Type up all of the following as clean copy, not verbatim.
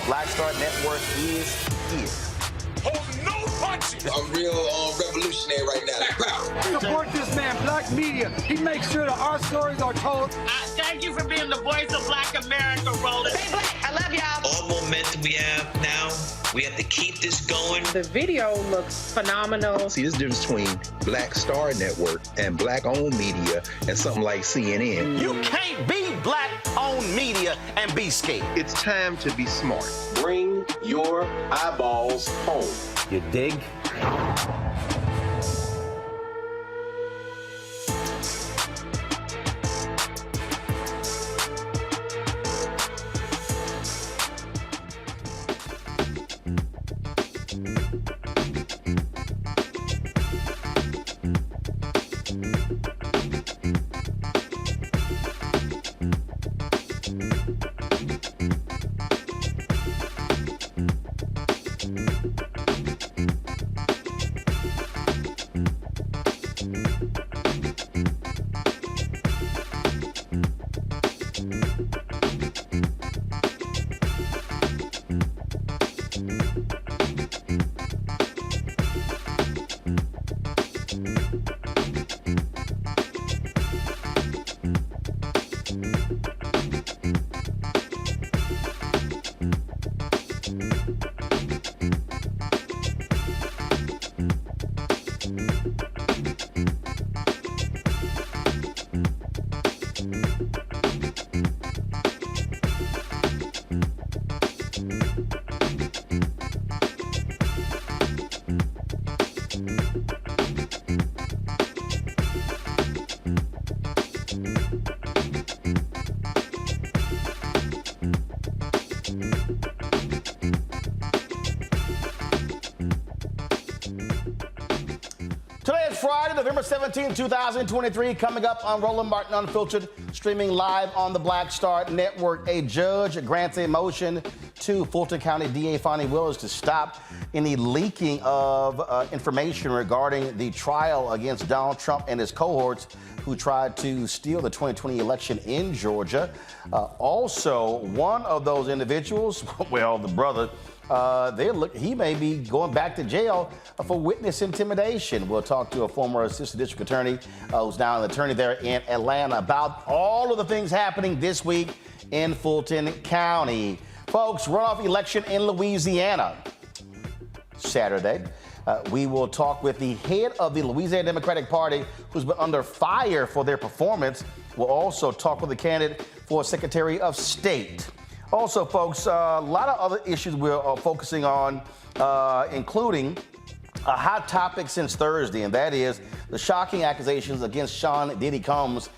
Black Star Network is here. Oh, no punches! I'm real revolutionary right now. Support this man, Black Media. He makes sure that our stories are told. Thank you for being the voice of Black America, Roland. Stay black. I love y'all. All momentum we have now, we have to keep this going. The video looks phenomenal. See, there's a difference between Black Star Network and black-owned media and something like CNN. You can't be black-owned media and be scared. It's time to be smart. Bring your eyeballs home. You dig? Today is Friday, November 17, 2023. Coming up on Roland Martin Unfiltered, streaming live on the Black Star Network. A judge grants a motion to Fulton County DA Fonnie Willis to stop any leaking of information regarding the trial against Donald Trump and his cohorts who tried to steal the 2020 election in Georgia. Also, one of those individuals, well, the brother, he may be going back to jail for witness intimidation. We'll talk to a former assistant district attorney who's now an attorney there in Atlanta about all of the things happening this week in Fulton County. Folks, runoff election in Louisiana Saturday. We will talk with the head of the Louisiana Democratic Party, who's been under fire for their performance. We'll also talk with the candidate for Secretary of State. Also, folks, a lot of other issues we're focusing on, including a hot topic since Thursday, and that is the shocking accusations against Sean Diddy Combs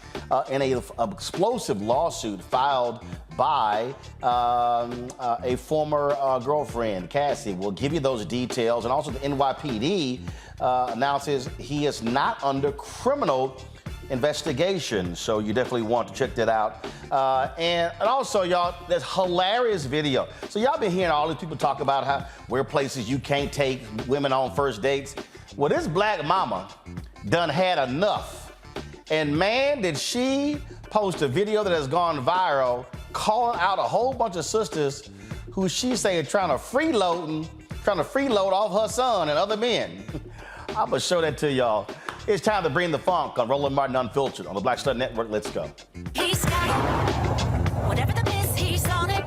in an explosive lawsuit filed by a former girlfriend, Cassie. We'll give you those details. And also the NYPD announces he is not under criminal investigation, so you definitely want to check that out. And also, y'all, there's hilarious video. So y'all been hearing all these people talk about how where places you can't take women on first dates. Well, this black mama done had enough. And man, did she post a video that has gone viral calling out a whole bunch of sisters who she's saying trying to freeload off her son and other men. I'm gonna show that to y'all. It's time to bring the funk on Roland Martin Unfiltered on the Black Star Network. Let's go. He's got it. Whatever the miss, he's on it.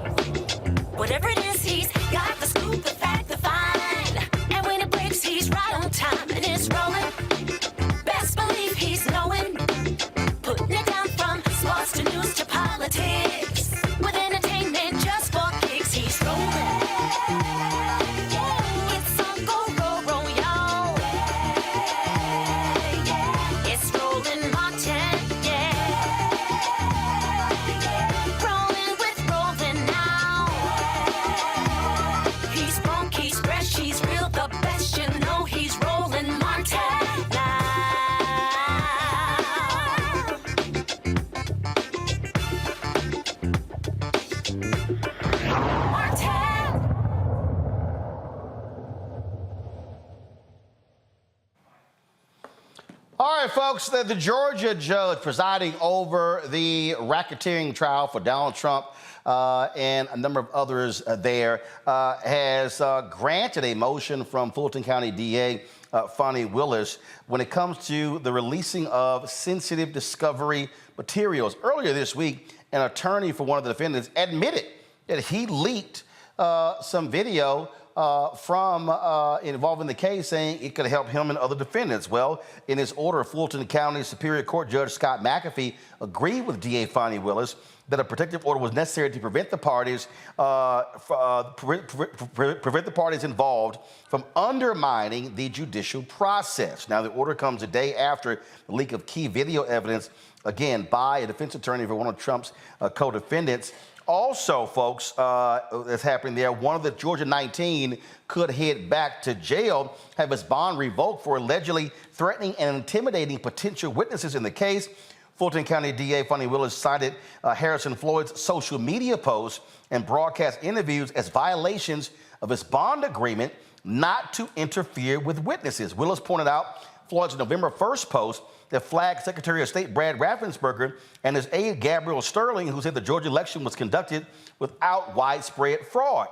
Whatever it is, he's got the scoop, the fact, the find. And when it breaks, he's right on time and it's rolling. Best believe he's knowing. Putting it down from sports to news to politics. With entertainment just for kicks, he's rolling. It's on go, roll, y'all. It's Roland Martin, yeah. Rolling with Roland now. He's funk, he's fresh, he's real, the best, you know he's Roland Martin now. All right, folks, the Georgia judge presiding over the racketeering trial for Donald Trump and a number of others there has granted a motion from Fulton County DA Fonnie Willis when it comes to the releasing of sensitive discovery materials. Earlier this week, an attorney for one of the defendants admitted that he leaked some video from involving the case, saying it could help him and other defendants. Well, in his order, Fulton County Superior Court Judge Scott McAfee agreed with DA Fonnie Willis that a protective order was necessary to prevent the parties involved from undermining the judicial process. Now, the order comes a day after the leak of key video evidence, again, by a defense attorney for one of Trump's co-defendants. Also, folks, that's happening there, one of the Georgia 19 could head back to jail, have his bond revoked for allegedly threatening and intimidating potential witnesses in the case. Fulton County DA Fonnie Willis cited Harrison Floyd's social media posts and broadcast interviews as violations of his bond agreement not to interfere with witnesses. Willis pointed out Floyd's November 1st post that flagged Secretary of State Brad Raffensperger and his aide Gabriel Sterling, who said the Georgia election was conducted without widespread fraud.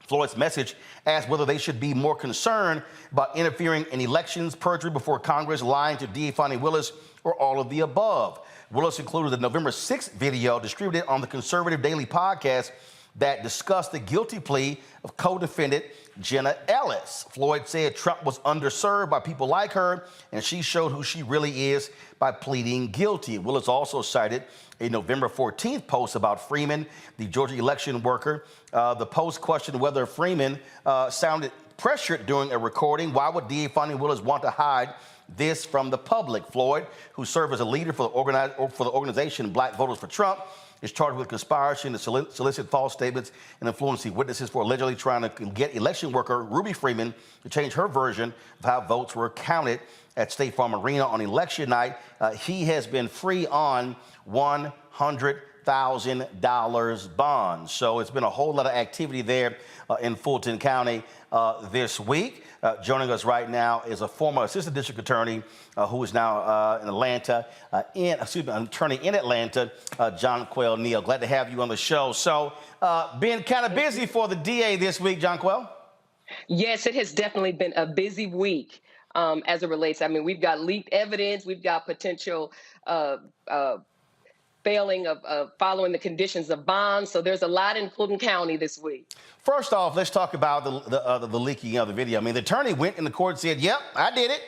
Floyd's message asked whether they should be more concerned about interfering in elections, perjury before Congress, lying to DA Fonnie Willis, or all of the above. Willis included the November 6th video distributed on the Conservative Daily podcast that discussed the guilty plea of co-defendant Jenna Ellis. Floyd said Trump was underserved by people like her, and she showed who she really is by pleading guilty. Willis also cited a November 14th post about Freeman, the Georgia election worker. The post questioned whether Freeman sounded pressured during a recording. Why would DA Fonnie Willis want to hide this from the public? Floyd, who served as a leader for the organization Black Voters for Trump, is charged with conspiracy to solicit false statements and influencing witnesses for allegedly trying to get election worker Ruby Freeman to change her version of how votes were counted at State Farm Arena on election night. He has been free on $100,000 bond. So it's been a whole lot of activity there in Fulton County this week. Joining us right now is a former assistant district attorney who is now in Atlanta, attorney in Atlanta, John Quayle Neal. Glad to have you on the show. So, been kind of busy for the DA this week, John Quayle? Yes, it has definitely been a busy week as it relates. I mean, we've got leaked evidence, we've got potential failing of following the conditions of bonds. So there's a lot in Fulton County this week. First off, let's talk about the leaking of the video. I mean, the attorney went in the court and said, yep, I did it.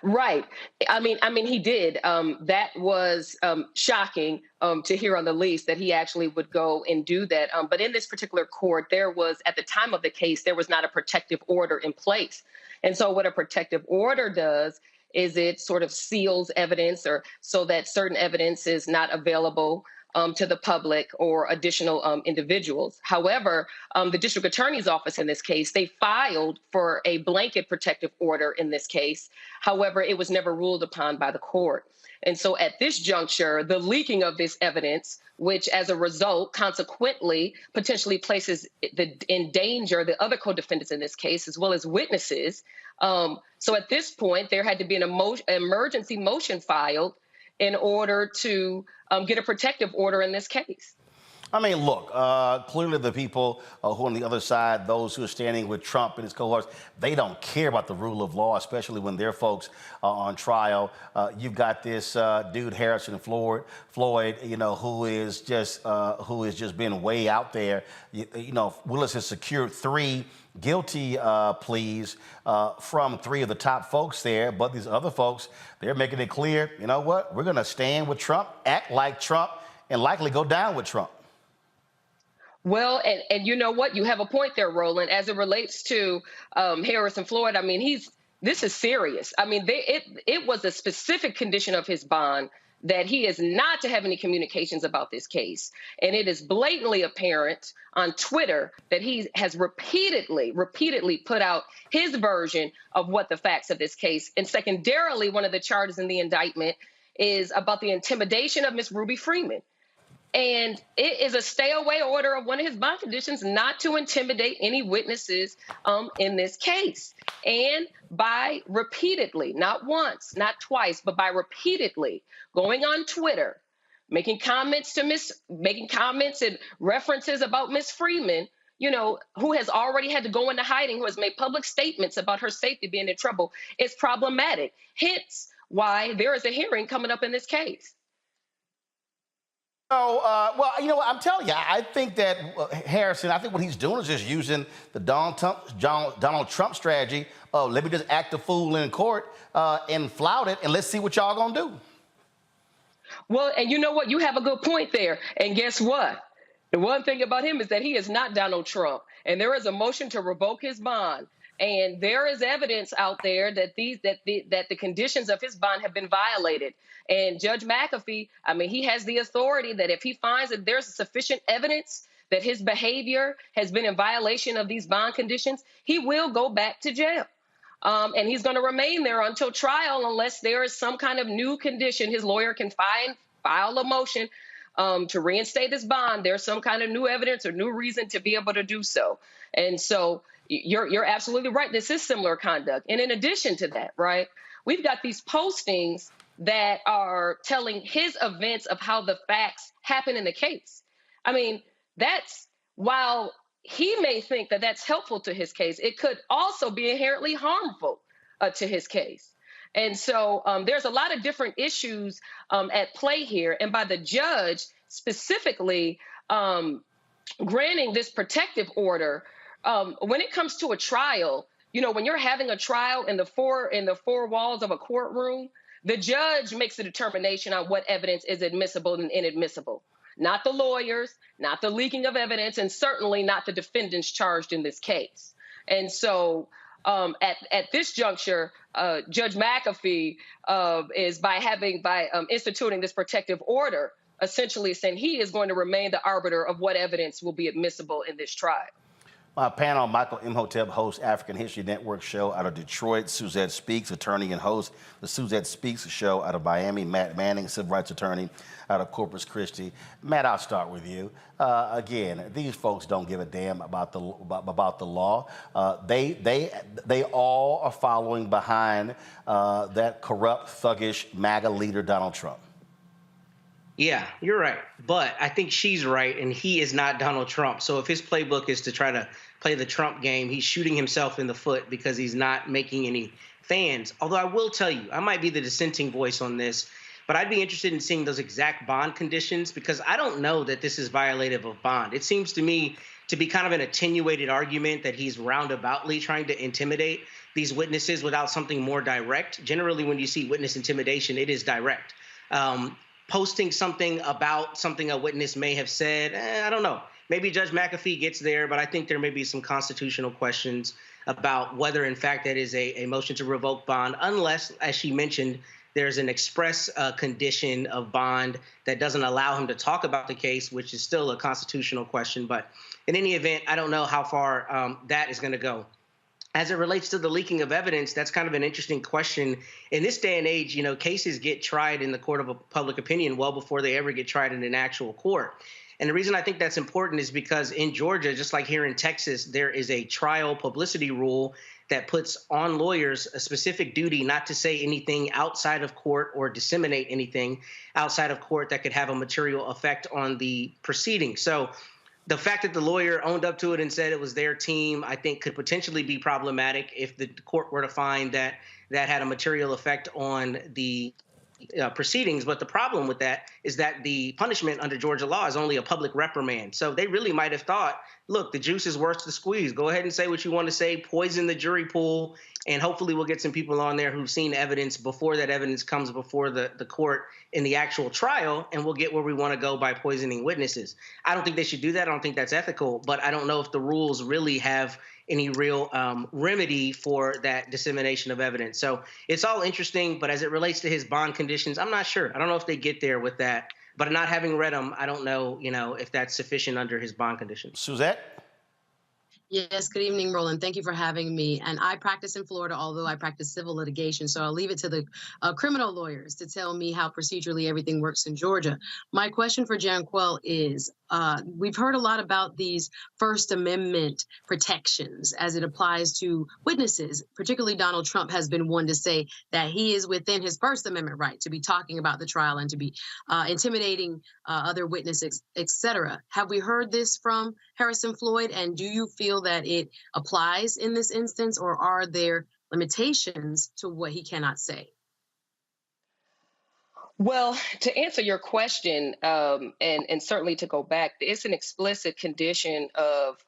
Right. I mean, he did. That was shocking to hear on the least that he actually would go and do that. But in this particular court, there was, at the time of the case, there was not a protective order in place. And so what a protective order does is it sort of seals evidence or so that certain evidence is not available to the public or additional individuals. However, the district attorney's office in this case, they filed for a blanket protective order in this case. However, it was never ruled upon by the court. And so at this juncture, the leaking of this evidence, which as a result consequently potentially places in danger the other co-defendants in this case, as well as witnesses. So at this point, there had to be an emergency motion filed in order to get a protective order in this case. I mean, look, clearly the people who are on the other side, those who are standing with Trump and his cohorts, they don't care about the rule of law, especially when their folks are on trial. You've got this dude, Harrison Floyd, you know, who is just been way out there. You know, Willis has secured 3 guilty pleas from 3 of the top folks there, but these other folks, they're making it clear, you know what, we're going to stand with Trump, act like Trump, and likely go down with Trump. Well, and you know what? You have a point there, Roland, as it relates to Harrison Floyd. I mean, this is serious. I mean, it was a specific condition of his bond that he is not to have any communications about this case. And it is blatantly apparent on Twitter that he has repeatedly put out his version of what the facts of this case. And secondarily, one of the charges in the indictment is about the intimidation of Miss Ruby Freeman. And it is a stay-away order of one of his bond conditions not to intimidate any witnesses in this case. And by repeatedly, not once, not twice, but by repeatedly going on Twitter, making comments and references about Miss Freeman, you know, who has already had to go into hiding, who has made public statements about her safety being in trouble, is problematic. Hence why there is a hearing coming up in this case. So, well, you know what, I'm telling you, I think that Harrison, I think what he's doing is just using the Donald Trump strategy of let me just act a fool in court and flout it, and let's see what y'all gonna do. Well, and you know what? You have a good point there. And guess what? The one thing about him is that he is not Donald Trump, and there is a motion to revoke his bond. And there is evidence out there that the conditions of his bond have been violated. And Judge McAfee, I mean, he has the authority that if he finds that there's sufficient evidence that his behavior has been in violation of these bond conditions, he will go back to jail. And he's going to remain there until trial unless there is some kind of new condition. His lawyer can file a motion to reinstate his bond. There's some kind of new evidence or new reason to be able to do so. And so you're absolutely right. This is similar conduct. And in addition to that, right, we've got these postings that are telling his events of how the facts happen in the case. I mean, that's, while he may think that that's helpful to his case, it could also be inherently harmful to his case. And so there's a lot of different issues at play here. And by the judge specifically granting this protective order, when it comes to a trial, you know, when you're having a trial in the four walls of a courtroom, the judge makes a determination on what evidence is admissible and inadmissible. Not the lawyers, not the leaking of evidence, and certainly not the defendants charged in this case. And so at this juncture, Judge McAfee is by instituting this protective order, essentially saying he is going to remain the arbiter of what evidence will be admissible in this trial. My panel, Michael Imhotep, hosts African History Network show out of Detroit. Suzette Speaks, attorney and host the Suzette Speaks show out of Miami. Matt Manning, civil rights attorney out of Corpus Christi. Matt, I'll start with you. Again, these folks don't give a damn about the law. They all are following behind that corrupt, thuggish MAGA leader, Donald Trump. Yeah, you're right. But I think she's right, and he is not Donald Trump. So if his playbook is to try to play the Trump game, he's shooting himself in the foot because he's not making any fans. Although I will tell you, I might be the dissenting voice on this, but I'd be interested in seeing those exact bond conditions because I don't know that this is violative of bond. It seems to me to be kind of an attenuated argument that he's roundaboutly trying to intimidate these witnesses without something more direct. Generally, when you see witness intimidation, it is direct. Posting something about something a witness may have said, I don't know. Maybe Judge McAfee gets there, but I think there may be some constitutional questions about whether, in fact, that is a motion to revoke bond, unless, as she mentioned, there's an express condition of bond that doesn't allow him to talk about the case, which is still a constitutional question. But in any event, I don't know how far that is going to go. As it relates to the leaking of evidence, that's kind of an interesting question. In this day and age, you know, cases get tried in the court of public opinion well before they ever get tried in an actual court. And the reason I think that's important is because in Georgia, just like here in Texas, there is a trial publicity rule that puts on lawyers a specific duty not to say anything outside of court or disseminate anything outside of court that could have a material effect on the proceeding. So the fact that the lawyer owned up to it and said it was their team, I think could potentially be problematic if the court were to find that that had a material effect on the proceedings. But the problem with that is that the punishment under Georgia law is only a public reprimand. So they really might have thought, look, the juice is worth the squeeze. Go ahead and say what you want to say, poison the jury pool, and hopefully we'll get some people on there who've seen evidence before that evidence comes before the court in the actual trial, and we'll get where we want to go by poisoning witnesses. I don't think they should do that. I don't think that's ethical, but I don't know if the rules really have any real remedy for that dissemination of evidence. So it's all interesting, but as it relates to his bond conditions, I'm not sure. I don't know if they get there with that, but not having read them, I don't know, if that's sufficient under his bond conditions. Suzette? Yes, good evening, Roland. Thank you for having me. And I practice in Florida, although I practice civil litigation. So I'll leave it to the criminal lawyers to tell me how procedurally everything works in Georgia. My question for Janquel is, we've heard a lot about these First Amendment protections as it applies to witnesses. Particularly Donald Trump has been one to say that he is within his First Amendment right to be talking about the trial and to be intimidating other witnesses, etc. Have we heard this from Harrison Floyd? And do you feel that it applies in this instance, or are there limitations to what he cannot say? Well, to answer your question, and certainly to go back, it's an explicit condition of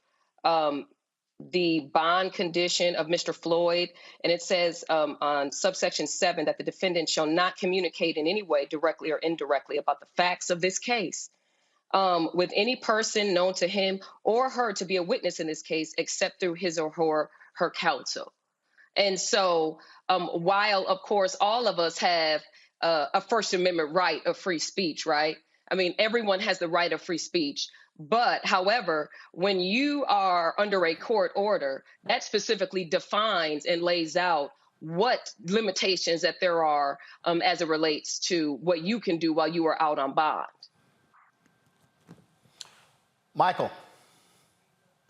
the bond condition of Mr. Floyd, and it says on subsection 7 that the defendant shall not communicate in any way, directly or indirectly, about the facts of this case with any person known to him or her to be a witness in this case, except through his or her counsel. And so while, of course, all of us have a First Amendment right of free speech, right? I mean, everyone has the right of free speech. But however, when you are under a court order, that specifically defines and lays out what limitations that there are as it relates to what you can do while you are out on bond. Michael.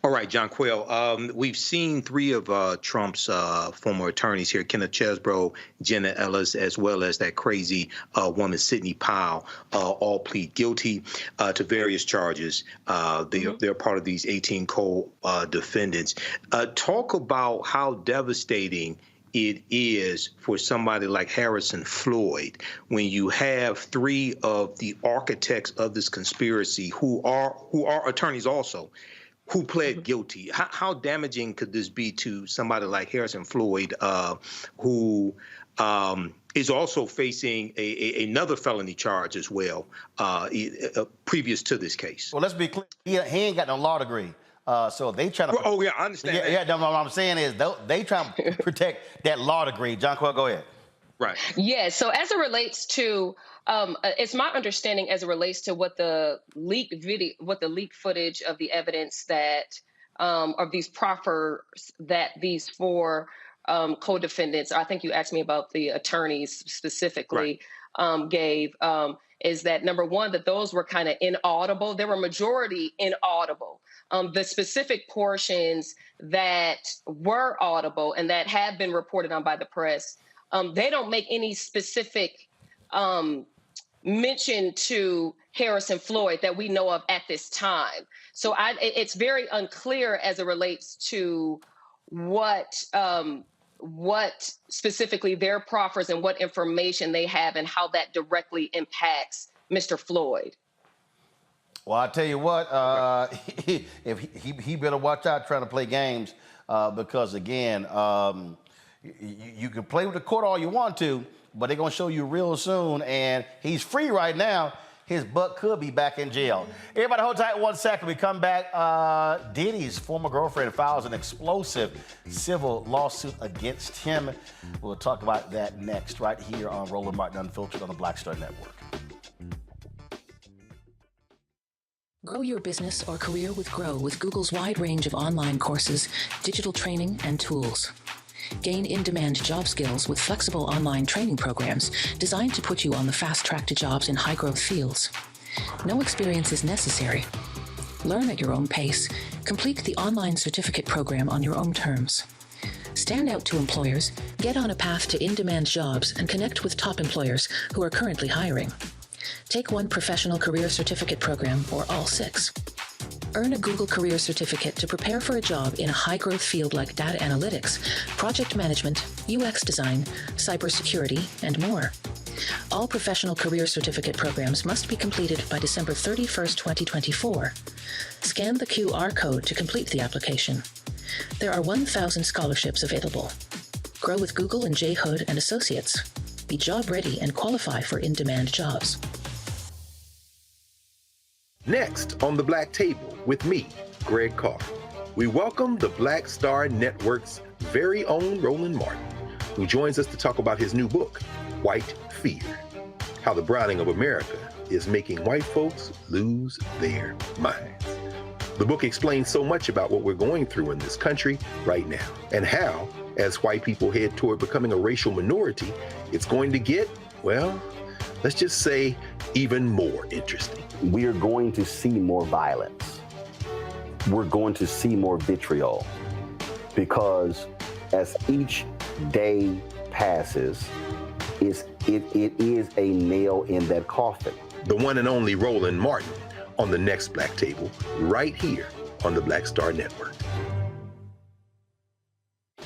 All right, Jonquil. We've seen three of Trump's former attorneys here, Kenneth Chesebro, Jenna Ellis, as well as that crazy woman, Sidney Powell, all plead guilty to various charges. They're part of these 18 co-defendants. Talk about how devastating it is for somebody like Harrison Floyd, when you have three of the architects of this conspiracy who are attorneys also, who pled guilty. How damaging could this be to somebody like Harrison Floyd, who is also facing another felony charge as well, previous to this case? Well, let's be clear. He ain't got no law degree. So they trying to. Oh, yeah, I understand. Yeah, no, what I'm saying is they trying to protect that law degree. John Quell, go ahead. Right. Yeah. So as it relates to, it's my understanding as it relates to what the leaked footage of the evidence that of these proffers that these four co-defendants, I think you asked me about the attorneys specifically, gave, is that number one, that those were kind of inaudible. They were majority inaudible. The specific portions that were audible and that have been reported on by the press, they don't make any specific mention to Harrison Floyd that we know of at this time. So it's very unclear as it relates to what specifically their proffers and what information they have and how that directly impacts Mr. Floyd. Well, I tell you what, if he better watch out trying to play games because again, you can play with the court all you want to, but they're gonna show you real soon. And he's free right now. His butt could be back in jail. Everybody hold tight 1 second. We come back. Diddy's former girlfriend files an explosive civil lawsuit against him. We'll talk about that next right here on Roland Martin Unfiltered on the Black Star Network. Grow your business or career with Grow with Google's wide range of online courses, digital training, and tools. Gain in-demand job skills with flexible online training programs designed to put you on the fast track to jobs in high-growth fields. No experience is necessary. Learn at your own pace. Complete the online certificate program on your own terms. Stand out to employers, get on a path to in-demand jobs, and connect with top employers who are currently hiring. Take one professional career certificate program or all 6. Earn a Google Career Certificate to prepare for a job in a high-growth field like data analytics, project management, UX design, cybersecurity, and more. All professional career certificate programs must be completed by December 31st, 2024. Scan the QR code to complete the application. There are 1,000 scholarships available. Grow with Google and J. Hood and Associates. Be job ready and qualify for in-demand jobs. Next on the Black Table with me, Greg Carr, we welcome the Black Star Network's very own Roland Martin, who joins us to talk about his new book, White Fear, how the browning of America is making white folks lose their minds. The book explains so much about what we're going through in this country right now, and how, as white people head toward becoming a racial minority, it's going to get, well, let's just say, even more interesting. We are going to see more violence. We're going to see more vitriol because as each day passes, it is a nail in that coffin. The one and only Roland Martin on the next Black Table, right here on the Black Star Network.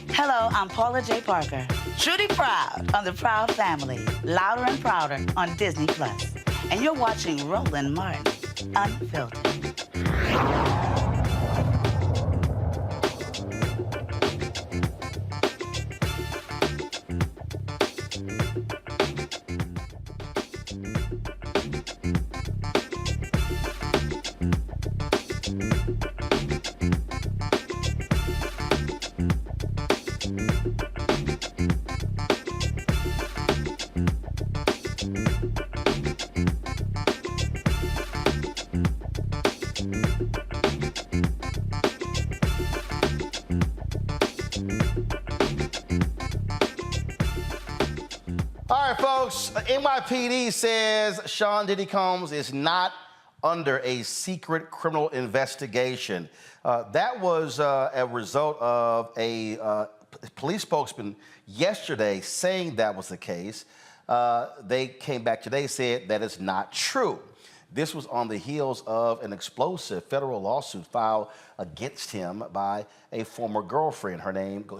Hello, I'm Paula J. Parker. Truly proud of the Proud Family, Louder and Prouder on Disney+. And you're watching Roland Martin Unfiltered. All right, folks, NYPD says Sean Diddy Combs is not under a secret criminal investigation. That was a result of a police spokesman yesterday saying that was the case. They came back today, said that is not true. This was on the heels of an explosive federal lawsuit filed against him by a former girlfriend.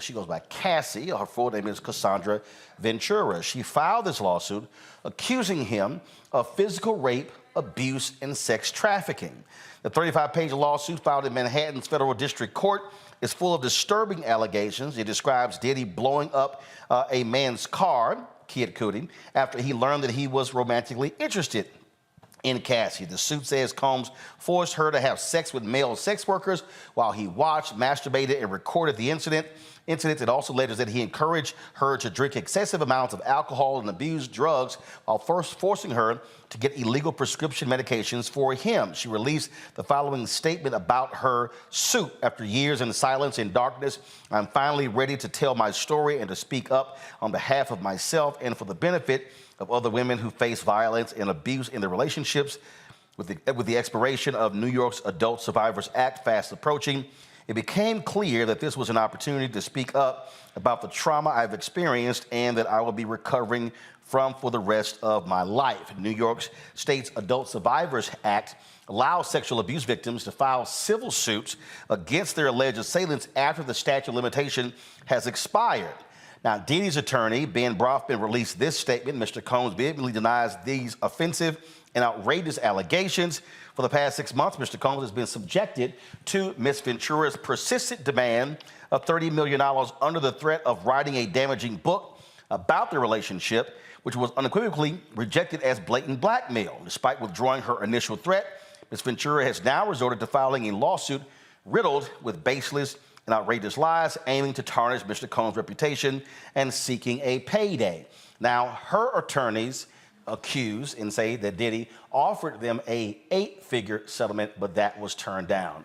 She goes by Cassie. Her full name is Cassandra Ventura. She filed this lawsuit accusing him of physical rape, abuse, and sex trafficking. The 35-page lawsuit filed in Manhattan's Federal District Court is full of disturbing allegations. It describes Diddy blowing up a man's car, Kid Cudi, after he learned that he was romantically interested in Cassie. The suit says Combs forced her to have sex with male sex workers while he watched, masturbated, and recorded the incident. It also alleges that he encouraged her to drink excessive amounts of alcohol and abuse drugs while first forcing her to get illegal prescription medications for him. She released the following statement about her suit. After years in silence and darkness, I'm finally ready to tell my story and to speak up on behalf of myself and for the benefit of other women who face violence and abuse in their relationships. With the expiration of New York's Adult Survivors Act fast approaching, it became clear that this was an opportunity to speak up about the trauma I've experienced and that I will be recovering from for the rest of my life. New York State's Adult Survivors Act allows sexual abuse victims to file civil suits against their alleged assailants after the statute of limitation has expired. Now, Diddy's attorney, Ben Brofman, released this statement. Mr. Combs vehemently denies these offensive and outrageous allegations. For the past 6 months, Mr. Combs has been subjected to Ms. Ventura's persistent demand of $30 million under the threat of writing a damaging book about their relationship, which was unequivocally rejected as blatant blackmail. Despite withdrawing her initial threat, Ms. Ventura has now resorted to filing a lawsuit riddled with baseless and outrageous lies, aiming to tarnish Mr. Combs' reputation and seeking a payday. Now, her attorneys accuse and say that Diddy offered them a 8-figure settlement, but that was turned down.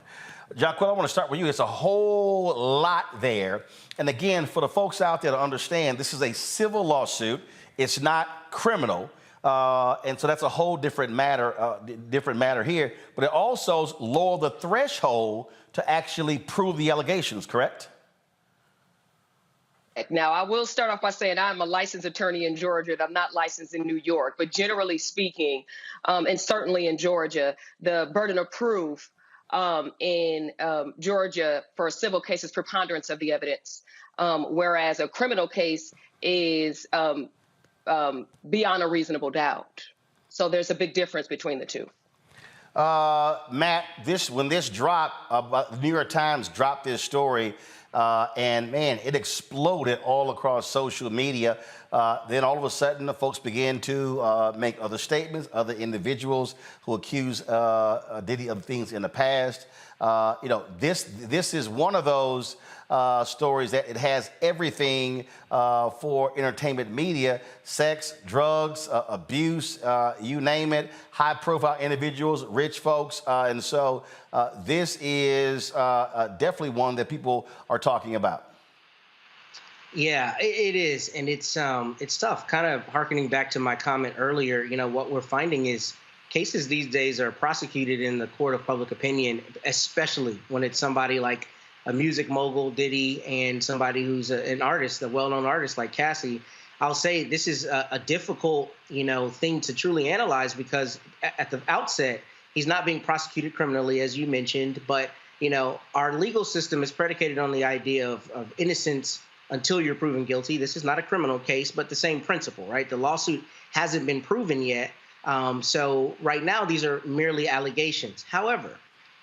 Jonquil, I want to start with you. It's a whole lot there. And again, for the folks out there to understand, this is a civil lawsuit. It's not criminal. And so that's a whole different matter here. But it also lowered the threshold to actually prove the allegations, correct? Now, I will start off by saying I'm a licensed attorney in Georgia. I'm not licensed in New York. But generally speaking, and certainly in Georgia, the burden of proof in Georgia for a civil case is preponderance of the evidence, whereas a criminal case is beyond a reasonable doubt. So there's a big difference between the two. Matt, when this dropped, the New York Times dropped this story, and man, it exploded all across social media. Then all of a sudden, the folks began to make other statements, other individuals who accuse Diddy of things in the past. This is one of those stories that it has everything for entertainment media: sex, drugs, abuse, you name it, high-profile individuals, rich folks. And so this is definitely one that people are talking about. Yeah, it is. And it's tough. Kind of hearkening back to my comment earlier, what we're finding is cases these days are prosecuted in the court of public opinion, especially when it's somebody like a music mogul, Diddy, and somebody who's an artist, a well-known artist like Cassie. I'll say this is a difficult, thing to truly analyze because at the outset, he's not being prosecuted criminally, as you mentioned, but, our legal system is predicated on the idea of innocence until you're proven guilty. This is not a criminal case, but the same principle, right? The lawsuit hasn't been proven yet. So right now, these are merely allegations. However,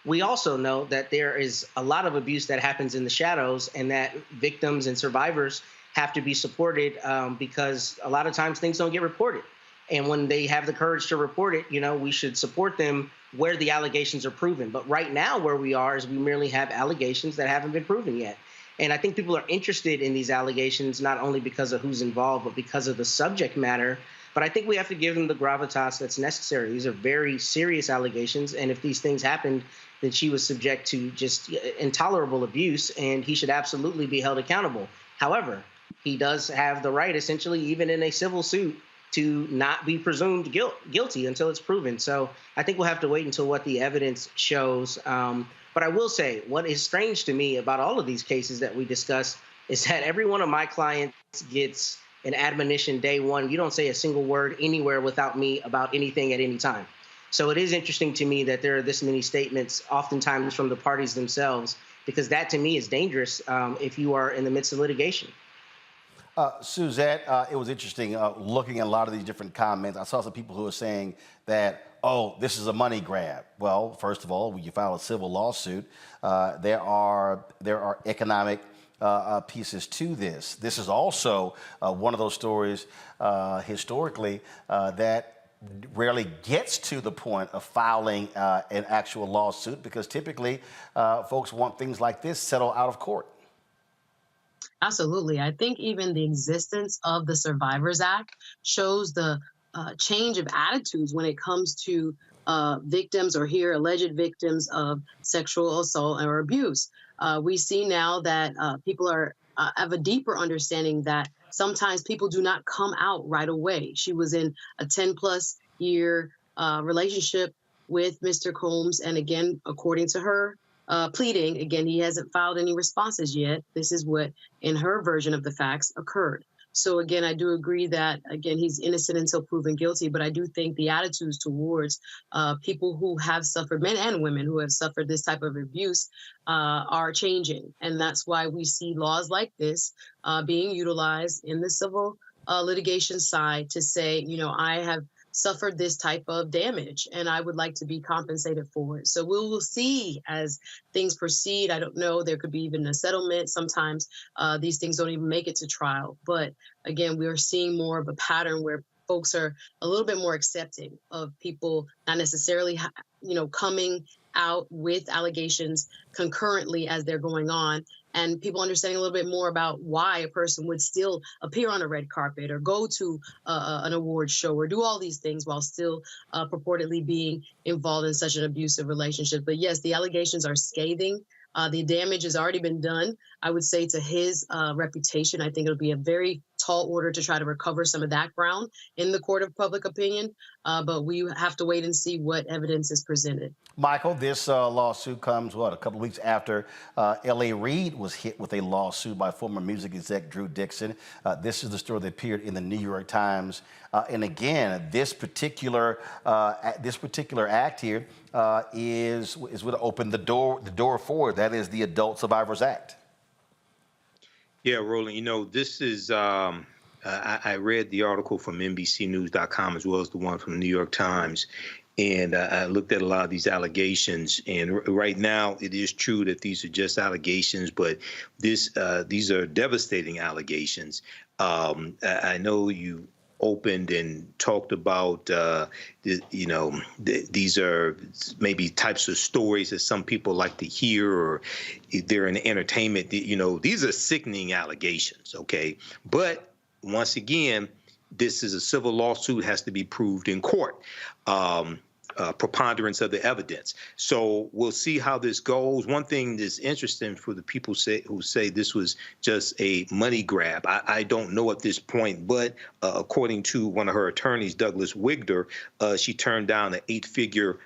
we also know that there is a lot of abuse that happens in the shadows and that victims and survivors have to be supported because a lot of times things don't get reported. And when they have the courage to report it, we should support them where the allegations are proven. But right now where we are is we merely have allegations that haven't been proven yet. And I think people are interested in these allegations, not only because of who's involved, but because of the subject matter. But I think we have to give them the gravitas that's necessary. These are very serious allegations. And if these things happened, then she was subject to just intolerable abuse, and he should absolutely be held accountable. However, he does have the right, essentially, even in a civil suit, to not be presumed guilty until it's proven. So I think we'll have to wait until what the evidence shows. But I will say, what is strange to me about all of these cases that we discuss is that every one of my clients gets an admonition day one. You don't say a single word anywhere without me about anything at any time. So it is interesting to me that there are this many statements, oftentimes from the parties themselves, because that to me is dangerous if you are in the midst of litigation. Suzette, it was interesting looking at a lot of these different comments. I saw some people who are saying that, oh, this is a money grab. Well, first of all, when you file a civil lawsuit, there are economic pieces to this. This is also one of those stories historically that rarely gets to the point of filing an actual lawsuit, because typically folks want things like this settled out of court. Absolutely. I think even the existence of the Survivors Act shows the change of attitudes when it comes to victims or alleged victims of sexual assault or abuse. We see now that people have a deeper understanding that sometimes people do not come out right away. She was in a 10+ year relationship with Mr. Combs. And again, according to her, pleading, again, he hasn't filed any responses yet. This is what, in her version of the facts, occurred. So again, I do agree that, again, he's innocent until proven guilty, but I do think the attitudes towards people who have suffered, men and women who have suffered this type of abuse, are changing. And that's why we see laws like this being utilized in the civil litigation side to say, you know, I have suffered this type of damage and I would like to be compensated for it. So we'll see as things proceed. I don't know, there could be even a settlement. Sometimes these things don't even make it to trial. But again, we are seeing more of a pattern where folks are a little bit more accepting of people not necessarily, coming out with allegations concurrently as they're going on, and people understanding a little bit more about why a person would still appear on a red carpet or go to an award show or do all these things while still purportedly being involved in such an abusive relationship. But yes, the allegations are scathing. The damage has already been done, I would say, to his reputation. I think it'll be a very tall order to try to recover some of that ground in the court of public opinion. But we have to wait and see what evidence is presented. Michael, this lawsuit comes, a couple of weeks after L.A. Reid was hit with a lawsuit by former music exec Drew Dixon. This is the story that appeared in the New York Times. And again, this particular act here is what opened the door for it. That is the Adult Survivors Act. Yeah, Roland, this is, I read the article from NBCnews.com as well as the one from the New York Times. And I looked at a lot of these allegations, and right now it is true that these are just allegations, but these are devastating allegations. I know you opened and talked about, these are maybe types of stories that some people like to hear, or they're in entertainment. These are sickening allegations, okay? But once again, this is a civil lawsuit, has to be proved in court. Preponderance of the evidence. So we'll see how this goes. One thing that's interesting for the people who say this was just a money grab, I don't know at this point, but according to one of her attorneys, Douglas Wigder, she turned down an 8-figure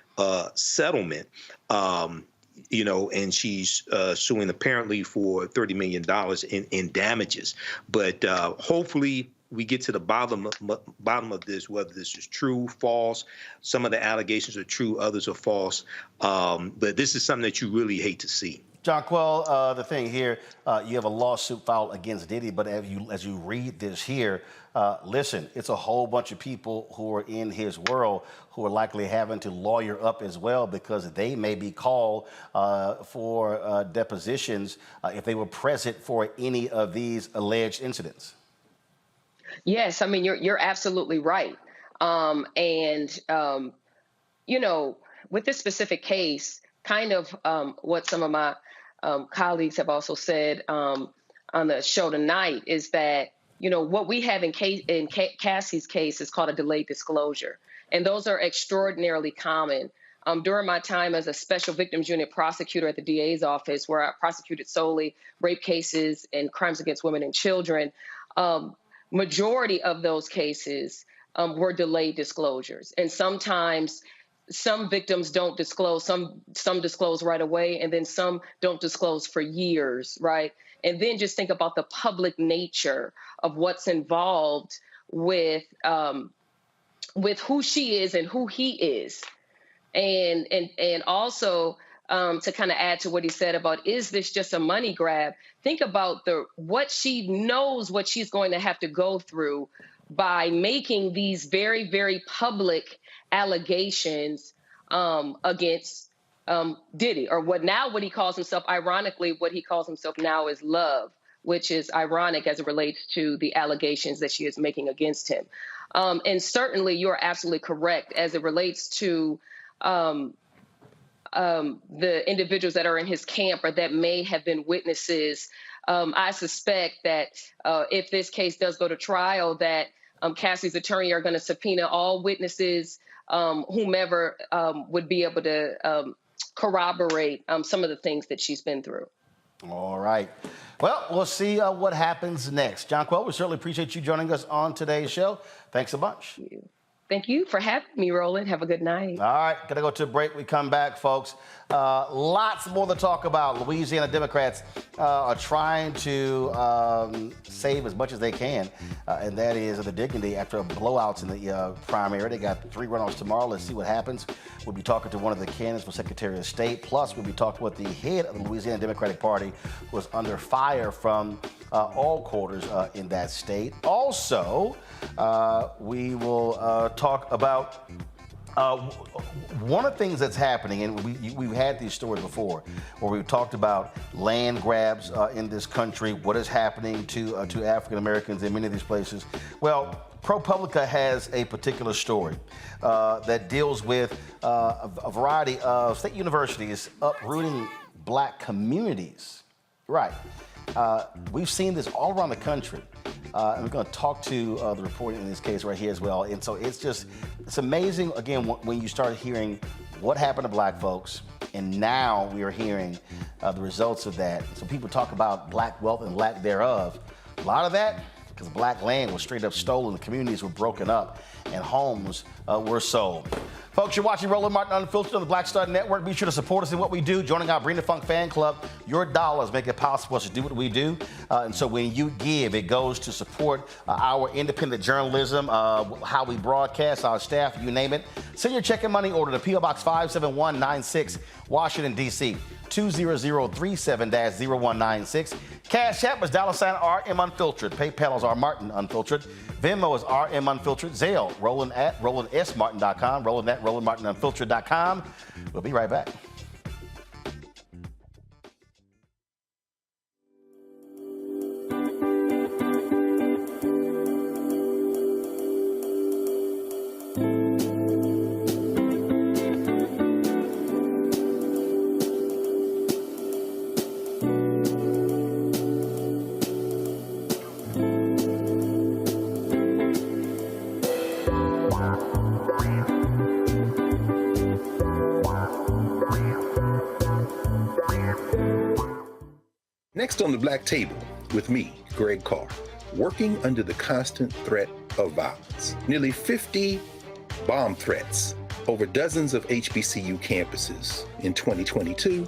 settlement. And she's suing apparently for $30 million in damages. But hopefully we get to the bottom of this, whether this is true, false. Some of the allegations are true, others are false. But this is something that you really hate to see. Jonquil, the thing here, you have a lawsuit filed against Diddy, but as you read this here, listen, it's a whole bunch of people who are in his world who are likely having to lawyer up as well, because they may be called for depositions if they were present for any of these alleged incidents. Yes, I mean, you're absolutely right. With this specific case, kind of what some of my colleagues have also said on the show tonight is that, what we have in Cassie's case is called a delayed disclosure. And those are extraordinarily common. During my time as a special victims unit prosecutor at the DA's office, where I prosecuted solely rape cases and crimes against women and children, majority of those cases were delayed disclosures. And sometimes some victims don't disclose, some disclose right away, and then some don't disclose for years, right? And then just think about the public nature of what's involved with who she is and who he is. And also to kind of add to what he said about, is this just a money grab? Think about what she knows, what she's going to have to go through by making these very, very public allegations against Diddy, or what he calls himself, ironically, what he calls himself now is Love, which is ironic as it relates to the allegations that she is making against him. And certainly you're absolutely correct as it relates to the individuals that are in his camp or that may have been witnesses. I suspect that if this case does go to trial, that Cassie's attorney are going to subpoena all witnesses, whomever would be able to corroborate some of the things that she's been through. All right. Well, we'll see what happens next. Jonquil, we certainly appreciate you joining us on today's show. Thanks a bunch. Thank you for having me, Roland. Have a good night. All right. Got to go to a break. We come back, folks. Lots more to talk about. Louisiana Democrats are trying to save as much as they can, and that is the dignity after blowouts in the primary. They got 3 runoffs tomorrow. Let's see what happens. We'll be talking to one of the candidates for Secretary of State. Plus, we'll be talking with the head of the Louisiana Democratic Party, who was under fire from all quarters in that state. Also, we will talk about one of the things that's happening, and we've had these stories before, where we've talked about land grabs in this country, what is happening to African Americans in many of these places. Well, ProPublica has a particular story that deals with a variety of state universities uprooting black communities. Right. We've seen this all around the country. And we're going to talk to the reporter in this case right here as well. And so it's amazing, again, when you start hearing what happened to black folks, and now we are hearing the results of that. So people talk about black wealth and lack thereof. A lot of that because black land was straight up stolen, the communities were broken up, and homes were sold. Folks, you're watching Roland Martin Unfiltered on the Black Star Network. Be sure to support us in what we do. Joining our Bring the Funk fan club, your dollars make it possible for us to do what we do. And so when you give, it goes to support our independent journalism, how we broadcast, our staff, you name it. Send your check and money order to P.O. Box 57196, Washington, D.C. 20037-0196. Cash App is $RM Unfiltered. PayPal is R Martin Unfiltered. Venmo is RM Unfiltered. Zelle, roland@rolandsmartin.com. roland@rolandmartinunfiltered.com. We'll be right back. Next on the Black Table, with me, Greg Carr, working under the constant threat of violence. Nearly 50 bomb threats over dozens of HBCU campuses. In 2022,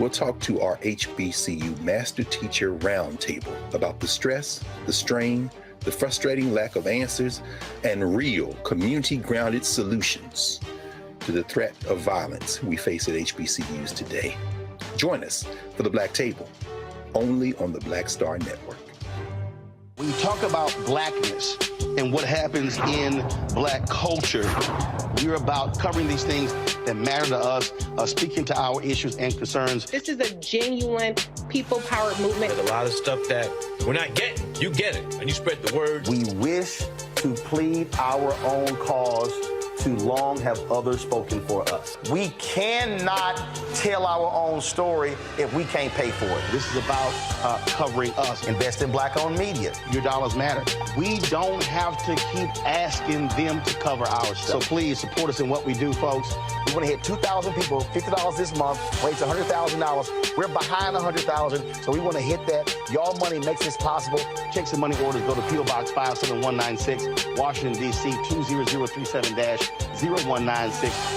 we'll talk to our HBCU Master Teacher Roundtable about the stress, the strain, the frustrating lack of answers, and real community-grounded solutions to the threat of violence we face at HBCUs today. Join us for the Black Table, only on the Black Star Network. When you talk about blackness and what happens in black culture, we're about covering these things that matter to us, speaking to our issues and concerns. This is a genuine people-powered movement. There's a lot of stuff that we're not getting. You get it, and you spread the word. We wish to plead our own cause. Too long have others spoken for us. We cannot tell our own story if we can't pay for it. This is about covering us. Invest in black-owned media. Your dollars matter. We don't have to keep asking them to cover our stuff. So please support us in what we do, folks. We want to hit 2,000 people, $50 this month, raise $100,000. We're behind $100,000, so we want to hit that. Y'all money makes this possible. Checks and money orders go to P.O. Box 57196, Washington, D.C. 20037-0196.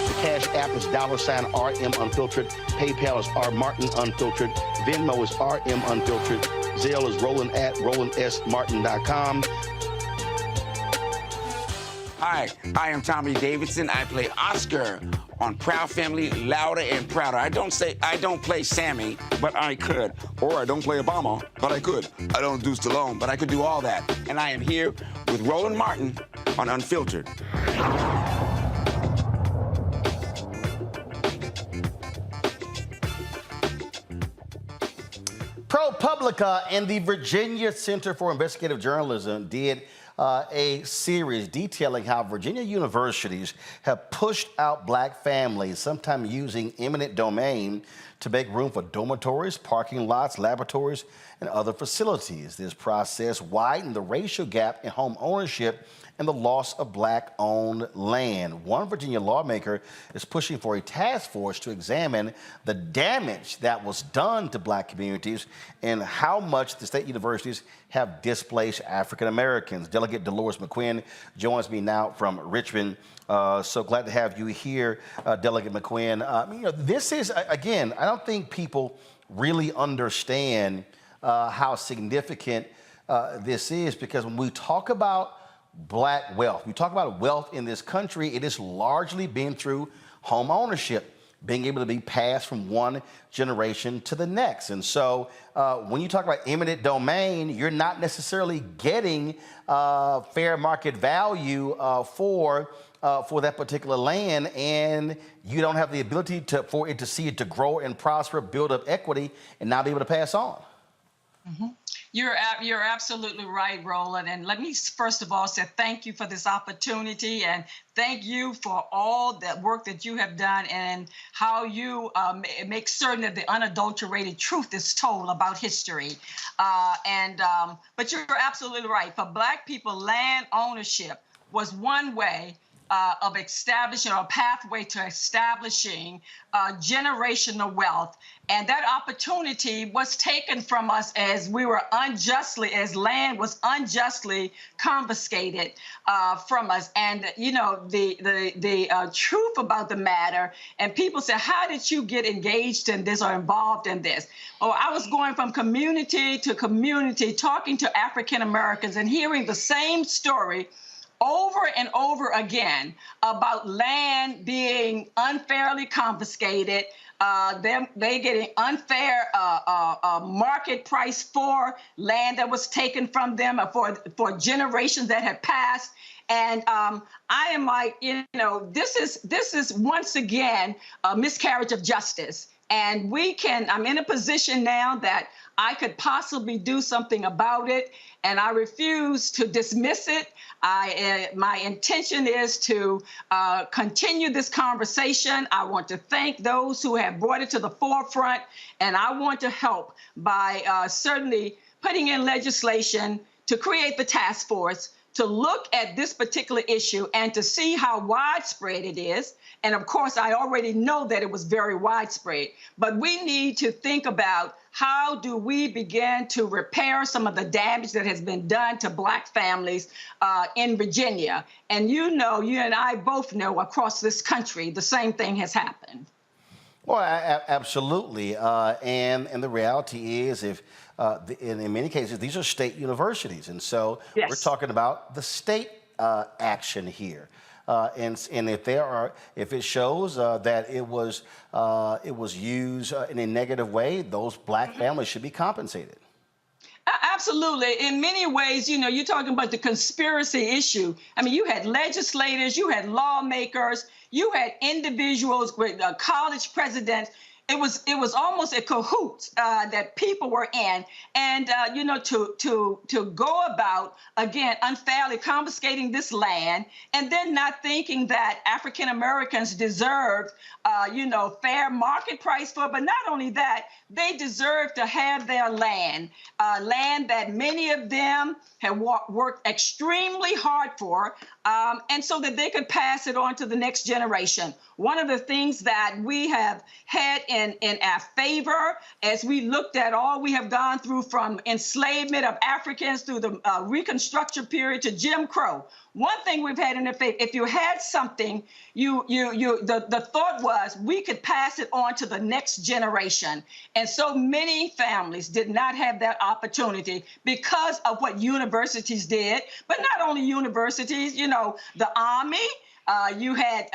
The Cash App is $RM Unfiltered. PayPal is R Martin Unfiltered. Venmo is RM Unfiltered. Zelle is roland@rolandsmartin.com. Hi, I am Tommy Davidson. I play Oscar on Proud Family, Louder and Prouder. I don't play Sammy, but I could. Or I don't play Obama, but I could. I don't do Stallone, but I could do all that. And I am here with Roland Martin on Unfiltered. ProPublica and the Virginia Center for Investigative Journalism did a series detailing how Virginia universities have pushed out black families, sometimes using eminent domain to make room for dormitories, parking lots, laboratories, and other facilities. This process widened the racial gap in home ownership and the loss of black-owned land. One Virginia lawmaker is pushing for a task force to examine the damage that was done to black communities and how much the state universities have displaced African Americans. Delegate Dolores McQuinn joins me now from Richmond. So glad to have you here, Delegate McQuinn. This is, again, I don't think people really understand how significant this is, because when we talk about black wealth, we talk about wealth in this country, it has largely been through home ownership, being able to be passed from one generation to the next. And so when you talk about eminent domain, you're not necessarily getting fair market value for that particular land, and you don't have the ability for it to see it to grow and prosper, build up equity, and not be able to pass on. Mm-hmm. You're absolutely right, Roland. And let me first of all say thank you for this opportunity, and thank you for all the work that you have done and how you make certain that the unadulterated truth is told about history. But you're absolutely right. For Black people, land ownership was one way of establishing, or a pathway to establishing generational wealth. And that opportunity was taken from us as land was unjustly confiscated from us. And, the truth about the matter, and people say, how did you get engaged in this or involved in this? Oh, I was going from community to community, talking to African Americans and hearing the same story over and over again about land being unfairly confiscated, they getting unfair market price for land that was taken from them for generations that had passed. And I am like, this is once again a miscarriage of justice. And I'm in a position now that I could possibly do something about it, and I refuse to dismiss it. My intention is to continue this conversation. I want to thank those who have brought it to the forefront, and I want to help by certainly putting in legislation to create the task force to look at this particular issue and to see how widespread it is. And of course, I already know that it was very widespread, but we need to think about how do we begin to repair some of the damage that has been done to Black families in Virginia. And you and I both know across this country, the same thing has happened. Well, absolutely. And the reality is, in many cases, these are state universities. And so We're talking about the state action here. And if it shows that it was used in a negative way, those Black families should be compensated. Absolutely. In many ways, you're talking about the conspiracy issue. I mean, you had legislators, you had lawmakers, you had individuals with college presidents. It was almost a cahoots that people were in, and to go about again unfairly confiscating this land, and then not thinking that African Americans deserved fair market price for it, but not only that, they deserve to have their land that many of them have worked extremely hard for, and so that they could pass it on to the next generation. One of the things that we have had in our favor, as we looked at all we have gone through from enslavement of Africans through the Reconstruction period to Jim Crow, one thing we've had in the faith, if you had something, the thought was we could pass it on to the next generation. And so many families did not have that opportunity because of what universities did, but not only universities, the Army, you had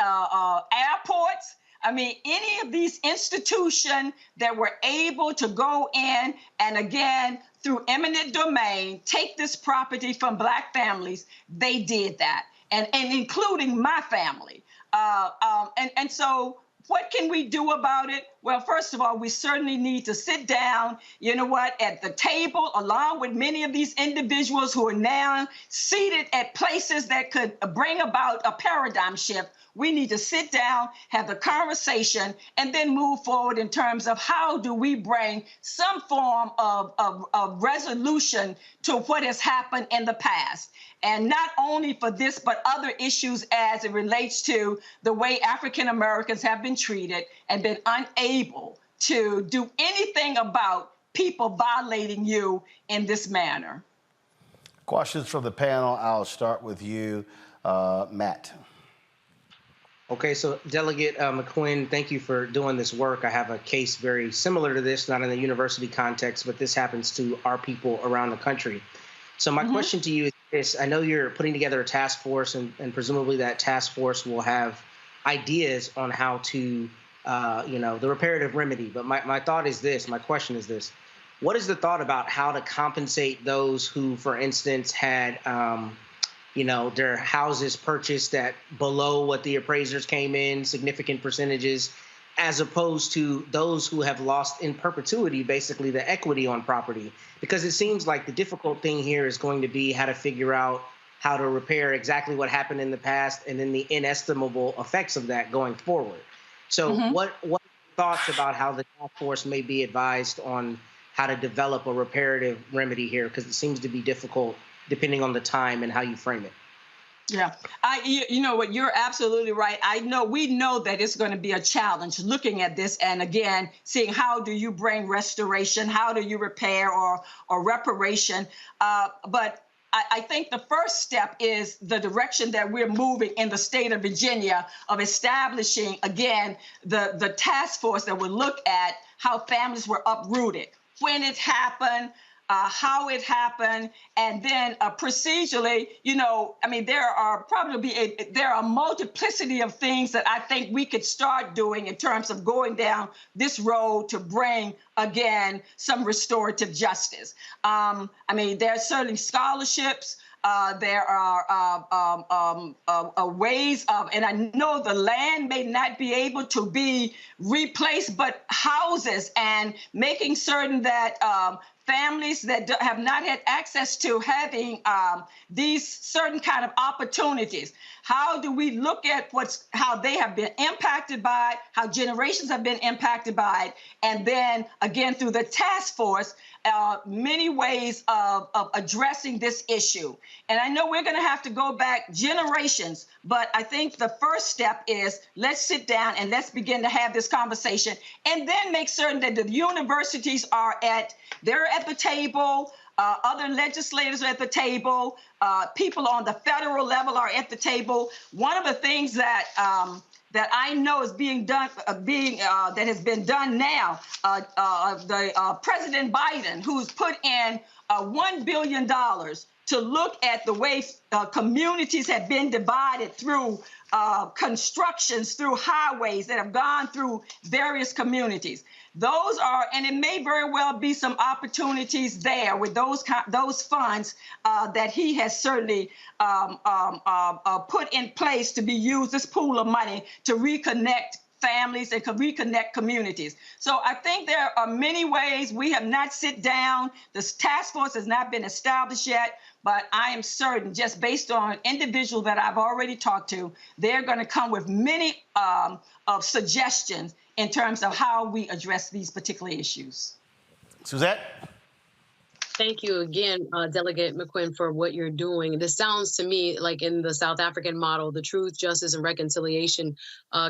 airports. I mean, any of these institutions that were able to go in and, again, through eminent domain, take this property from Black families, they did that, and including my family. And so what can we do about it? Well, first of all, we certainly need to sit down, at the table, along with many of these individuals who are now seated at places that could bring about a paradigm shift. We need to sit down, have the conversation, and then move forward in terms of how do we bring some form of resolution to what has happened in the past. And not only for this, but other issues as it relates to the way African Americans have been treated and been unable to do anything about people violating you in this manner. Questions from the panel. I'll start with you, Matt. Okay, so Delegate McQuinn, thank you for doing this work. I have a case very similar to this, not in the university context, but this happens to our people around the country. So my question to you is this. I know you're putting together a task force, and presumably that task force will have ideas on how to, the reparative remedy. But my thought is this, my question is this. What is the thought about how to compensate those who, for instance, had their houses purchased at below what the appraisers came in, significant percentages, as opposed to those who have lost in perpetuity, basically the equity on property? Because it seems like the difficult thing here is going to be how to figure out how to repair exactly what happened in the past and then the inestimable effects of that going forward. So what thoughts about how the task force may be advised on how to develop a reparative remedy here? Because it seems to be difficult depending on the time and how you frame it. Yeah, you know what, you're absolutely right. We know that it's going to be a challenge looking at this, and again, seeing how do you bring restoration, how do you repair or reparation. But I think the first step is the direction that we're moving in the state of Virginia of establishing, again, the task force that would look at how families were uprooted, when it happened, how it happened, and then procedurally, there are a multiplicity of things that I think we could start doing in terms of going down this road to bring, again, some restorative justice. There are certainly scholarships. There are ways of, and I know the land may not be able to be replaced, but houses, and making certain that families that have not had access to having these certain kind of opportunities. How do we look at how they have been impacted by it, how generations have been impacted by it, and then again through the task force, many ways of addressing this issue. And I know we're going to have to go back generations, but I think the first step is let's sit down and let's begin to have this conversation, and then make certain that the universities they're at the table. Other legislators are at the table. People on the federal level are at the table. One of the things that I know is being done, that has been done now, President Biden, who's put in $1 billion to look at the way communities have been divided through constructions, through highways that have gone through various communities. Those are, and it may very well be some opportunities there with those funds that he has certainly put in place to be used, this pool of money, to reconnect families and reconnect communities. So I think there are many ways. We have not sit down. This task force has not been established yet, but I am certain, just based on individuals that I've already talked to, they're going to come with many of suggestions in terms of how we address these particular issues. Suzette? Thank you again, Delegate McQuinn, for what you're doing. This sounds to me like in the South African model, the Truth, Justice, and Reconciliation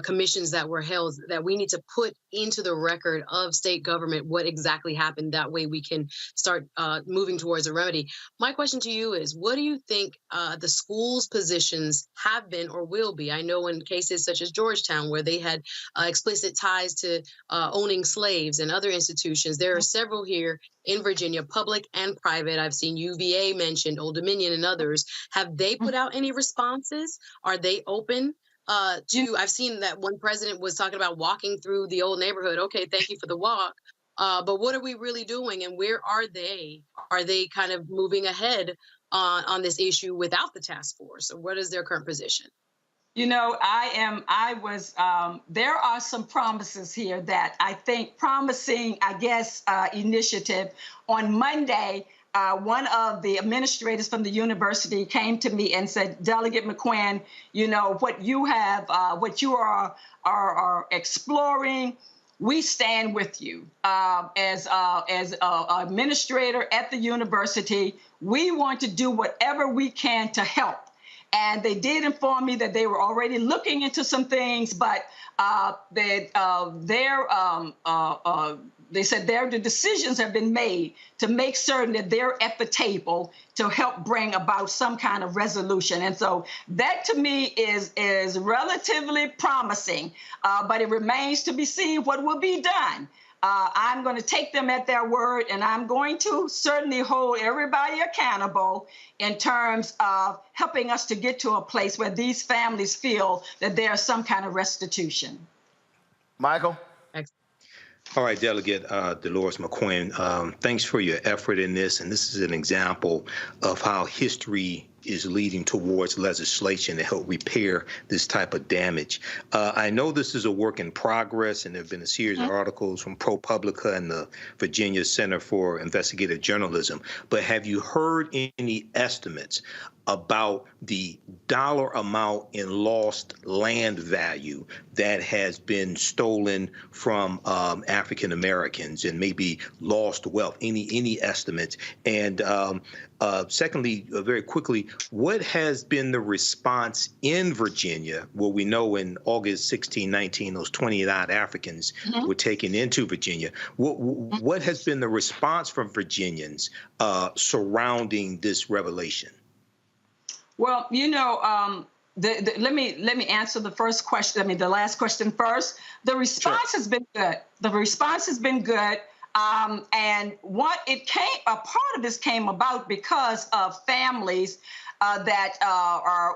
commissions that were held, that we need to put into the record of state government what exactly happened. That way we can start moving towards a remedy. My question to you is, what do you think the schools' positions have been or will be? I know in cases such as Georgetown, where they had explicit ties to owning slaves and other institutions, there are several here in Virginia, public and private. I've seen UVA mentioned, Old Dominion and others. Have they put out any responses? Are they open to, I've seen that one president was talking about walking through the old neighborhood. Okay, thank you for the walk. But what are we really doing, and where are they? Are they kind of moving ahead on this issue without the task force? Or what is their current position? You know, there are some promises here that I think promising, initiative. On Monday, one of the administrators from the university came to me and said, Delegate McQuinn, you know, what you are exploring, we stand with you. As an administrator at the university, we want to do whatever we can to help. And they did inform me that they were already looking into some things, but they said the decisions have been made to make certain that they're at the table to help bring about some kind of resolution. And so that to me is relatively promising, but it remains to be seen what will be done. I'm going to take them at their word, and I'm going to certainly hold everybody accountable in terms of helping us to get to a place where these families feel that there's some kind of restitution. Michael? All right, Delegate Dolores McQuinn, thanks for your effort in this. And this is an example of how history is leading towards legislation to help repair this type of damage. I know this is a work in progress, and there have been a series of articles from ProPublica and the Virginia Center for Investigative Journalism. But have you heard any estimates about the dollar amount in lost land value that has been stolen from African Americans and maybe lost wealth? Any estimates? And secondly, very quickly, what has been the response in Virginia, where we know in August 1619 those 20-odd Africans were taken into Virginia? What has been the response from Virginians surrounding this revelation? Well, you know, let me answer the first question. The last question first. The response has been good. The response has been good. And a part of this came about because of families that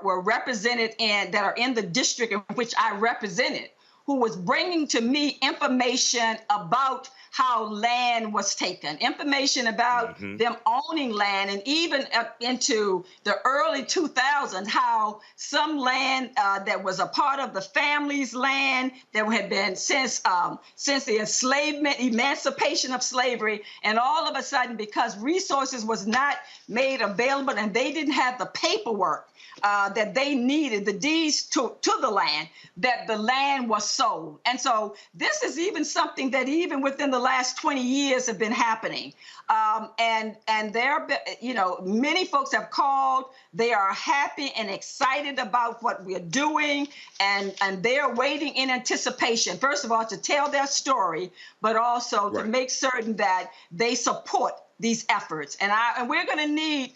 were represented that are in the district in which I represented, who was bringing to me information about how land was taken, information about them owning land, and even up into the early 2000s, how some land that was a part of the family's land that had been since the emancipation of slavery, and all of a sudden, because resources was not made available and they didn't have the paperwork that they needed, the deeds to the land, that the land was sold. And so this is even something that even within the last 20 years have been happening. And there, you know, many folks have called. They are happy and excited about what we're doing, and they're waiting in anticipation, first of all, to tell their story, but also to make certain that they support these efforts. And we're going to need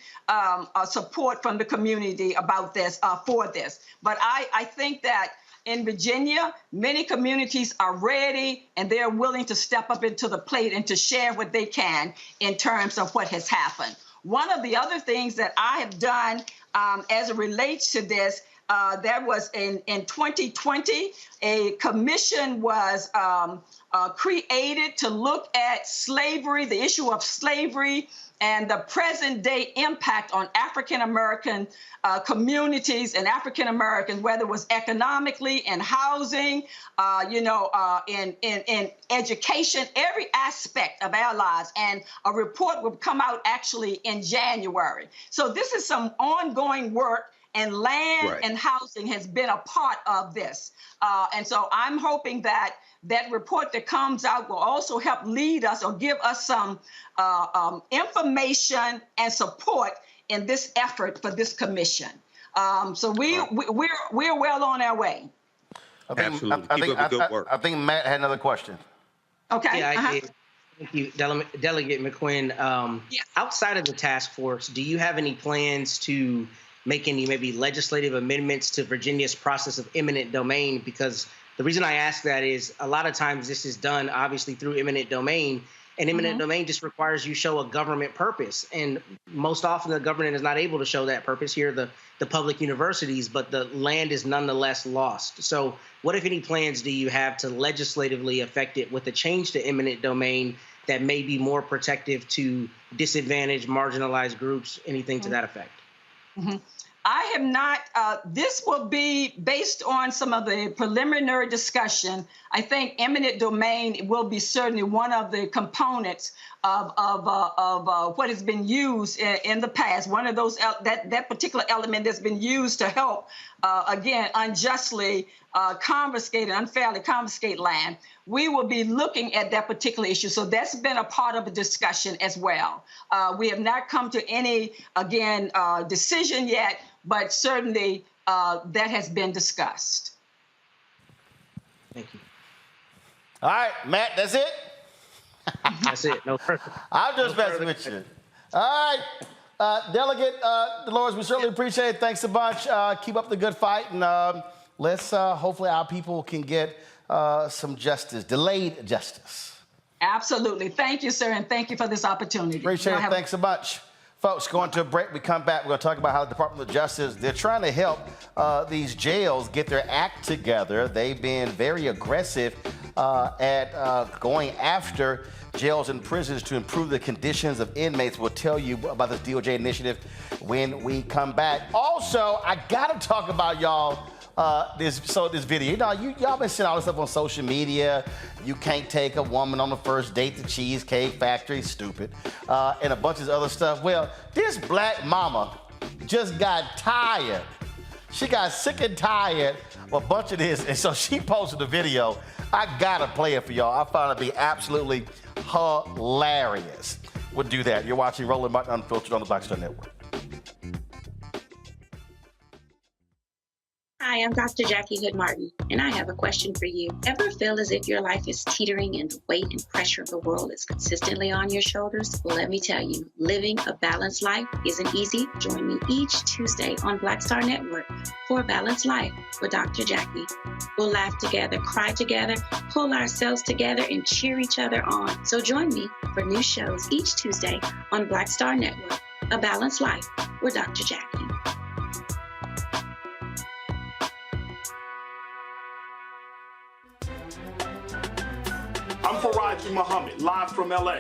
support from the community about this, for this. But I think that in Virginia, many communities are ready and they're willing to step up into the plate and to share what they can in terms of what has happened. One of the other things that I have done as it relates to this, that was in 2020, a commission was created to look at slavery, the issue of slavery, and the present day impact on African American communities and African Americans, whether it was economically, in housing, in education, every aspect of our lives. And a report will come out actually in January. So this is some ongoing work. and land Right. and housing has been a part of this. And so I'm hoping that that report that comes out will also help lead us or give us some information and support in this effort for this commission. So we're well on our way. Absolutely. Keep up the good work. I think Matt had another question. Okay. Yeah, I did. Thank you, Delegate McQuinn. Outside of the task force, do you have any plans to make any maybe legislative amendments to Virginia's process of eminent domain? Because the reason I ask that is a lot of times this is done obviously through eminent domain, and eminent domain just requires you show a government purpose. And most often the government is not able to show that purpose here, the public universities, but the land is nonetheless lost. So what, if any, plans do you have to legislatively affect it with a change to eminent domain that may be more protective to disadvantaged, marginalized groups, anything to that effect? I have not. This will be based on some of the preliminary discussion. I think eminent domain will be certainly one of the components of what has been used in the past. One of those that particular element that's been used to help again unjustly confiscate and unfairly confiscate land. We will be looking at that particular issue. So that's been a part of the discussion as well. We have not come to any, again, decision yet, but certainly that has been discussed. Thank you. All right, Matt, that's it? That's it. No further. I'm just messing with you. All right, Delegate Dolores, we certainly appreciate it. Thanks a bunch. Keep up the good fight, and let's hopefully our people can get some justice, delayed justice. Absolutely. Thank you, sir, and thank you for this opportunity. Appreciate it. Thanks so much. Folks, going to a break. We come back. We're going to talk about how the Department of Justice, they're trying to help these jails get their act together. They've been very aggressive at going after jails and prisons to improve the conditions of inmates. We'll tell you about this DOJ initiative when we come back. Also, I got to talk about y'all. This video, you know, y'all been seeing all this stuff on social media. You can't take a woman on the first date to Cheesecake Factory, stupid, and a bunch of other stuff. Well, this black mama just got tired. She got sick and tired of a bunch of this, and so she posted a video. I gotta play it for y'all. I found it to be absolutely hilarious. We'll do that. You're watching Roland Martin Unfiltered on the Black Star Network. Hi, I'm Dr. Jackie Hood Martin, and I have a question for you. Ever feel as if your life is teetering and the weight and pressure of the world is consistently on your shoulders? Well, let me tell you, living a balanced life isn't easy. Join me each Tuesday on Black Star Network for a Balanced Life with Dr. Jackie. We'll laugh together, cry together, pull ourselves together, and cheer each other on. So join me for new shows each Tuesday on Black Star Network, A Balanced Life with Dr. Jackie. I'm Faraji Muhammad, live from LA.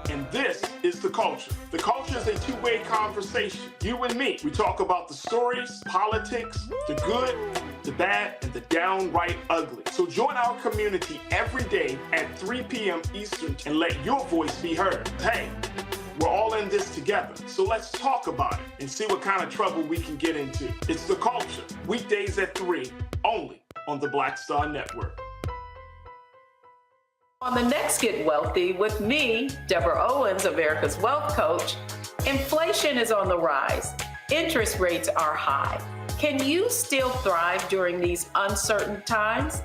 And this is The Culture. The Culture is a two-way conversation. You and me. We talk about the stories, politics, the good, the bad, and the downright ugly. So join our community every day at 3 p.m. Eastern and let your voice be heard. Hey, we're all in this together. So let's talk about it and see what kind of trouble we can get into. It's The Culture, weekdays at 3, only on the Black Star Network. On the next Get Wealthy with me, Deborah Owens, America's Wealth Coach, inflation is on the rise. Interest rates are high. Can you still thrive during these uncertain times?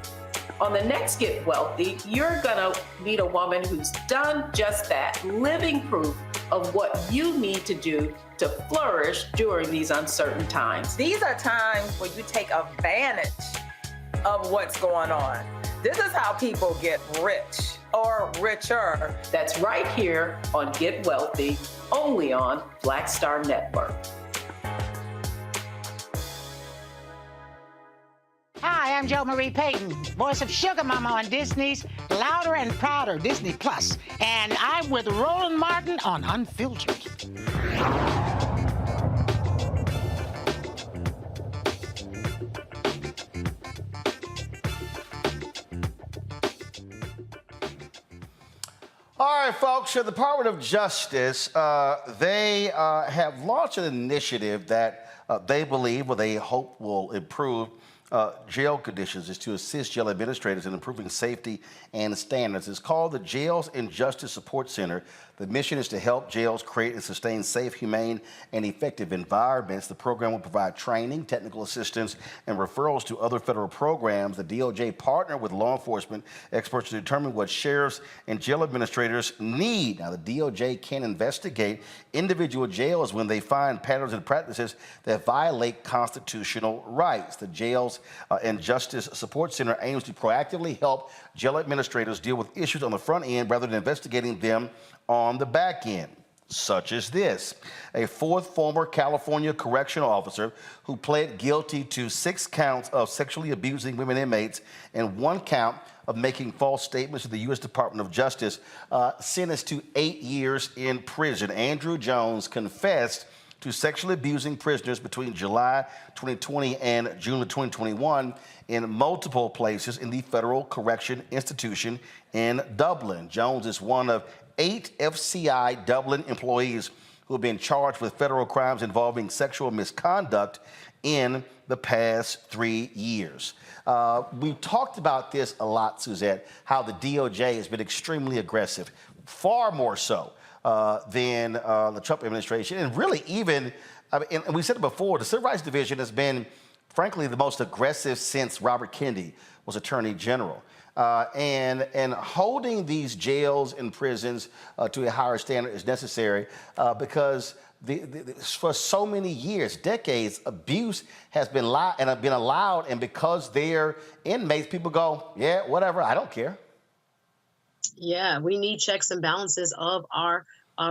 On the next Get Wealthy, you're gonna meet a woman who's done just that, living proof of what you need to do to flourish during these uncertain times. These are times where you take advantage of what's going on. This is how people get rich or richer. That's right here on Get Wealthy, only on Black Star Network. Hi, I'm Jo Marie Payton, voice of Sugar Mama on Disney's Louder and Prouder, Disney Plus. And I'm with Roland Martin on Unfiltered. All right, folks, the Department of Justice, they have launched an initiative that they believe, or they hope will improve jail conditions, is to assist jail administrators in improving safety and standards. It's called the Jails and Justice Support Center. The mission is to help jails create and sustain safe, humane, and effective environments. The program will provide training, technical assistance, and referrals to other federal programs. The DOJ partnered with law enforcement experts to determine what sheriffs and jail administrators need. Now, the DOJ can investigate individual jails when they find patterns and practices that violate constitutional rights. The Jails and Justice Support Center aims to proactively help jail administrators deal with issues on the front end rather than investigating them on the back end, such as this. A fourth former California correctional officer who pled guilty to 6 counts of sexually abusing women inmates and 1 count of making false statements to the U.S. Department of Justice, sentenced to 8 years in prison. Andrew Jones confessed to sexually abusing prisoners between July 2020 and June of 2021 in multiple places in the Federal Correction Institution in Dublin. Jones is one of 8 FCI Dublin employees who have been charged with federal crimes involving sexual misconduct in the past 3 years. We talked about this a lot, Suzette, how the DOJ has been extremely aggressive, far more so than the Trump administration. And really even, and we said it before, the Civil Rights Division has been, frankly, the most aggressive since Robert Kennedy was Attorney General. And holding these jails and prisons to a higher standard is necessary because for so many years, decades, abuse has been allowed, and because they're inmates, people go, yeah, whatever, I don't care. Yeah, we need checks and balances of our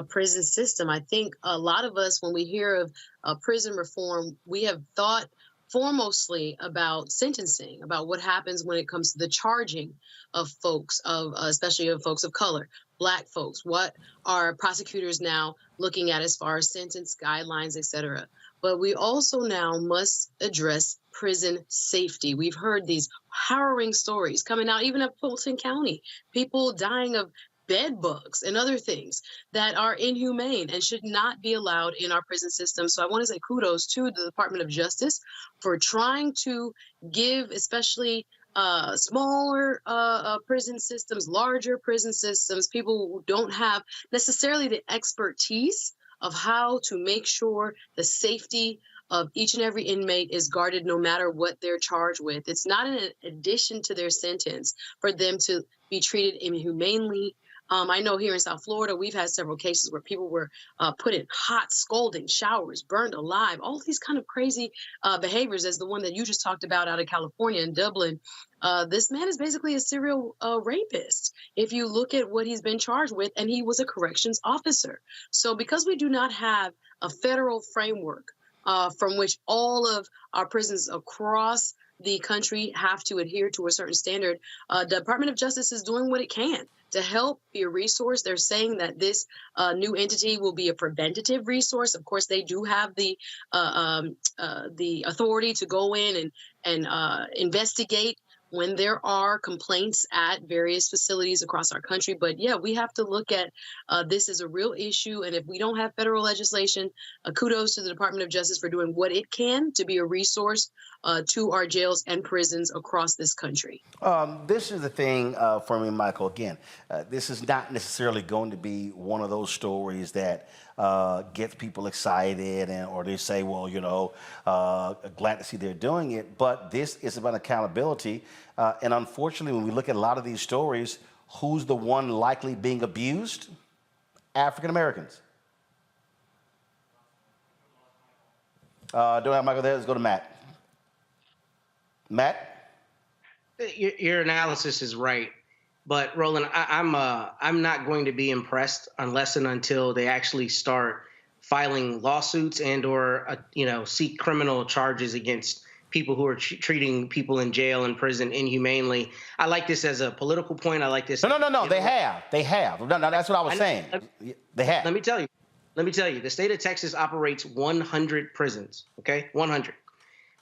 prison system. I think a lot of us, when we hear of prison reform, we have thought foremostly about sentencing, about what happens when it comes to the charging of folks, especially of folks of color, Black folks. What are prosecutors now looking at as far as sentence guidelines, et cetera? But we also now must address prison safety. We've heard these harrowing stories coming out, even at Fulton County, people dying of bed bugs and other things that are inhumane and should not be allowed in our prison system. So I want to say kudos to the Department of Justice for trying to give, especially smaller prison systems, larger prison systems, people who don't have necessarily the expertise of how to make sure the safety of each and every inmate is guarded no matter what they're charged with. It's not an addition to their sentence for them to be treated inhumanely. I know here in South Florida, we've had several cases where people were put in hot, scalding showers, burned alive, all these kind of crazy behaviors, as the one that you just talked about out of California in Dublin. This man is basically a serial rapist, if you look at what he's been charged with, and he was a corrections officer. So because we do not have a federal framework from which all of our prisons across the country have to adhere to a certain standard, the Department of Justice is doing what it can to help be a resource. They're saying that this new entity will be a preventative resource. Of course, they do have the authority to go in and investigate when there are complaints at various facilities across our country. But yeah, we have to look at this as a real issue. And if we don't have federal legislation, kudos to the Department of Justice for doing what it can to be a resource to our jails and prisons across this country. This is the thing for me, Michael. Again, this is not necessarily going to be one of those stories that gets people excited or they say, well, you know, glad to see they're doing it. But this is about accountability. And unfortunately, when we look at a lot of these stories, who's the one likely being abused? African Americans. Don't have Michael there. Let's go to Matt. Matt? Your analysis is right. But Roland, I'm not going to be impressed unless and until they actually start filing lawsuits and/or seek criminal charges against people who are treating people in jail and prison inhumanely. I like this as a political point. I like this. No. They have. No, that's what I was saying. They have. Let me tell you. The state of Texas operates 100 prisons. Okay, 100.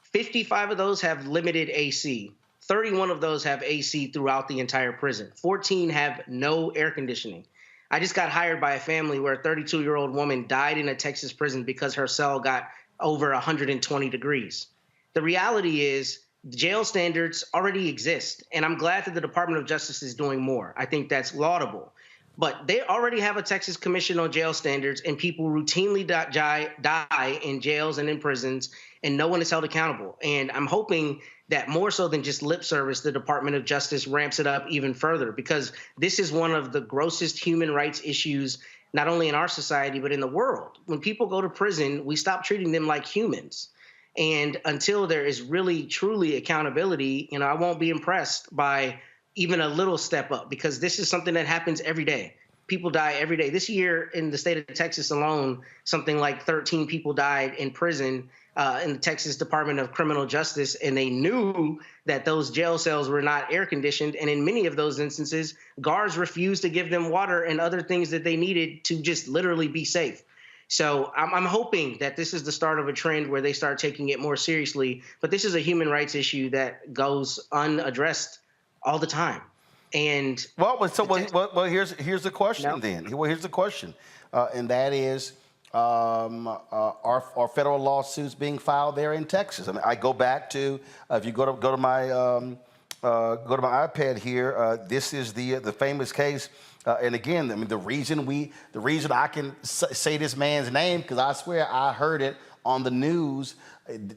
55 of those have limited AC. 31 of those have AC throughout the entire prison. 14 have no air conditioning. I just got hired by a family where a 32-year-old woman died in a Texas prison because her cell got over 120 degrees. The reality is jail standards already exist, and I'm glad that the Department of Justice is doing more. I think that's laudable. But they already have a Texas Commission on Jail Standards, and people routinely die in jails and in prisons, and no one is held accountable. And I'm hoping that more so than just lip service, the Department of Justice ramps it up even further, because this is one of the grossest human rights issues, not only in our society, but in the world. When people go to prison, we stop treating them like humans. And until there is really, truly accountability, I won't be impressed by even a little step up, because this is something that happens every day. People die every day. This year in the state of Texas alone, something like 13 people died in prison in the Texas Department of Criminal Justice, and they knew that those jail cells were not air conditioned. And in many of those instances, guards refused to give them water and other things that they needed to just literally be safe. So I'm hoping that this is the start of a trend where they start taking it more seriously. But this is a human rights issue that goes unaddressed all the time. And here's the question then. Well, here's the question, and that is, are federal lawsuits being filed there in Texas? I mean, I go back to if you go to my iPad here. This is the famous case. And again, I mean, the reason I can say this man's name, because I swear I heard it on the news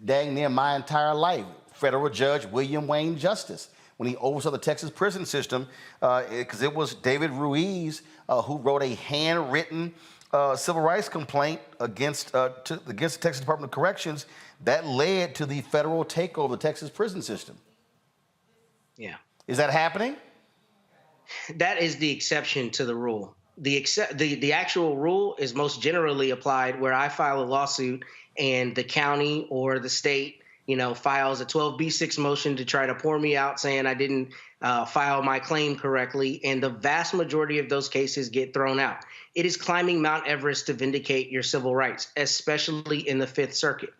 dang near my entire life. Federal Judge William Wayne Justice, when he oversaw the Texas prison system, because it was David Ruiz who wrote a handwritten civil rights complaint against the Texas Department of Corrections that led to the federal takeover of the Texas prison system. Yeah. Is that happening? That is the exception to the rule. The actual rule is most generally applied where I file a lawsuit and the county or the state, files a 12B6 motion to try to pour me out saying I didn't file my claim correctly. And the vast majority of those cases get thrown out. It is climbing Mount Everest to vindicate your civil rights, especially in the Fifth Circuit.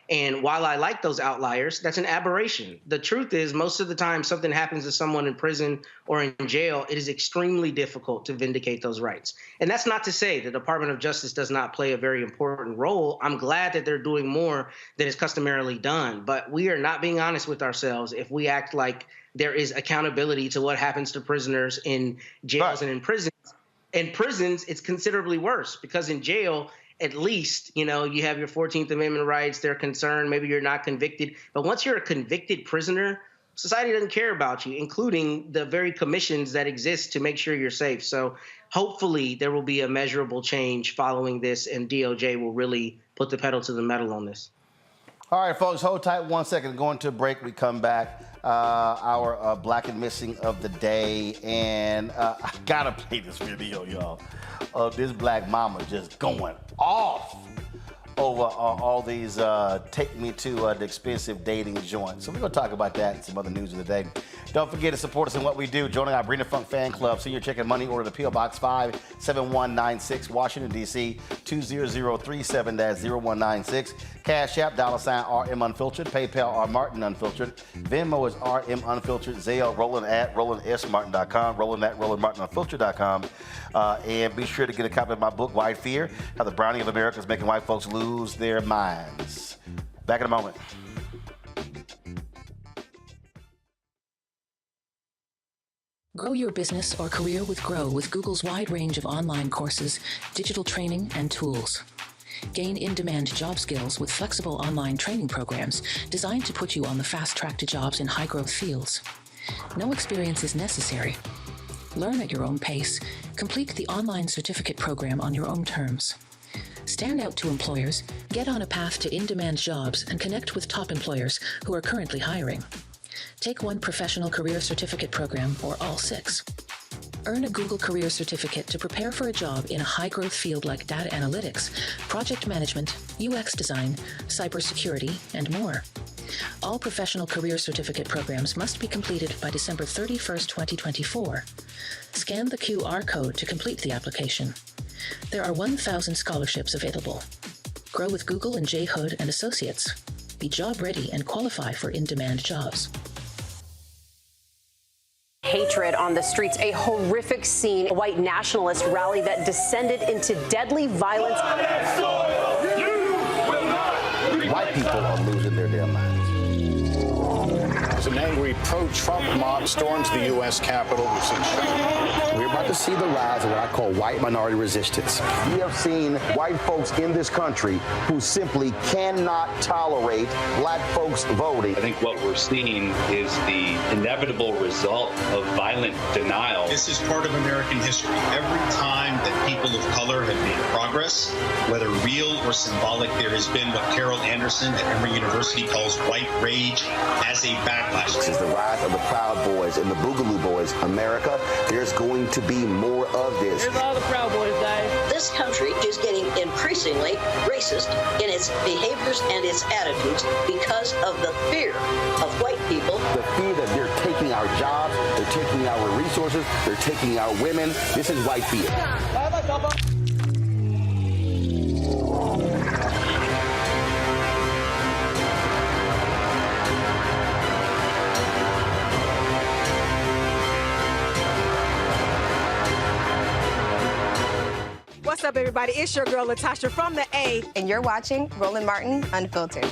And while I like those outliers, that's an aberration. The truth is, most of the time something happens to someone in prison or in jail, it is extremely difficult to vindicate those rights. And that's not to say the Department of Justice does not play a very important role. I'm glad that they're doing more than is customarily done. But we are not being honest with ourselves if we act like there is accountability to what happens to prisoners in jails and in prisons. In prisons, it's considerably worse, because in jail, at least, you have your 14th Amendment rights. They're concerned. Maybe you're not convicted. But once you're a convicted prisoner, society doesn't care about you, including the very commissions that exist to make sure you're safe. So hopefully there will be a measurable change following this, and DOJ will really put the pedal to the metal on this. All right, folks, hold tight 1 second. Going to a break. We come back. Our Black and Missing of the day. And I got to play this video, y'all, of this black mama just going off over all these take me to the expensive dating joints. So we're going to talk about that and some other news of the day. Don't forget to support us in what we do. Joining our Brina Funk fan club. Senior check and money order to P.O. Box 57196, Washington, D.C. 20037-0196. Cash App, $RM Unfiltered. PayPal, R Martin Unfiltered. Venmo is RM Unfiltered. Zelle, Roland at RolandSMartin.com. Roland at RolandMartinUnfiltered.com. And be sure to get a copy of my book, White Fear, How the Browning of America is Making White Folks Lose Their Minds. Back in a moment. Grow your business or career with Grow with Google's wide range of online courses, digital training, and tools. Gain in-demand job skills with flexible online training programs designed to put you on the fast track to jobs in high-growth fields. No experience is necessary. Learn at your own pace. Complete the online certificate program on your own terms. Stand out to employers, get on a path to in-demand jobs, and connect with top employers who are currently hiring. Take one professional career certificate program or all 6. Earn a Google Career Certificate to prepare for a job in a high-growth field like data analytics, project management, UX design, cybersecurity, and more. All professional career certificate programs must be completed by December 31st, 2024. Scan the QR code to complete the application. There are 1,000 scholarships available. Grow with Google and J. Hood and Associates. Be job ready and qualify for in-demand jobs. Hatred on the streets, a horrific scene, a white nationalist rally that descended into deadly violence. You will not people are losing their damn minds. As an angry pro-Trump mob storms the U.S. Capitol, we're about to see the rise of what I call white minority resistance. We have seen white folks in this country who simply cannot tolerate black folks voting. I think what we're seeing is the inevitable result of violent denial. This is part of American history. Every time that people of color have made progress, whether real or symbolic, there has been what Carol Anderson at Emory University calls white rage as a backlash. This is the rise of the Proud Boys and the Boogaloo Boys. America, there's going to be more of this. Here's all the Proud Boys, guys. This country is getting increasingly racist in its behaviors and its attitudes because of the fear of white people. The fear that they're taking our jobs, they're taking our resources, they're taking our women. This is white fear. What's up, everybody? It's your girl, Latasha from the A. And you're watching Roland Martin Unfiltered.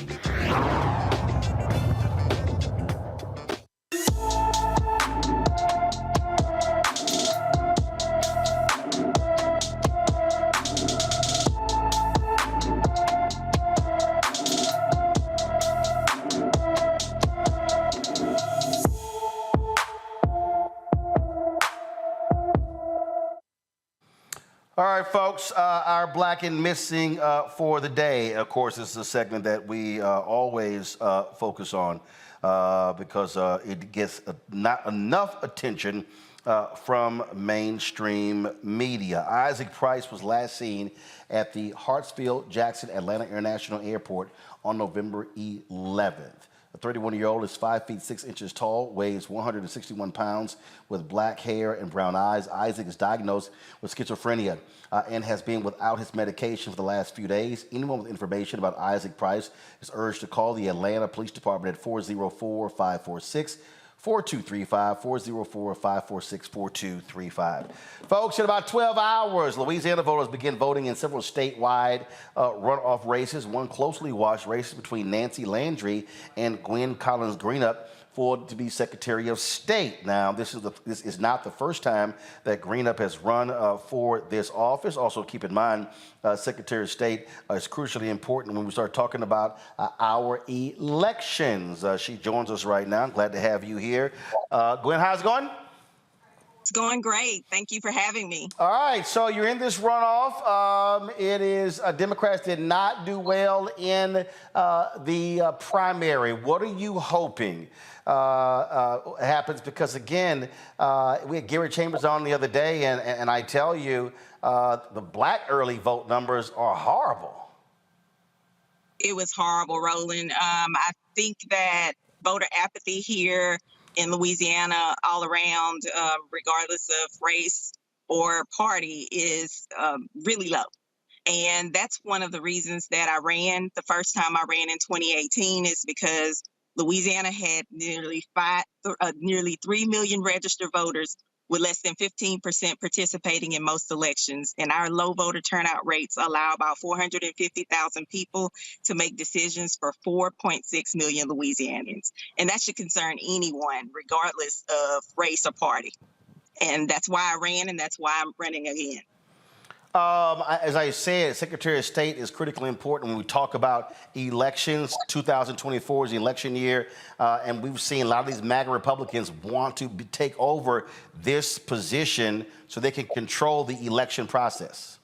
All right, folks, our Black and Missing for the day. Of course, this is a segment that we always focus on because it gets not enough attention from mainstream media. Isaac Price was last seen at the Hartsfield-Jackson Atlanta International Airport on November 11th. The 31-year-old is 5 feet 6 inches tall, weighs 161 pounds, with black hair and brown eyes. Isaac is diagnosed with schizophrenia and has been without his medication for the last few days. Anyone with information about Isaac Price is urged to call the Atlanta Police Department at 404-546-4235, 404-546-4235. Folks, in about 12 hours, Louisiana voters begin voting in several statewide runoff races, one closely watched race between Nancy Landry and Gwen Collins Greenup to be Secretary of State. Now, this is not the first time that Greenup has run for this office. Also, keep in mind, Secretary of State is crucially important when we start talking about our elections. She joins us right now. I'm glad to have you here. Gwen, how's it going? It's going great. Thank you for having me. All right, so you're in this runoff. It is Democrats did not do well in the primary. What are you hoping happens? Because again, we had Gary Chambers on the other day, and I tell you, the black early vote numbers are horrible. It was horrible, Roland. I think that voter apathy here in Louisiana all around, regardless of race or party, is really low. And that's one of the reasons that I ran. The first time I ran in 2018 is because Louisiana had nearly 3 million registered voters with less than 15% participating in most elections. And our low voter turnout rates allow about 450,000 people to make decisions for 4.6 million Louisianians. And that should concern anyone, regardless of race or party. And that's why I ran, and that's why I'm running again. As I said, Secretary of State is critically important when we talk about elections. 2024 is the election year, and we've seen a lot of these MAGA Republicans want to take over this position so they can control the election process.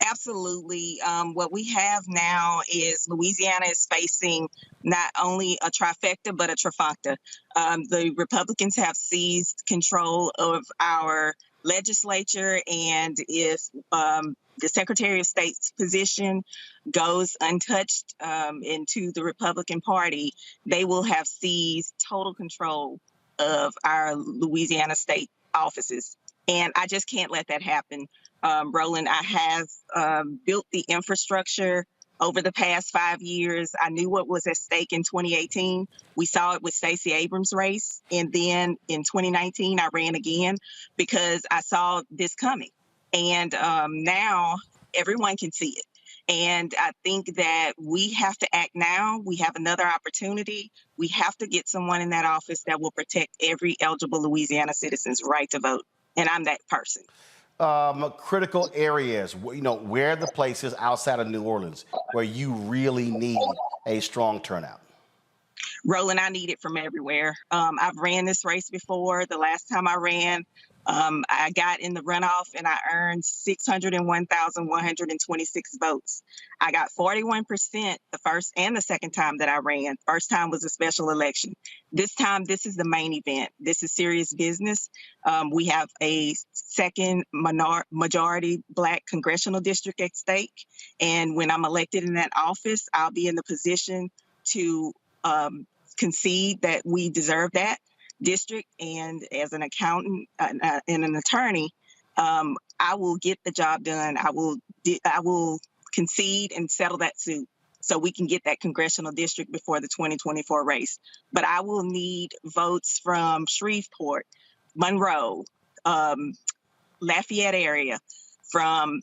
Absolutely. What we have now is Louisiana is facing not only a trifecta, but a trifecta. The Republicans have seized control of our legislature, and if the Secretary of State's position goes untouched into the Republican Party, they will have seized total control of our Louisiana state offices. And I just can't let that happen. Roland, I have built the infrastructure over the past 5 years. I knew what was at stake in 2018. We saw it with Stacey Abrams' race. And then in 2019, I ran again because I saw this coming. And now everyone can see it. And I think that we have to act now. We have another opportunity. We have to get someone in that office that will protect every eligible Louisiana citizen's right to vote. And I'm that person. Critical areas, where are the places outside of New Orleans where you really need a strong turnout? Roland, I need it from everywhere. I've ran this race before. The last time I ran, I got in the runoff and I earned 601,126 votes. I got 41% the first and the second time that I ran. First time was a special election. This time, this is the main event. This is serious business. We have a second majority Black congressional district at stake. And when I'm elected in that office, I'll be in the position to concede that we deserve that district. And as an accountant and an attorney, I will get the job done. I will concede and settle that suit so we can get that congressional district before the 2024 race. But I will need votes from Shreveport, Monroe, Lafayette area, from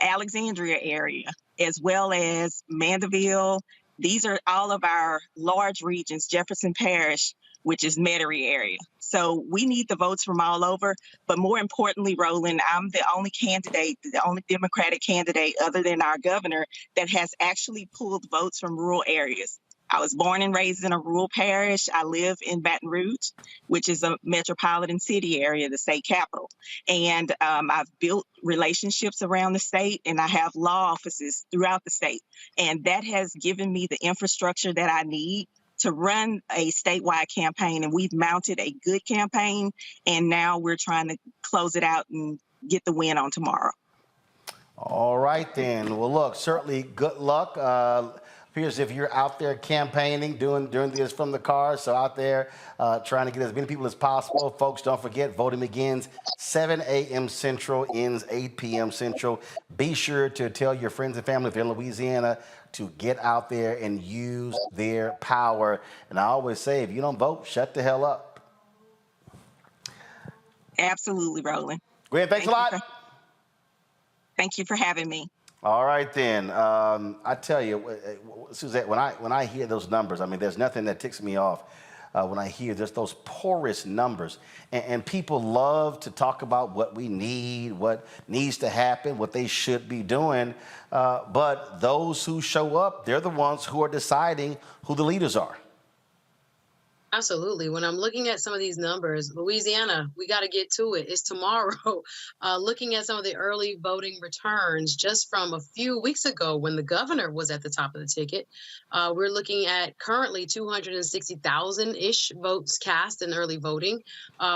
Alexandria area, as well as Mandeville. These are all of our large regions, Jefferson Parish, which is Metairie area. So we need the votes from all over. But more importantly, Roland, I'm the only candidate, the only Democratic candidate other than our governor that has actually pulled votes from rural areas. I was born and raised in a rural parish. I live in Baton Rouge, which is a metropolitan city area, the state capital. And I've built relationships around the state, and I have law offices throughout the state. And that has given me the infrastructure that I need to run a statewide campaign. And we've mounted a good campaign, and now we're trying to close it out and get the win on tomorrow. All right, then. Well, look, certainly good luck. Appears if you're out there campaigning, doing this from the car, so out there trying to get as many people as possible. Folks, don't forget, voting begins 7 a.m. Central, ends 8 p.m. Central. Be sure to tell your friends and family if you're in Louisiana to get out there and use their power. And I always say, if you don't vote, shut the hell up. Absolutely, Roland. Gwen, thanks a lot. Thank you for having me. All right, then. I tell you, Suzette, when I hear those numbers, I mean, there's nothing that ticks me off when I hear just those porous numbers. And people love to talk about what we need, what needs to happen, what they should be doing. But those who show up, they're the ones who are deciding who the leaders are. Absolutely. When I'm looking at some of these numbers, Louisiana, we got to get to it. It's tomorrow. Looking at some of the early voting returns just from a few weeks ago when the governor was at the top of the ticket, we're looking at currently 260,000-ish votes cast in early voting,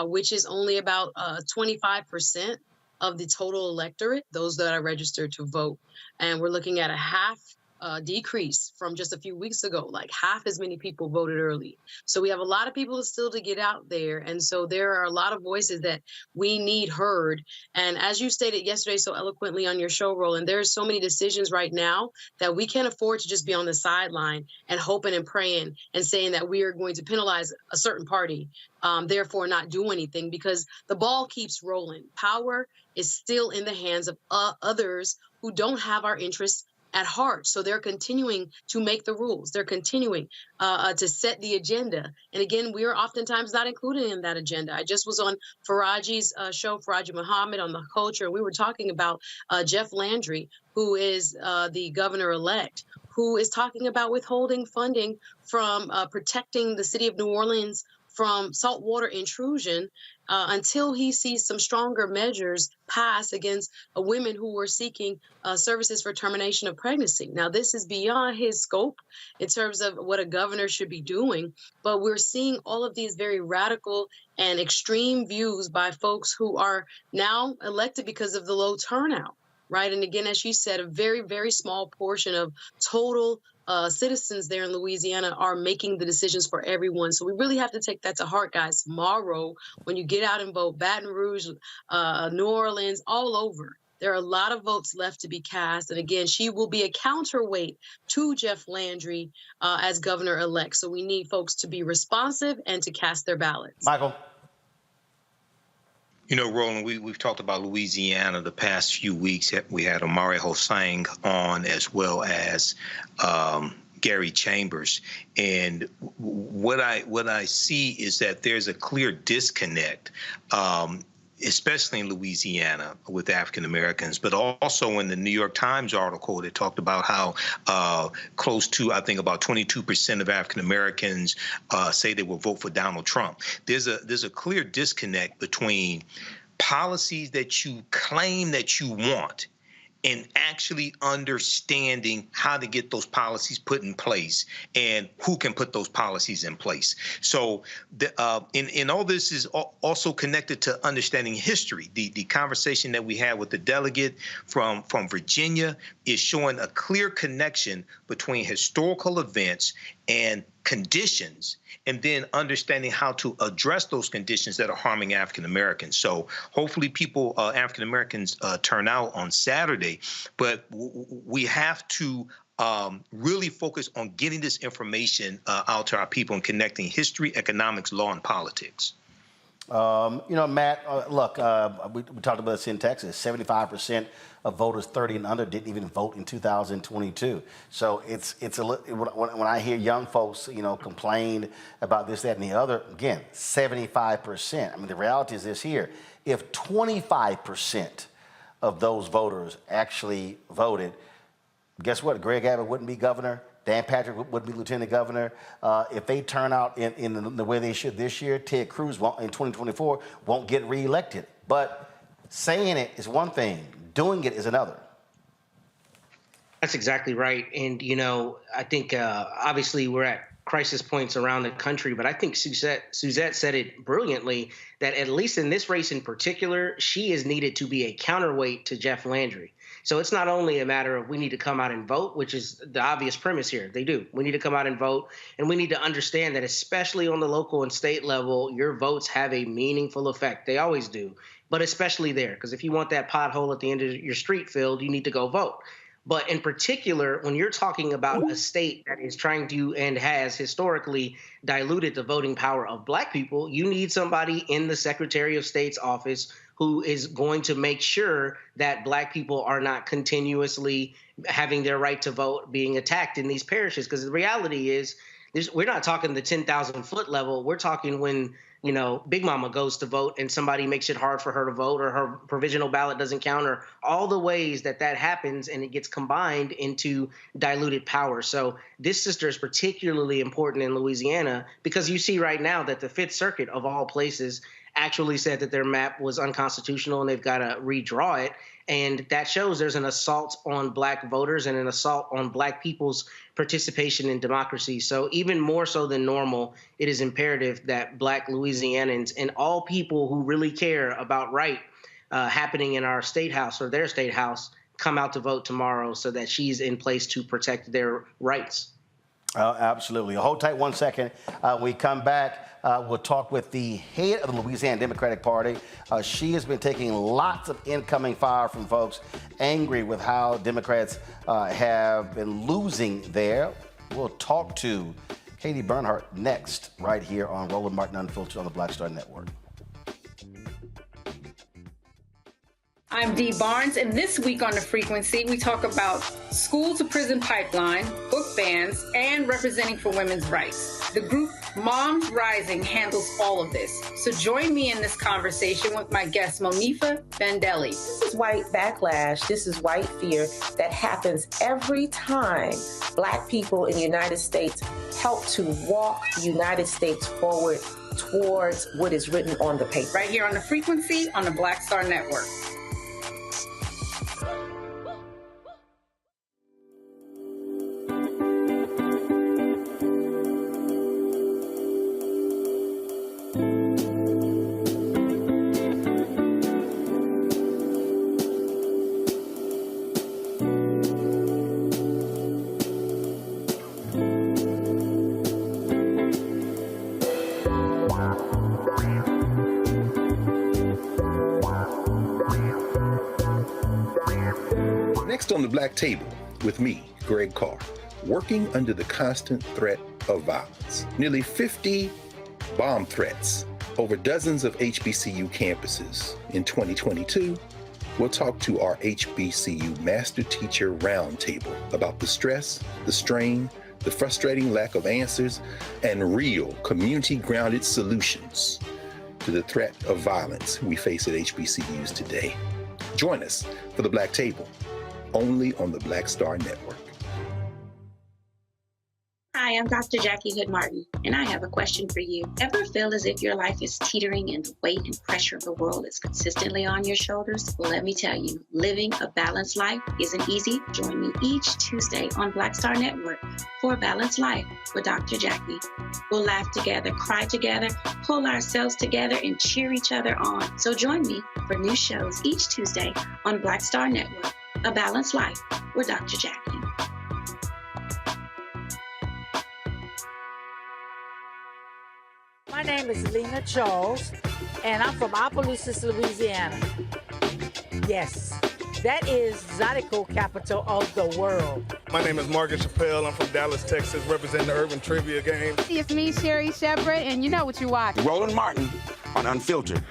which is only about 25% of the total electorate, those that are registered to vote. And we're looking at a half decrease from just a few weeks ago. Like half as many people voted early. So we have a lot of people still to get out there. And so there are a lot of voices that we need heard. And as you stated yesterday so eloquently on your show, Roland, there's so many decisions right now that we can't afford to just be on the sideline and hoping and praying and saying that we are going to penalize a certain party, therefore not do anything, because the ball keeps rolling. Power is still in the hands of others who don't have our interests at heart. So they're continuing to make the rules. They're continuing to set the agenda. And again, we are oftentimes not included in that agenda. I just was on Faraji's show, Faraji Muhammad, on the culture. We were talking about Jeff Landry, who is the governor-elect, who is talking about withholding funding from protecting the city of New Orleans from saltwater intrusion until he sees some stronger measures passed against women who were seeking services for termination of pregnancy. Now, this is beyond his scope in terms of what a governor should be doing, but we're seeing all of these very radical and extreme views by folks who are now elected because of the low turnout, right? And again, as you said, a very, very small portion of total citizens there in Louisiana are making the decisions for everyone. So we really have to take that to heart, guys. Tomorrow, when you get out and vote, Baton Rouge, New Orleans, all over, there are a lot of votes left to be cast. And again, she will be a counterweight to Jeff Landry as governor-elect. So we need folks to be responsive and to cast their ballots. Michael. You know, Roland, we've talked about Louisiana the past few weeks. We had Omari Hossain on, as well as Gary Chambers. And what I see is that there's a clear disconnect, especially in Louisiana with African Americans, but also in the New York Times article that talked about how close to, I think, about 22% of African Americans say they will vote for Donald Trump. There's a clear disconnect between policies that you claim that you want and actually understanding how to get those policies put in place and who can put those policies in place. So in all this is also connected to understanding history. The conversation that we had with the delegate from Virginia is showing a clear connection between historical events and conditions, and then understanding how to address those conditions that are harming African Americans. So hopefully people, African Americans, turn out on Saturday, but we have to really focus on getting this information out to our people and connecting history, economics, law, and politics. You know, Matt, look, we talked about this in Texas. 75% of voters 30 and under didn't even vote in 2022. So it's when I hear young folks, you know, complain about this, that, and the other, again, 75%. I mean, the reality is this here. If 25% of those voters actually voted, guess what? Greg Abbott wouldn't be governor. Dan Patrick would be lieutenant governor. If they turn out in the way they should this year, Ted Cruz in 2024 won't get reelected. But saying it is one thing, doing it is another. That's exactly right. And, you know, I think obviously we're at crisis points around the country, but I think Suzette said it brilliantly that at least in this race in particular, she is needed to be a counterweight to Jeff Landry. So it's not only a matter of we need to come out and vote, which is the obvious premise here. They do. We need to come out and vote, and we need to understand that especially on the local and state level, your votes have a meaningful effect. They always do, but especially there, because if you want that pothole at the end of your street filled, you need to go vote. But in particular, when you're talking about a state that is trying to and has historically diluted the voting power of Black people, you need somebody in the Secretary of State's office who is going to make sure that Black people are not continuously having their right to vote being attacked in these parishes. Because the reality is, we're not talking the 10,000 foot level. We're talking when, you know, Big Mama goes to vote and somebody makes it hard for her to vote, or her provisional ballot doesn't count, or all the ways that happens and it gets combined into diluted power. So this sister is particularly important in Louisiana because you see right now that the Fifth Circuit of all places actually said that their map was unconstitutional and they've got to redraw it. And that shows there's an assault on Black voters and an assault on Black people's participation in democracy. So even more so than normal, it is imperative that Black Louisianans and all people who really care about right happening in our state house or their state house come out to vote tomorrow so that she's in place to protect their rights. Absolutely. Hold tight 1 second. We come back. We'll talk with the head of the Louisiana Democratic Party. She has been taking lots of incoming fire from folks angry with how Democrats have been losing there. We'll talk to Katie Bernhardt next, right here on Roland Martin Unfiltered on the Black Star Network. I'm Dee Barnes, and this week on The Frequency, we talk about school to prison pipeline, book bans, and representing for women's rights. The group Moms Rising handles all of this. So join me in this conversation with my guest, Monifa Bendelli. This is white backlash. This is white fear that happens every time Black people in the United States help to walk the United States forward towards what is written on the paper. Right here on The Frequency on the Black Star Network. On the Black Table with me, Greg Carr, working under the constant threat of violence. Nearly 50 bomb threats over dozens of HBCU campuses. In 2022, we'll talk to our HBCU Master Teacher Roundtable about the stress, the strain, the frustrating lack of answers, and real community-grounded solutions to the threat of violence we face at HBCUs today. Join us for The Black Table, only on the Black Star Network. Hi, I'm Dr. Jackie Hood Martin, and I have a question for you. Ever feel as if your life is teetering and the weight and pressure of the world is consistently on your shoulders? Well, let me tell you, living a balanced life isn't easy. Join me each Tuesday on Black Star Network for a Balanced Life with Dr. Jackie. We'll laugh together, cry together, pull ourselves together, and cheer each other on. So join me for new shows each Tuesday on Black Star Network, A Balanced Life with Dr. Jackie. My name is Lena Charles, and I'm from Opelousas, Louisiana. Yes, that is Zydeco capital of the world. My name is Morgan Chappelle. I'm from Dallas, Texas, representing the Urban Trivia Game. It's me, Sherry Shepherd, and you know what you watch. Roland Martin on Unfiltered.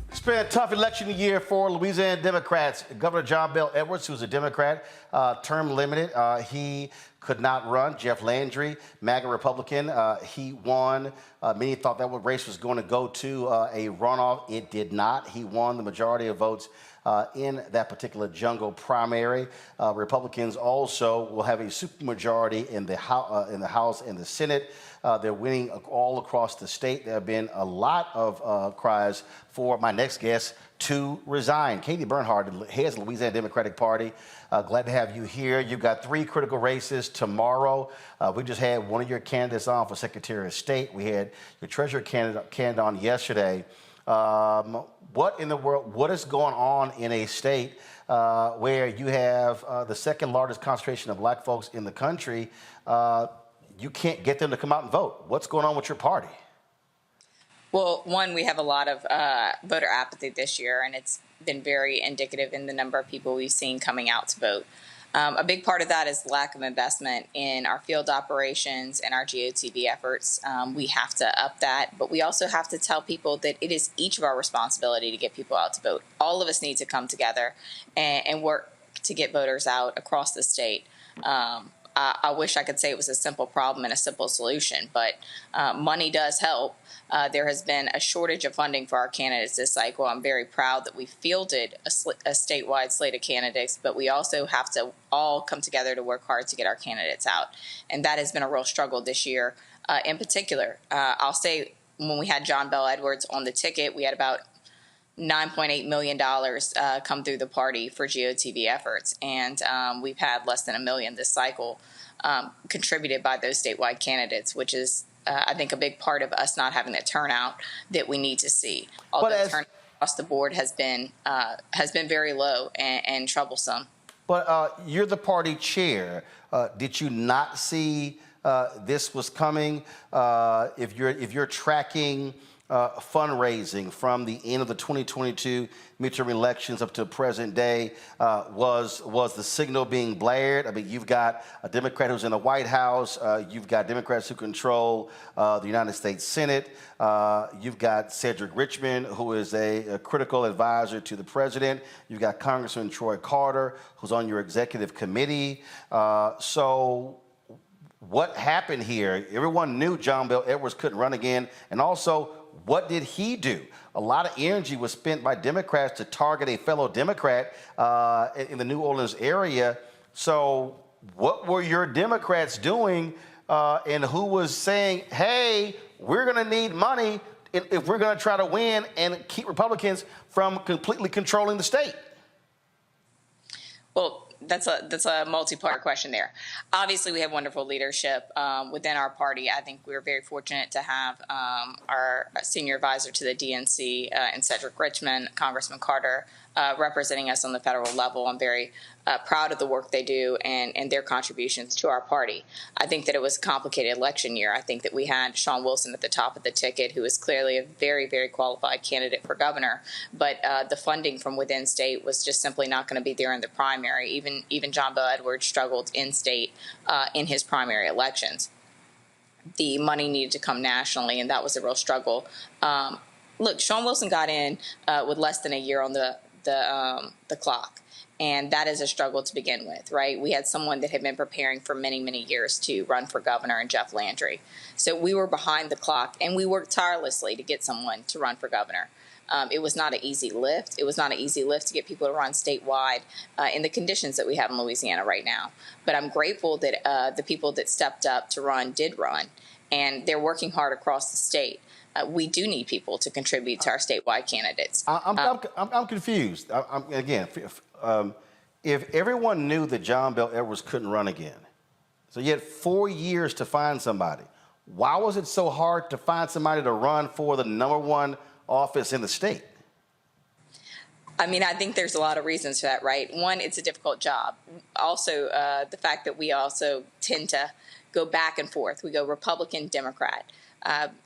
It's been a tough election year for Louisiana Democrats. Governor John Bel Edwards, who's a Democrat, term limited, he could not run. Jeff Landry, MAGA Republican, he won. Many thought that race was going to go to a runoff. It did not. He won the majority of votes in that particular jungle primary. Republicans also will have a supermajority in the House and the Senate. They're winning all across the state. There have been a lot of cries for my next guest to resign. Katie Bernhardt heads the Louisiana Democratic Party. Glad to have you here. You've got 3 critical races tomorrow. We just had one of your candidates on for Secretary of State. We had your Treasurer candidate on yesterday. What in the world, what is going on in a state where you have the second largest concentration of black folks in the country? You can't get them to come out and vote. What's going on with your party? Well, one, we have a lot of voter apathy this year, and it's been very indicative in the number of people we've seen coming out to vote. A big part of that is lack of investment in our field operations and our GOTV efforts. We have to up that, but we also have to tell people that it is each of our responsibility to get people out to vote. All of us need to come together and work to get voters out across the state. I wish I could say it was a simple problem and a simple solution, but money does help. There has been a shortage of funding for our candidates this cycle. I'm very proud that we fielded a statewide slate of candidates, but we also have to all come together to work hard to get our candidates out. And that has been a real struggle this year. In particular, I'll say when we had John Bel Edwards on the ticket, we had about $9.8 million come through the party for GOTV efforts, and we've had less than $1 million this cycle contributed by those statewide candidates, which is, I think, a big part of us not having the turnout that we need to see. Although turnout across the board has been very low and troublesome. But you're the party chair. Did you not see this was coming? If you're tracking fundraising from the end of the 2022 midterm elections up to present day was the signal being blared? I mean, you've got a Democrat who's in the White House. You've got Democrats who control the United States Senate. You've got Cedric Richmond, who is a critical advisor to the president. You've got Congressman Troy Carter, who's on your executive committee. So what happened here? Everyone knew John Bel Edwards couldn't run again. And also, what did he do? A lot of energy was spent by Democrats to target a fellow Democrat in the New Orleans area. So what were your Democrats doing, and who was saying, hey, we're going to need money if we're going to try to win and keep Republicans from completely controlling the state? Well, that's a multi-part question there. Obviously, we have wonderful leadership within our party. I think we're very fortunate to have our senior advisor to the DNC and Cedric Richmond, Congressman Carter, representing us on the federal level. I'm very proud of the work they do and their contributions to our party. I think that it was a complicated election year. I think that we had Sean Wilson at the top of the ticket, who is clearly a very, very qualified candidate for governor. But the funding from within state was just simply not going to be there in the primary. Even John Bel Edwards struggled in state in his primary elections. The money needed to come nationally, and that was a real struggle. Look, Sean Wilson got in with less than a year on the clock. And that is a struggle to begin with, right? We had someone that had been preparing for many, many years to run for governor in Jeff Landry. So we were behind the clock, and we worked tirelessly to get someone to run for governor. It was not an easy lift. It was not an easy lift to get people to run statewide in the conditions that we have in Louisiana right now. But I'm grateful that the people that stepped up to run did run, and they're working hard across the state. We do need people to contribute to our statewide candidates. I'm confused. If everyone knew that John Bel Edwards couldn't run again, so you had 4 years to find somebody, why was it so hard to find somebody to run for the #1 office in the state? I mean, I think there's a lot of reasons for that, right? One, it's a difficult job. Also, the fact that we also tend to go back and forth. We go Republican, Democrat.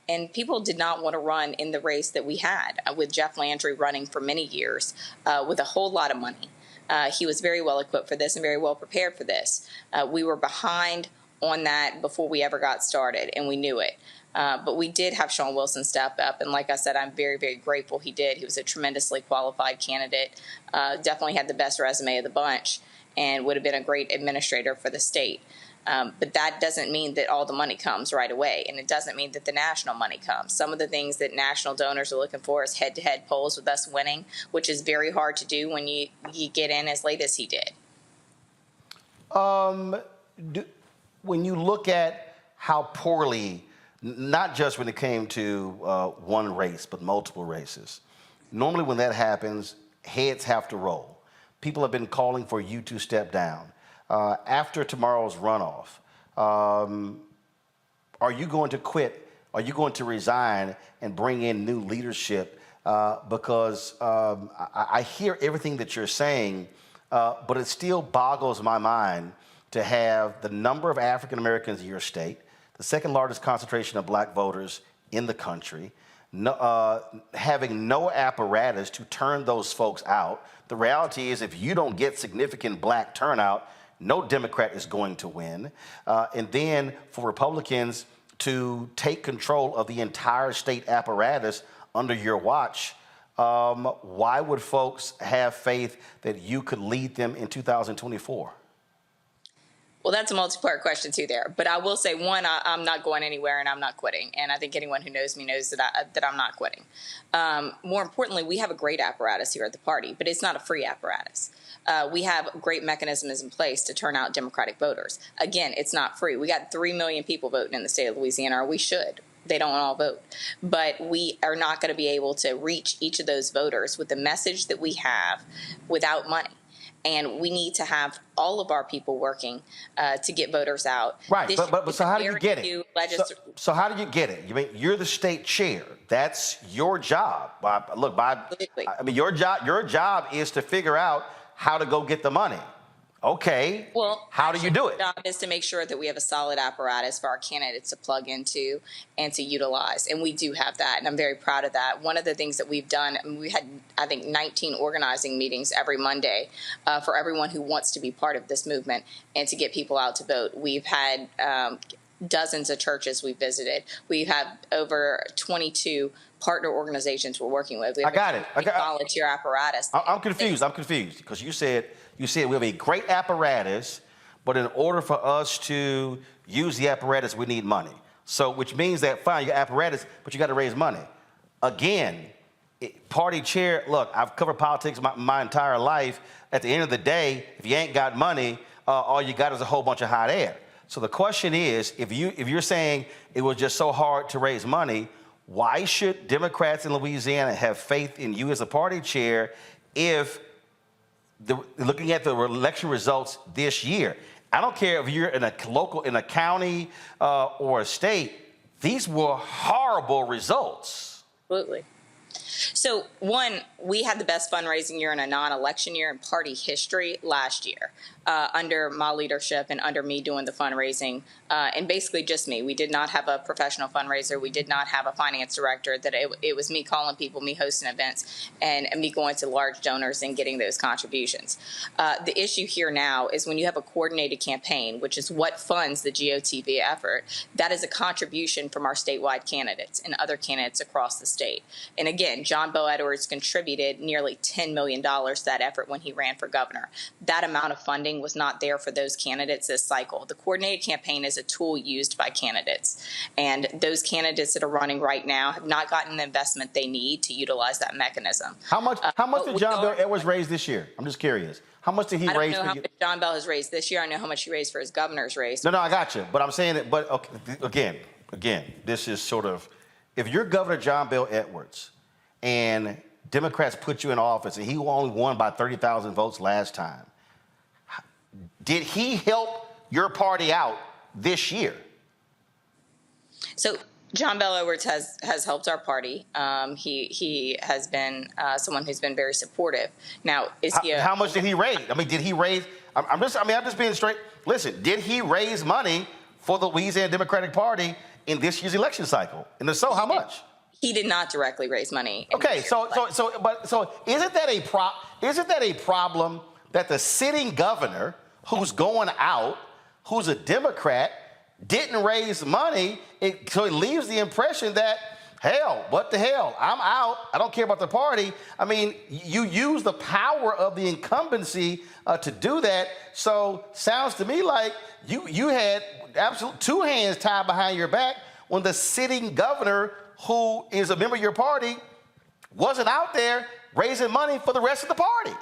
And people did not want to run in the race that we had with Jeff Landry running for many years with a whole lot of money. He was very well equipped for this and very well prepared for this. We were behind on that before we ever got started, and we knew it. But we did have Sean Wilson step up, and like I said, I'm very, very grateful he did. He was a tremendously qualified candidate, definitely had the best resume of the bunch, and would have been a great administrator for the state. But that doesn't mean that all the money comes right away, and it doesn't mean that the national money comes. Some of the things that national donors are looking for is head-to-head polls with us winning, which is very hard to do when you get in as late as he did. When you look at how poorly, not just when it came to one race, but multiple races, normally when that happens, heads have to roll. People have been calling for you to step down. After tomorrow's runoff, are you going to quit? Are you going to resign and bring in new leadership? Because I hear everything that you're saying, but it still boggles my mind to have the number of African Americans in your state, the second largest concentration of black voters in the country, having no apparatus to turn those folks out. The reality is, if you don't get significant black turnout, no Democrat is going to win. And then for Republicans to take control of the entire state apparatus under your watch, why would folks have faith that you could lead them in 2024? Well, that's a multi-part question, too, there. But I will say, one, I'm not going anywhere, and I'm not quitting. And I think anyone who knows me knows that I'm not quitting. More importantly, we have a great apparatus here at the party, but it's not a free apparatus. We have great mechanisms in place to turn out Democratic voters. Again, it's not free. We got 3 million people voting in the state of Louisiana, or we should. They don't all vote. But we are not going to be able to reach each of those voters with the message that we have without money. And we need to have all of our people working to get voters out. Right, but so how do you get it? So how do you get it? You mean you're the state chair? That's your job. Look, I mean, your job is to figure out how to go get the money. Okay. Well, how do you do it? Our job is to make sure that we have a solid apparatus for our candidates to plug into and to utilize. And we do have that. And I'm very proud of that. One of the things that we've done, we had, I think, 19 organizing meetings every Monday for everyone who wants to be part of this movement and to get people out to vote. We've had dozens of churches we've visited. We have over 22 partner organizations we're working with. We have volunteer apparatus. I'm confused because you said we have a great apparatus, but in order for us to use the apparatus, we need money. So, which means that, fine, your apparatus, but you got to raise money. Again, party chair, look, I've covered politics my entire life. At the end of the day, if you ain't got money, all you got is a whole bunch of hot air. So the question is, if you're saying it was just so hard to raise money, why should Democrats in Louisiana have faith in you as a party chair if looking at the election results this year? I don't care if you're in a county or a state, these were horrible results. Absolutely. So, one, we had the best fundraising year in a non-election year in party history last year under my leadership and under me doing the fundraising, and basically just me. We did not have a professional fundraiser. We did not have a finance director. That it was me calling people, me hosting events, and me going to large donors and getting those contributions. The issue here now is when you have a coordinated campaign, which is what funds the GOTV effort, that is a contribution from our statewide candidates and other candidates across the state. And again, John Beau Edwards contributed nearly $10 million to that effort when he ran for governor. That amount of funding was not there for those candidates this cycle. The coordinated campaign is a tool used by candidates, and those candidates that are running right now have not gotten the investment they need to utilize that mechanism. How much did John Beau Edwards raise this year? I'm just curious. How much did he raise? I don't know how much John Beau has raised this year. I know how much he raised for his governor's race. No, I got you. But I'm saying that. But okay, again, this is sort of, if you're Governor John Beau Edwards and Democrats put you in office and he only won by 30,000 votes last time, did he help your party out this year? So John Beau Edwards has helped our party. He has been someone who's been very supportive. Now, is he? How much did he raise? I mean, did he raise? I'm just being straight. Listen, did he raise money for the Louisiana Democratic Party in this year's election cycle? And if so, how much? He did not directly raise money. Okay, so isn't that a problem that the sitting governor, who's going out, who's a Democrat, didn't raise money? So it leaves the impression that, hell, what the hell? I'm out. I don't care about the party. I mean, you use the power of the incumbency to do that. So sounds to me like you had absolute two hands tied behind your back when the sitting governor, who is a member of your party, wasn't out there raising money for the rest of the party.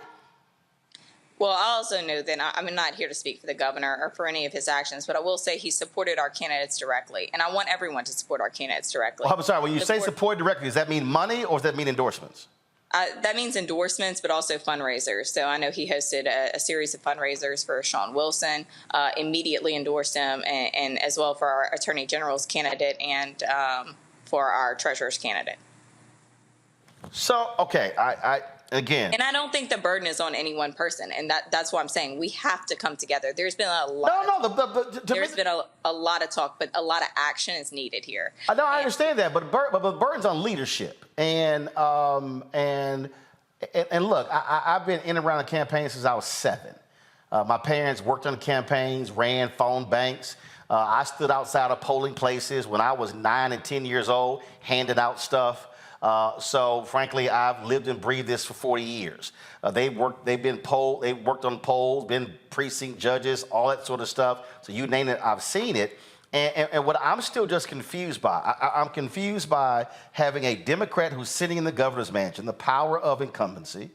Well, I also know that I'm not here to speak for the governor or for any of his actions, but I will say he supported our candidates directly, and I want everyone to support our candidates directly. Well, I'm sorry, when you say support directly, does that mean money or does that mean endorsements? That means endorsements, but also fundraisers. So I know he hosted a series of fundraisers for Sean Wilson, immediately endorsed him, and as well for our Attorney General's candidate and for our Treasurer's candidate. So, okay, again. And I don't think the burden is on any one person, and that's why I'm saying we have to come together. There's been a lot. There's been a lot of talk, but a lot of action is needed here. No, I understand that, but the burden's on leadership. And look, I've been in and around the campaign since I was 7. My parents worked on campaigns, ran phone banks. I stood outside of polling places when I was 9 and 10 years old, handing out stuff. So frankly, I've lived and breathed this for 40 years. They worked on polls, been precinct judges, all that sort of stuff. So you name it, I've seen it. And what I'm still just confused by, I'm confused by having a Democrat who's sitting in the governor's mansion, the power of incumbency,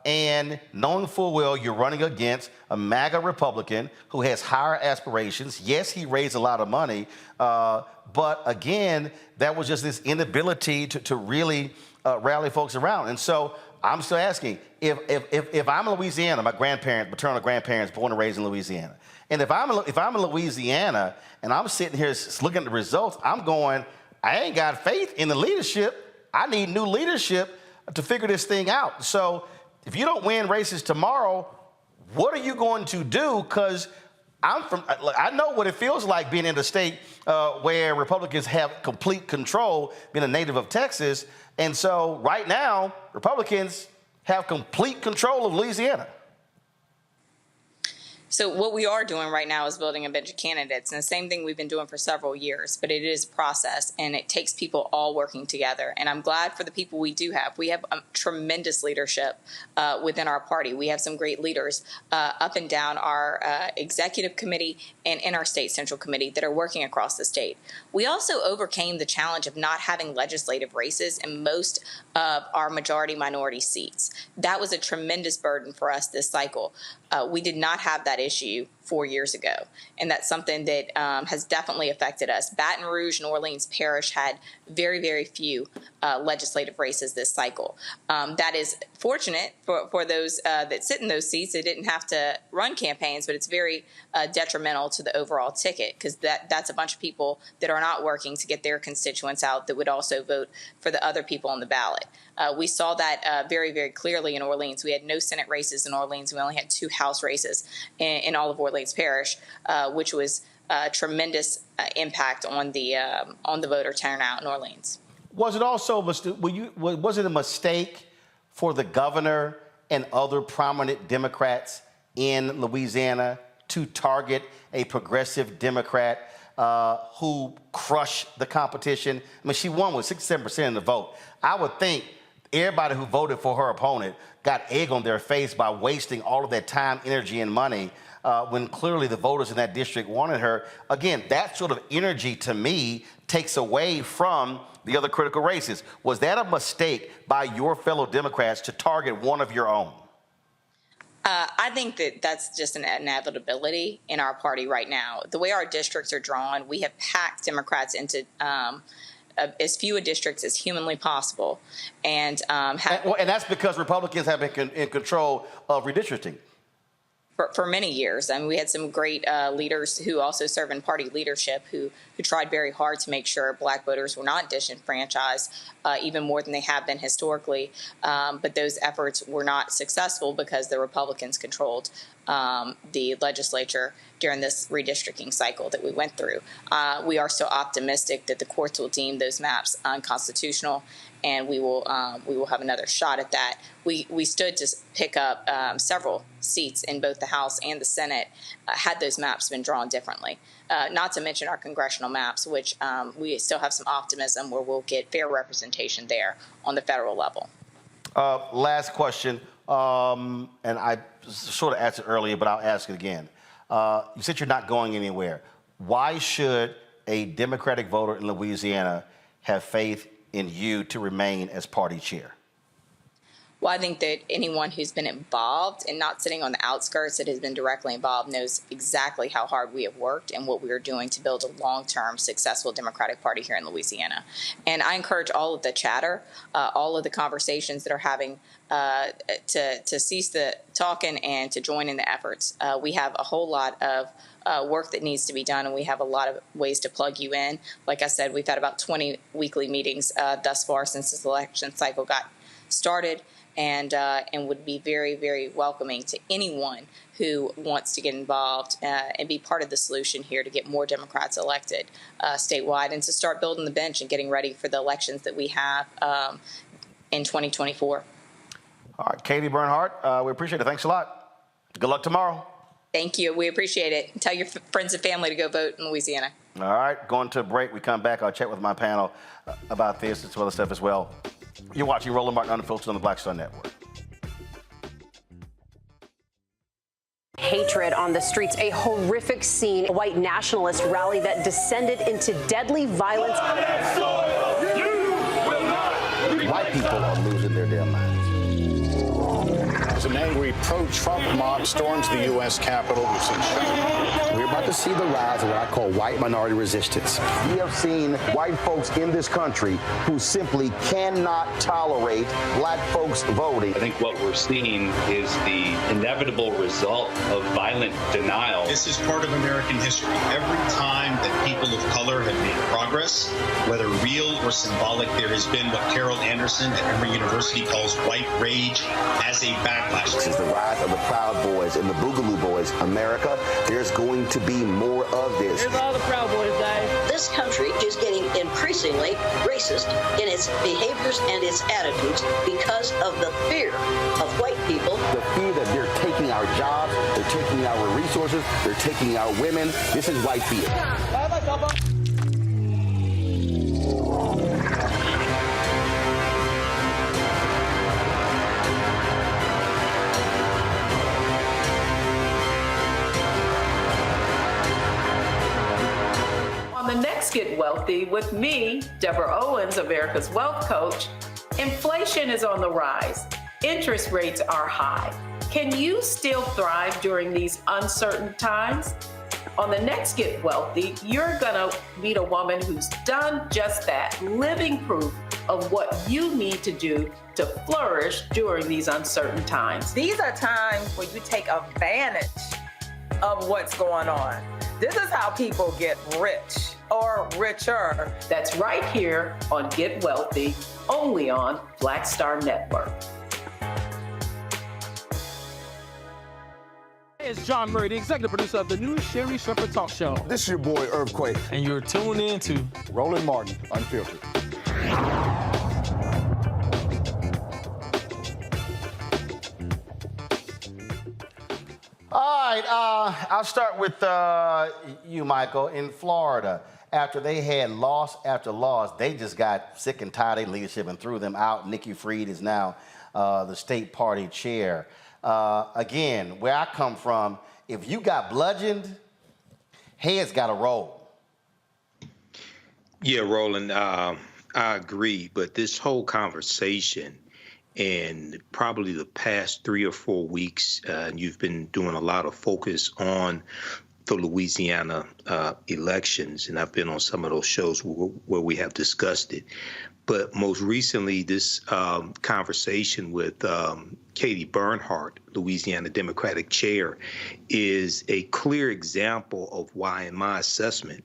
and knowing full well you're running against a MAGA Republican who has higher aspirations. Yes, he raised a lot of money, but again, that was just this inability to really rally folks around. And so I'm still asking, if I'm in Louisiana, my maternal grandparents born and raised in Louisiana, and if I'm in Louisiana and I'm sitting here looking at the results, I'm going, I ain't got faith in the leadership. I need new leadership to figure this thing out. So if you don't win races tomorrow, what are you going to do? Because I know what it feels like being in a state where Republicans have complete control, being a native of Texas. And so right now, Republicans have complete control of Louisiana. So what we are doing right now is building a bench of candidates, and the same thing we've been doing for several years, but it is a process, and it takes people all working together. And I'm glad for the people we do have. We have tremendous leadership within our party. We have some great leaders up and down our executive committee and in our state central committee that are working across the state. We also overcame the challenge of not having legislative races in most of our majority-minority seats. That was a tremendous burden for us this cycle. We did not have that issue 4 years ago, and that's something that has definitely affected us. Baton Rouge and Orleans Parish had very, very few legislative races this cycle. That is fortunate for those that sit in those seats. They didn't have to run campaigns, but it's very detrimental to the overall ticket, because that's a bunch of people that are not working to get their constituents out that would also vote for the other people on the ballot. We saw that very, very clearly in Orleans. We had no Senate races in Orleans. We only had 2 House races in all of Orleans Parish, which was a tremendous impact on the voter turnout in Orleans. Was it also was it a mistake for the governor and other prominent Democrats in Louisiana to target a progressive Democrat who crushed the competition? I mean, she won with 67% of the vote. I would think everybody who voted for her opponent got egg on their face by wasting all of their time, energy, and money when clearly the voters in that district wanted her. Again, that sort of energy to me takes away from the other critical races. Was that a mistake by your fellow Democrats to target one of your own? I think that that's just an inevitability in our party right now. The way our districts are drawn, we have packed Democrats into as few districts as humanly possible. And that's because Republicans have been in control of redistricting. For many years. I mean, we had some great leaders who also serve in party leadership who tried very hard to make sure Black voters were not disenfranchised, even more than they have been historically. But those efforts were not successful because the Republicans controlled the legislature during this redistricting cycle that we went through. We are so optimistic that the courts will deem those maps unconstitutional, and we will have another shot at that. We stood to pick up several seats in both the House and the Senate had those maps been drawn differently. Not to mention our congressional maps, which we still have some optimism where we'll get fair representation there on the federal level. Last question, and I sort of asked it earlier, but I'll ask it again. You said you're not going anywhere. Why should a Democratic voter in Louisiana have faith in you to remain as party chair? Well, I think that anyone who's been involved and not sitting on the outskirts that has been directly involved knows exactly how hard we have worked and what we are doing to build a long-term successful Democratic Party here in Louisiana. And I encourage all of the chatter, all of the conversations that are having to cease the talking and to join in the efforts. We have a whole lot of work that needs to be done, and we have a lot of ways to plug you in. Like I said, we've had about 20 weekly meetings thus far since this election cycle got started, and would be very, very welcoming to anyone who wants to get involved and be part of the solution here to get more Democrats elected statewide and to start building the bench and getting ready for the elections that we have in 2024. All right, Katie Bernhardt, we appreciate it. Thanks a lot. Good luck tomorrow. Thank you. We appreciate it. Tell your friends and family to go vote in Louisiana. All right, going to a break. We come back. I'll chat with my panel about this and some other stuff as well. You're watching Roland Martin Unfiltered on the Black Star Network. Hatred on the streets, a horrific scene, a white nationalist rally that descended into deadly violence. White people are losing their damn minds. As an angry pro-Trump mob storms the U.S. Capitol, we've seen about to see the rise of what I call white minority resistance. We have seen white folks in this country who simply cannot tolerate black folks voting. I think what we're seeing is the inevitable result of violent denial. This is part of American history. Every time that people of color have made progress, whether real or symbolic, there has been what Carol Anderson at Emory University calls white rage as a backlash. This is the rise of the Proud Boys and the Boogaloo Boys. America, there's going to be more of this. Here's all the Proud Boys, Dave. This country is getting increasingly racist in its behaviors and its attitudes because of the fear of white people. The fear that they're taking our jobs, they're taking our resources, they're taking our women. This is white fear. On the next Get Wealthy with me, Deborah Owens, America's Wealth Coach, inflation is on the rise. Interest rates are high. Can you still thrive during these uncertain times? On the next Get Wealthy, you're gonna meet a woman who's done just that, living proof of what you need to do to flourish during these uncertain times. These are times where you take advantage of what's going on. This is how people get rich or richer. That's right here on Get Wealthy, only on Black Star Network. It's John Murray, the executive producer of the new Sherry Shepherd Talk Show. This is your boy, Earthquake. And you're tuned in to Roland Martin, Unfiltered. All right, I'll start with you, Michael. In Florida, after they had loss after loss, they just got sick and tired of leadership and threw them out. Nikki Fried is now the state party chair. Again, where I come from, if you got bludgeoned, heads got to roll. Yeah, Roland, I agree. But this whole conversation, and probably the past 3 or 4 weeks, you've been doing a lot of focus on the Louisiana elections, and I've been on some of those shows where we have discussed it. But most recently, this conversation with Katie Bernhardt, Louisiana Democratic chair, is a clear example of why, in my assessment,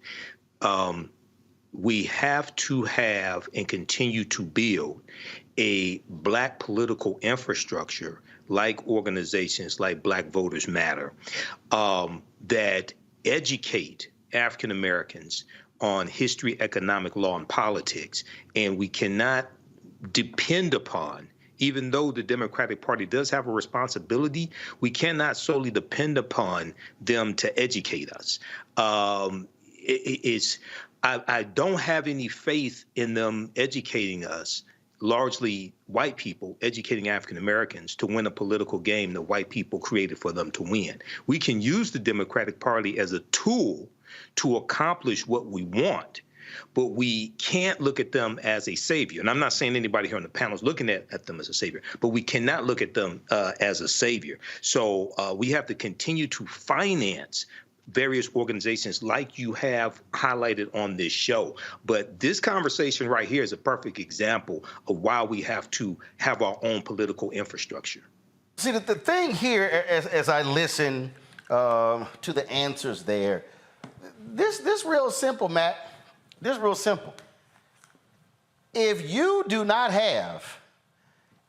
we have to have and continue to build a black political infrastructure like organizations like Black Voters Matter that educate African Americans on history, economic law, and politics. And we cannot depend upon, even though the Democratic Party does have a responsibility, we cannot solely depend upon them to educate us. I don't have any faith in them educating us, largely white people educating African Americans to win a political game that white people created for them to win. We can use the Democratic Party as a tool to accomplish what we want, but we can't look at them as a savior. And I'm not saying anybody here on the panel is looking at them as a savior, but we cannot look at them as a savior. So we have to continue to finance various organizations like you have highlighted on this show. But this conversation right here is a perfect example of why we have to have our own political infrastructure. See, the thing here, as I listen to the answers there, this real simple, Matt. This real simple. If you do not have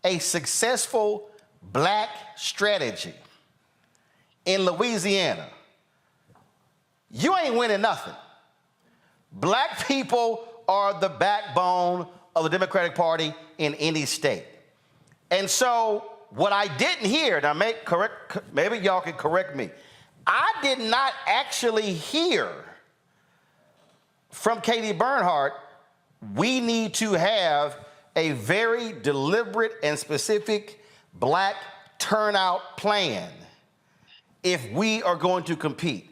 a successful black strategy in Louisiana, you ain't winning nothing. Black people are the backbone of the Democratic Party in any state. And so what I didn't hear, now maybe y'all can correct me, I did not actually hear from Katie Bernhardt, we need to have a very deliberate and specific black turnout plan if we are going to compete.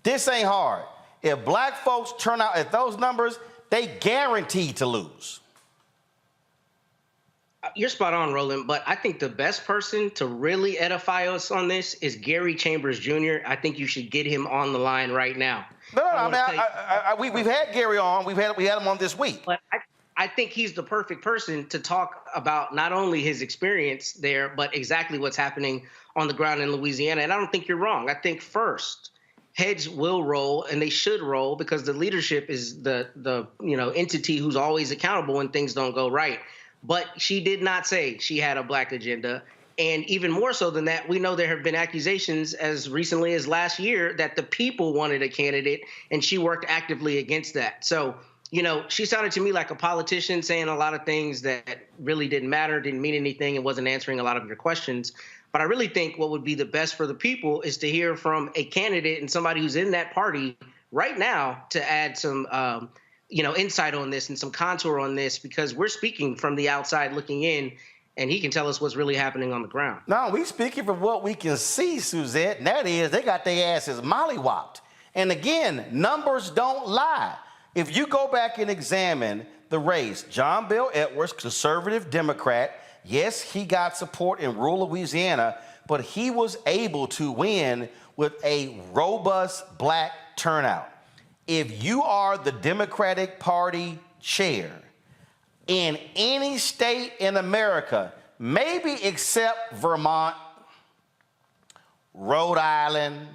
This ain't hard. If black folks turn out at those numbers, they guaranteed to lose. You're spot on, Roland, but I think the best person to really edify us on this is Gary Chambers Jr. I think you should get him on the line right now. We've had Gary on. We had him on this week. But I think he's the perfect person to talk about not only his experience there, but exactly what's happening on the ground in Louisiana. And I don't think you're wrong. I think first, heads will roll, and they should roll, because the leadership is the entity who's always accountable when things don't go right. But she did not say she had a black agenda. And even more so than that, we know there have been accusations as recently as last year that the people wanted a candidate, and she worked actively against that. So, she sounded to me like a politician saying a lot of things that really didn't matter, didn't mean anything, and wasn't answering a lot of your questions. But I really think what would be the best for the people is to hear from a candidate and somebody who's in that party right now to add some insight on this and some contour on this, because we're speaking from the outside looking in, and he can tell us what's really happening on the ground. No, we speaking from what we can see, Suzette, and that is they got their asses mollywopped. And again, numbers don't lie. If you go back and examine the race, John Bel Edwards, conservative Democrat, yes, he got support in rural Louisiana, but he was able to win with a robust black turnout. If you are the Democratic Party chair in any state in America, maybe except Vermont, Rhode Island,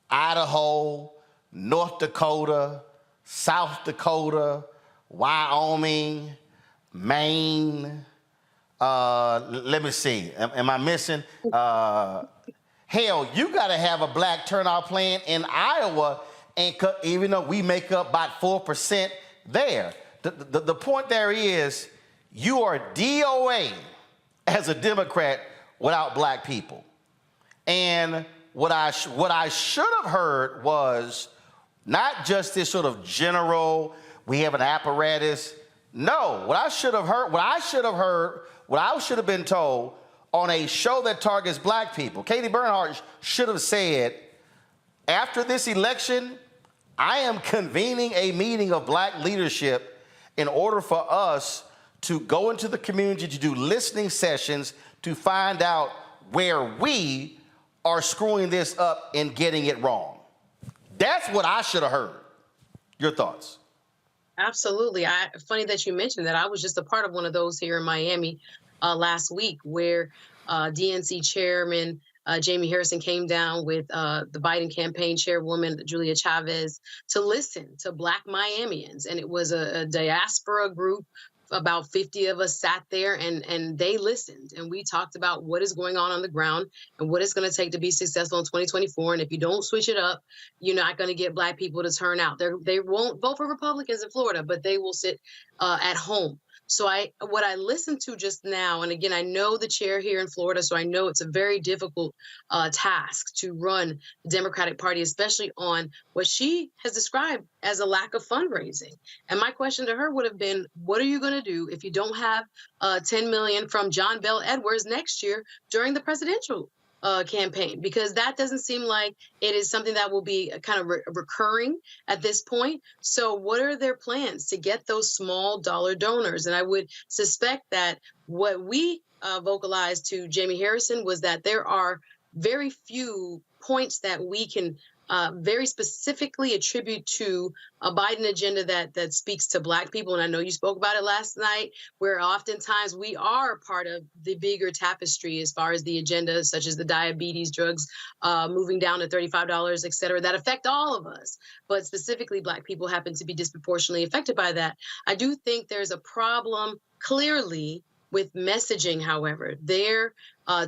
Idaho, North Dakota, South Dakota, Wyoming, Maine, let me see, am I missing? Hell, you gotta have a black turnout plan in Iowa, and even though we make up about 4% there. The point there is you are DOA as a Democrat without black people. And what I should have heard was not just this sort of general, we have an apparatus. No, what I should have been told on a show that targets black people, Katie Bernhardt should have said, after this election, I am convening a meeting of black leadership in order for us to go into the community to do listening sessions to find out where we are screwing this up and getting it wrong. That's what I should have heard. Your thoughts? Absolutely. Funny that you mentioned that. I was just a part of one of those here in Miami last week, where DNC chairman Jamie Harrison came down with the Biden campaign chairwoman, Julia Chavez, to listen to Black Miamians. And it was a diaspora group. About 50 of us sat there and they listened. And we talked about what is going on the ground and what it's going to take to be successful in 2024. And if you don't switch it up, you're not going to get black people to turn out. They won't vote for Republicans in Florida, but they will sit at home. So what I listened to just now, and again, I know the chair here in Florida, so I know it's a very difficult task to run the Democratic Party, especially on what she has described as a lack of fundraising. And my question to her would have been, what are you going to do if you don't have $10 million from John Bel Edwards next year during the presidential campaign? Because that doesn't seem like it is something that will be kind of recurring at this point. So what are their plans to get those small dollar donors? And I would suspect that what we vocalized to Jamie Harrison was that there are very few points that we can very specifically attribute to a Biden agenda that speaks to black people. And I know you spoke about it last night, where oftentimes we are part of the bigger tapestry as far as the agenda, such as the diabetes drugs moving down to $35, et cetera, that affect all of us. But specifically, black people happen to be disproportionately affected by that. I do think there's a problem clearly with messaging, however,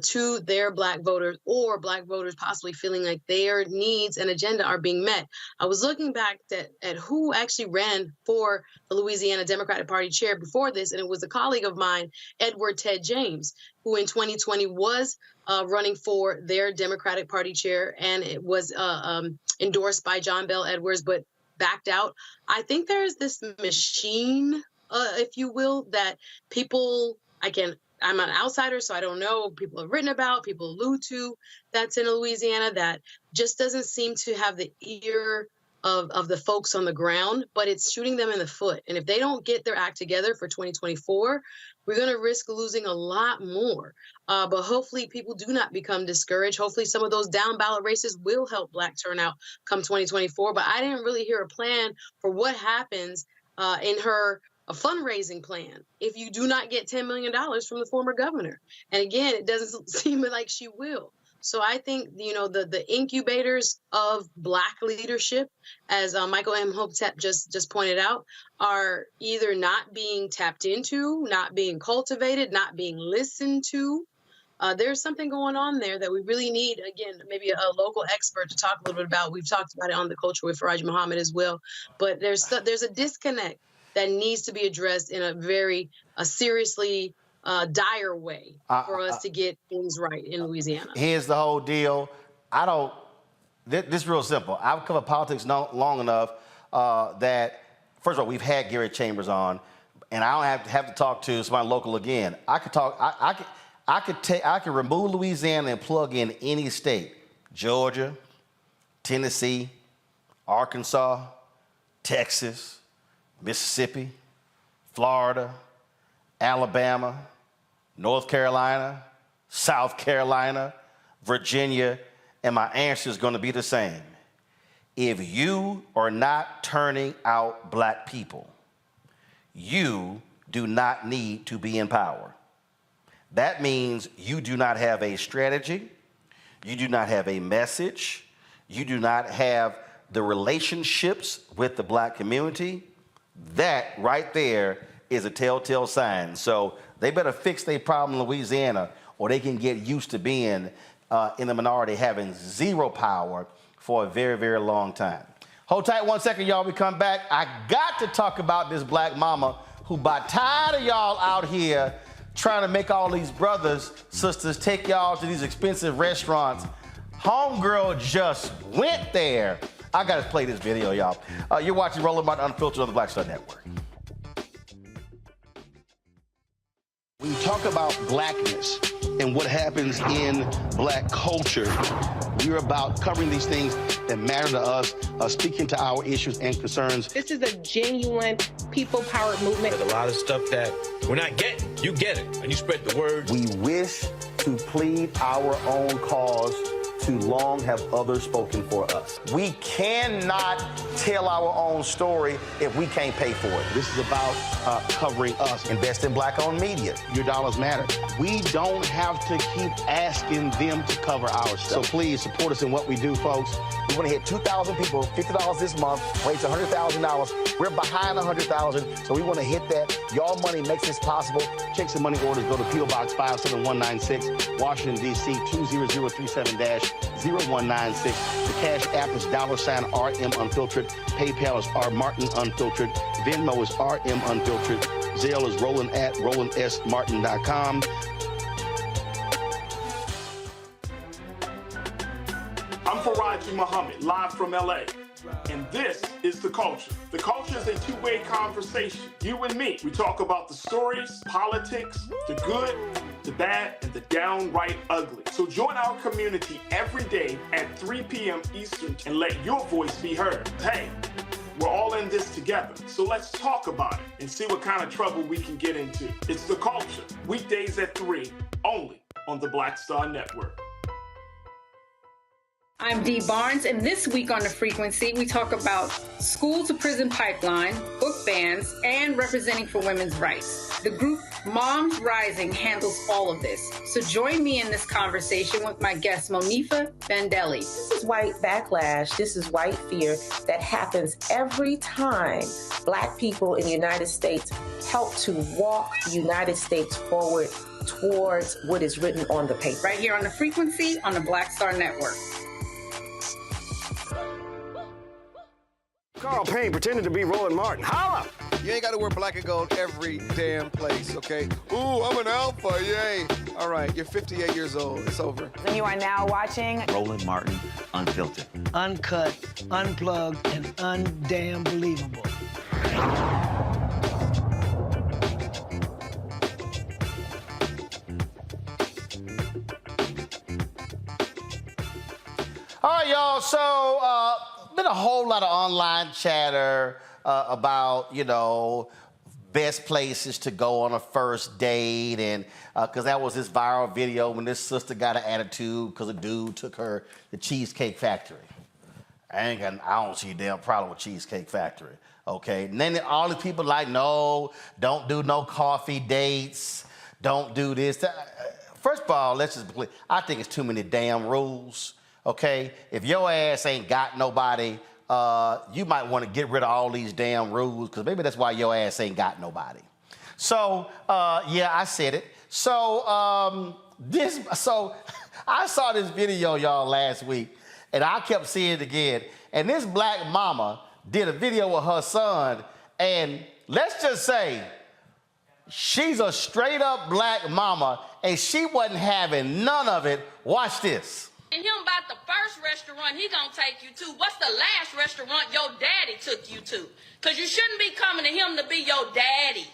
to their black voters, or black voters possibly feeling like their needs and agenda are being met. I was looking back at who actually ran for the Louisiana Democratic Party chair before this, and it was a colleague of mine, Edward Ted James, who in 2020 was running for their Democratic Party chair, and it was endorsed by John Bel Edwards, but backed out. I think there's this machine, if you will, that people, I'm an outsider, so I don't know, people have written about, people allude to, that's in Louisiana, that just doesn't seem to have the ear of the folks on the ground, but it's shooting them in the foot. And if they don't get their act together for 2024, we're going to risk losing a lot more. But hopefully people do not become discouraged. Hopefully some of those down ballot races will help Black turnout come 2024. But I didn't really hear a plan for what happens in her fundraising plan if you do not get $10 million from the former governor. And again, it doesn't seem like she will. So I think, the incubators of Black leadership, as Michael M. Hopetep just pointed out, are either not being tapped into, not being cultivated, not being listened to. There's something going on there that we really need, again, maybe a local expert to talk a little bit about. We've talked about it on The Culture with Faraj Muhammad as well. But there's a disconnect that needs to be addressed in a very seriously dire way for us to get things right in Louisiana. Here's the whole deal. This is real simple. I've covered politics long enough that, first of all, we've had Gary Chambers on, and I don't have to talk to somebody local again. I could remove Louisiana and plug in any state: Georgia, Tennessee, Arkansas, Texas, Mississippi, Florida, Alabama, North Carolina, South Carolina, Virginia, and my answer is going to be the same. If you are not turning out Black people, you do not need to be in power. That means you do not have a strategy, you do not have a message, you do not have the relationships with the Black community. That right there is a telltale sign. So they better fix their problem in Louisiana, or they can get used to being in the minority, having zero power for a very, very long time. Hold tight 1 second, y'all. We come back. I got to talk about this Black mama who, by tired of y'all out here trying to make all these brothers, sisters take y'all to these expensive restaurants. Homegirl just went there. I got to play this video, y'all. You're watching Roland Martin Unfiltered on the Black Star Network. When you talk about Blackness and what happens in Black culture, we're about covering these things that matter to us, speaking to our issues and concerns. This is a genuine people-powered movement. There's a lot of stuff that we're not getting. You get it, and you spread the word. We wish to plead our own cause. Too long have others spoken for us. We cannot tell our own story if we can't pay for it. This is about covering us. Invest in Black-owned media. Your dollars matter. We don't have to keep asking them to cover our stuff. So please support us in what we do, folks. We want to hit 2,000 people, $50 this month, raise $100,000. We're behind $100,000, so we want to hit that. Y'all money makes this possible. Checks and money orders go to P.O. Box 57196, Washington, D.C. 20037-0196. The Cash App is $RM Unfiltered. PayPal is R Martin Unfiltered. Venmo is RM Unfiltered. Zelle is Roland at RolandSMartin.com. I'm Faraj Muhammad, live from LA. And this is The Culture. The Culture is a two-way conversation. You and me. We talk about the stories, politics, the good, the bad, and the downright ugly. So join our community every day at 3 p.m. Eastern and let your voice be heard. Hey, we're all in this together. So let's talk about it and see what kind of trouble we can get into. It's The Culture, weekdays at 3, only on the Black Star Network. I'm Dee Barnes, and this week on The Frequency, we talk about school to prison pipeline, book bans, and representing for women's rights. The group Moms Rising handles all of this. So join me in this conversation with my guest, Monifa Bandelli. This is white backlash. This is white fear that happens every time Black people in the United States help to walk the United States forward towards what is written on the paper. Right here on The Frequency on the Black Star Network. Carl Payne pretending to be Roland Martin. Holla! You ain't got to wear black and gold every damn place, okay? Ooh, I'm an alpha, yay. All right, you're 58 years old. It's over. And you are now watching Roland Martin Unfiltered. Uncut, unplugged, and undamn believable. All right, y'all. So been a whole lot of online chatter about, you know, best places to go on a first date, and because that was this viral video when this sister got an attitude because a dude took her to the Cheesecake Factory. I don't see a damn problem with Cheesecake Factory, okay? And then all the people like, no, don't do no coffee dates, don't do this. First of all, let's just believe, I think it's too many damn rules, okay? If your ass ain't got nobody, you might want to get rid of all these damn rules, because maybe that's why your ass ain't got nobody. So, yeah, I said it. So, I saw this video, y'all, last week, and I kept seeing it again. And this black mama did a video with her son, and let's just say she's a straight up black mama, and she wasn't having none of it. Watch this. And him about the first restaurant he gonna take you to. What's the last restaurant your daddy took you to? Because you shouldn't be coming to him to be your daddy.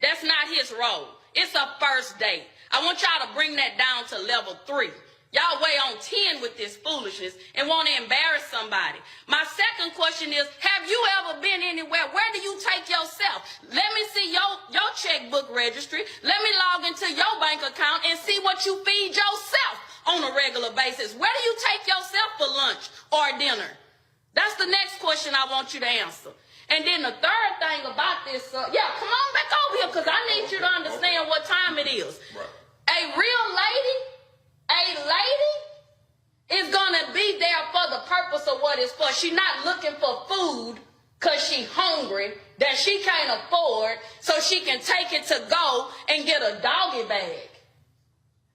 That's not his role. It's a first date. I want y'all to bring that down to level 3. Y'all way on 10 with this foolishness and want to embarrass somebody. My second question is, have you ever been anywhere? Where do you take yourself? Let me see your checkbook registry. Let me log into your bank account and see what you feed yourself on a regular basis. Where do you take yourself for lunch or dinner? That's the next question I want you to answer. And then the third thing about this, come on back over here, because I need you to understand what time it is. Right. A real lady is going to be there for the purpose of what it's for. She's not looking for food because she's hungry that she can't afford so she can take it to go and get a doggy bag.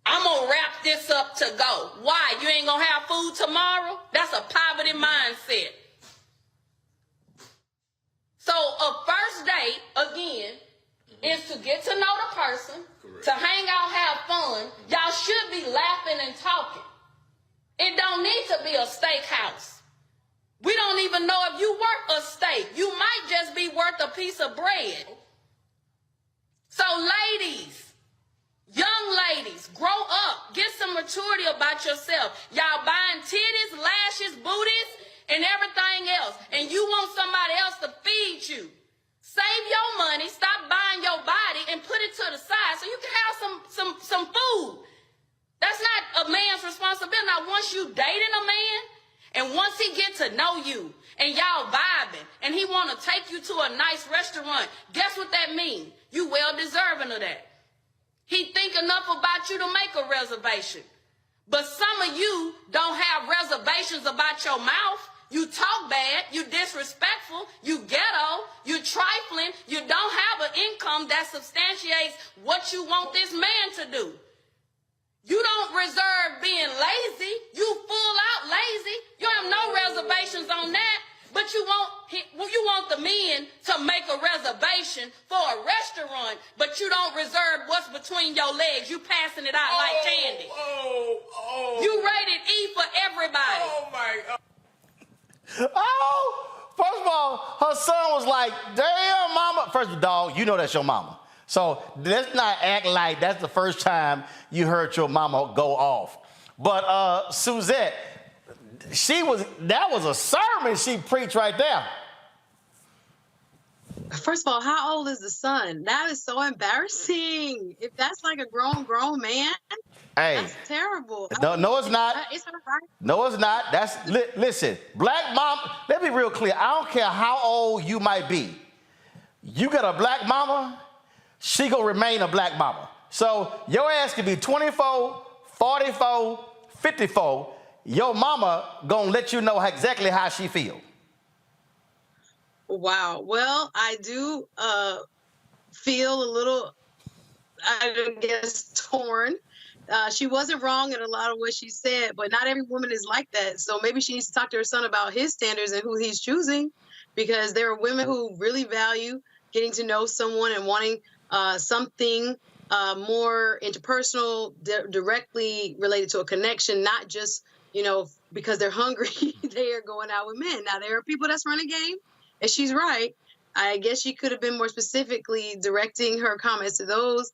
I'm going to wrap this up to go. Why? You ain't going to have food tomorrow? That's a poverty mindset. So a first date, again, is to get to know the person, to hang out, have fun. Y'all should be laughing and talking. It don't need to be a steakhouse. We don't even know if you worth a steak. You might just be worth a piece of bread. So ladies, young ladies, grow up. Get some maturity about yourself. Y'all buying titties, lashes, booties, and everything else. And you want somebody else to feed you. Save your money, stop buying your body, and put it to the side so you can have some food. That's not a man's responsibility. Now, once you dating a man, and once he get to know you, and y'all vibing, and he want to take you to a nice restaurant, guess what that means? You well deserving of that. He think enough about you to make a reservation. But some of you don't have reservations about your mouth. You talk bad, you disrespectful, you ghetto, you trifling, you don't have an income that substantiates what you want this man to do. You don't reserve being lazy. You full out lazy. You have no reservations on that. But you want the men to make a reservation for a restaurant, but you don't reserve what's between your legs. You passing it out like candy. You rated E for everybody. Oh, my God. Oh, first of all, her son was like, damn, mama. First of all, you know that's your mama. So let's not act like that's the first time you heard your mama go off. But Suzette, that was a sermon she preached right there. First of all, how old is the son? That is so embarrassing. If that's like a grown man, hey, that's terrible. No, it's not. It's all right. No, it's not. Listen, black mom, let me be real clear. I don't care how old you might be. You got a black mama, she gonna remain a black mama. So your ass could be 24, 44, 54. Your mama gonna let you know exactly how she feel. Wow. Well, I do feel a little, I guess, torn. She wasn't wrong in a lot of what she said, but not every woman is like that. So maybe she needs to talk to her son about his standards and who he's choosing, because there are women who really value getting to know someone and wanting something more interpersonal, directly related to a connection, not just, because they're hungry, they are going out with men. Now, there are people that's running game, and she's right. I guess she could have been more specifically directing her comments to those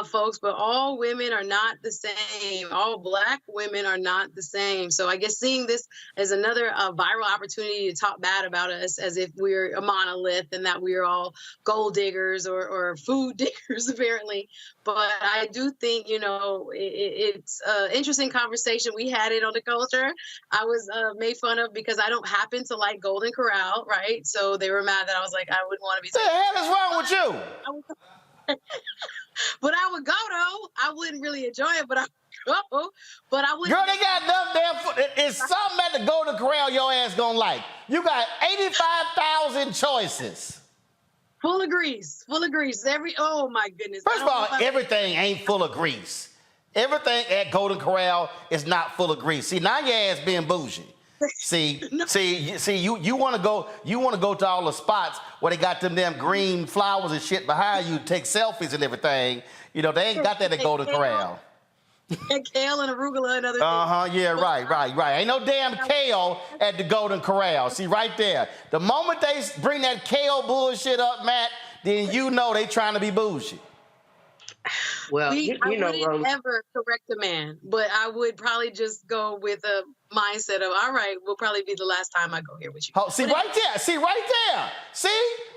folks, but all women are not the same. All Black women are not the same. So I guess seeing this as another viral opportunity to talk bad about us as if we're a monolith and that we're all gold diggers or food diggers, apparently. But I do think, it's an interesting conversation. We had it on The Culture. I was made fun of because I don't happen to like Golden Corral, right? So they were mad that I was like, I wouldn't want to be. What the hell is wrong with you? But I would go though. I wouldn't really enjoy it, but I would go. But I wouldn't. Girl, they got enough damn food. It's something at the Golden Corral your ass gonna like. You got 85,000 choices. Full of grease. Full of grease. Oh my goodness. First of all, everything ain't full of grease. Everything at Golden Corral is not full of grease. See, now your ass being bougie. See, you want to go to all the spots where they got them damn green flowers and shit behind you, take selfies and everything. They ain't got that at Golden Corral. And kale and arugula and other things. Yeah, right. Ain't no damn kale at the Golden Corral. See, right there. The moment they bring that kale bullshit up, Matt, then they trying to be bougie. Well, I wouldn't ever correct a man, but I would probably just go with a mindset of, all right, will probably be the last time I go here with you. Oh, see, right there. See,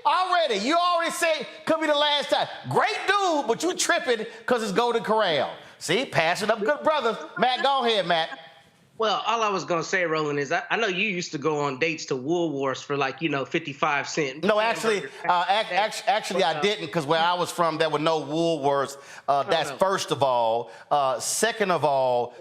already. You already said could be the last time. Great dude, but you tripping because it's Golden Corral. See, passing up good brothers. Matt, go ahead, Matt. Well, all I was going to say, Roland, is I know you used to go on dates to Woolworths for 55 cents. No, actually, I didn't, because where I was from, there were no Woolworths. That's first of all. Second of all,